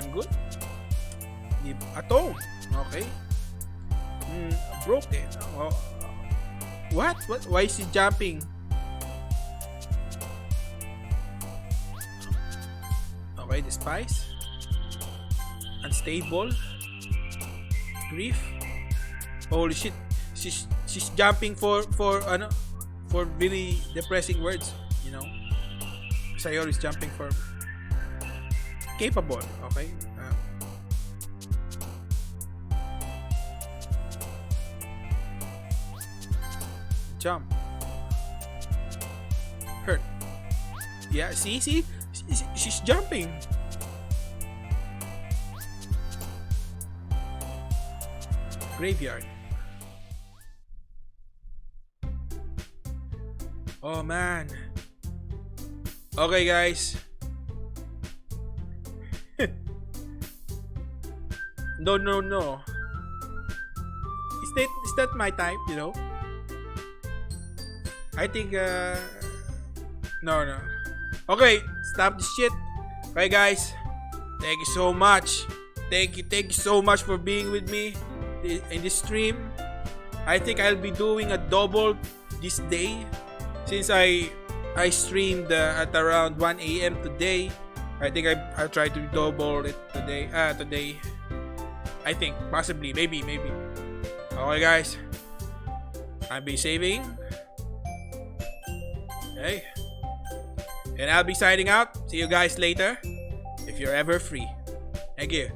[SPEAKER 1] Atone. Okay. Broken. Oh. What? Why is she jumping? Okay, despise. Unstable. Grief. Holy shit. She's jumping for really depressing words, you know. Sayori is jumping for capable. Okay. Jump. Hurt. Yeah, see? She's jumping. Graveyard. Oh man. Okay guys. No. Is that my type, you know? I think No, no. Okay, stop this shit. Okay, guys. Thank you so much. Thank you so much for being with me in this stream. I think I'll be doing a double this day since I streamed at around 1 a.m. today. I think I'll try to double it today. Today. I think possibly, maybe. Okay, guys. I'll be saving. Okay. And I'll be signing out. See you guys later if you're ever free. Thank you.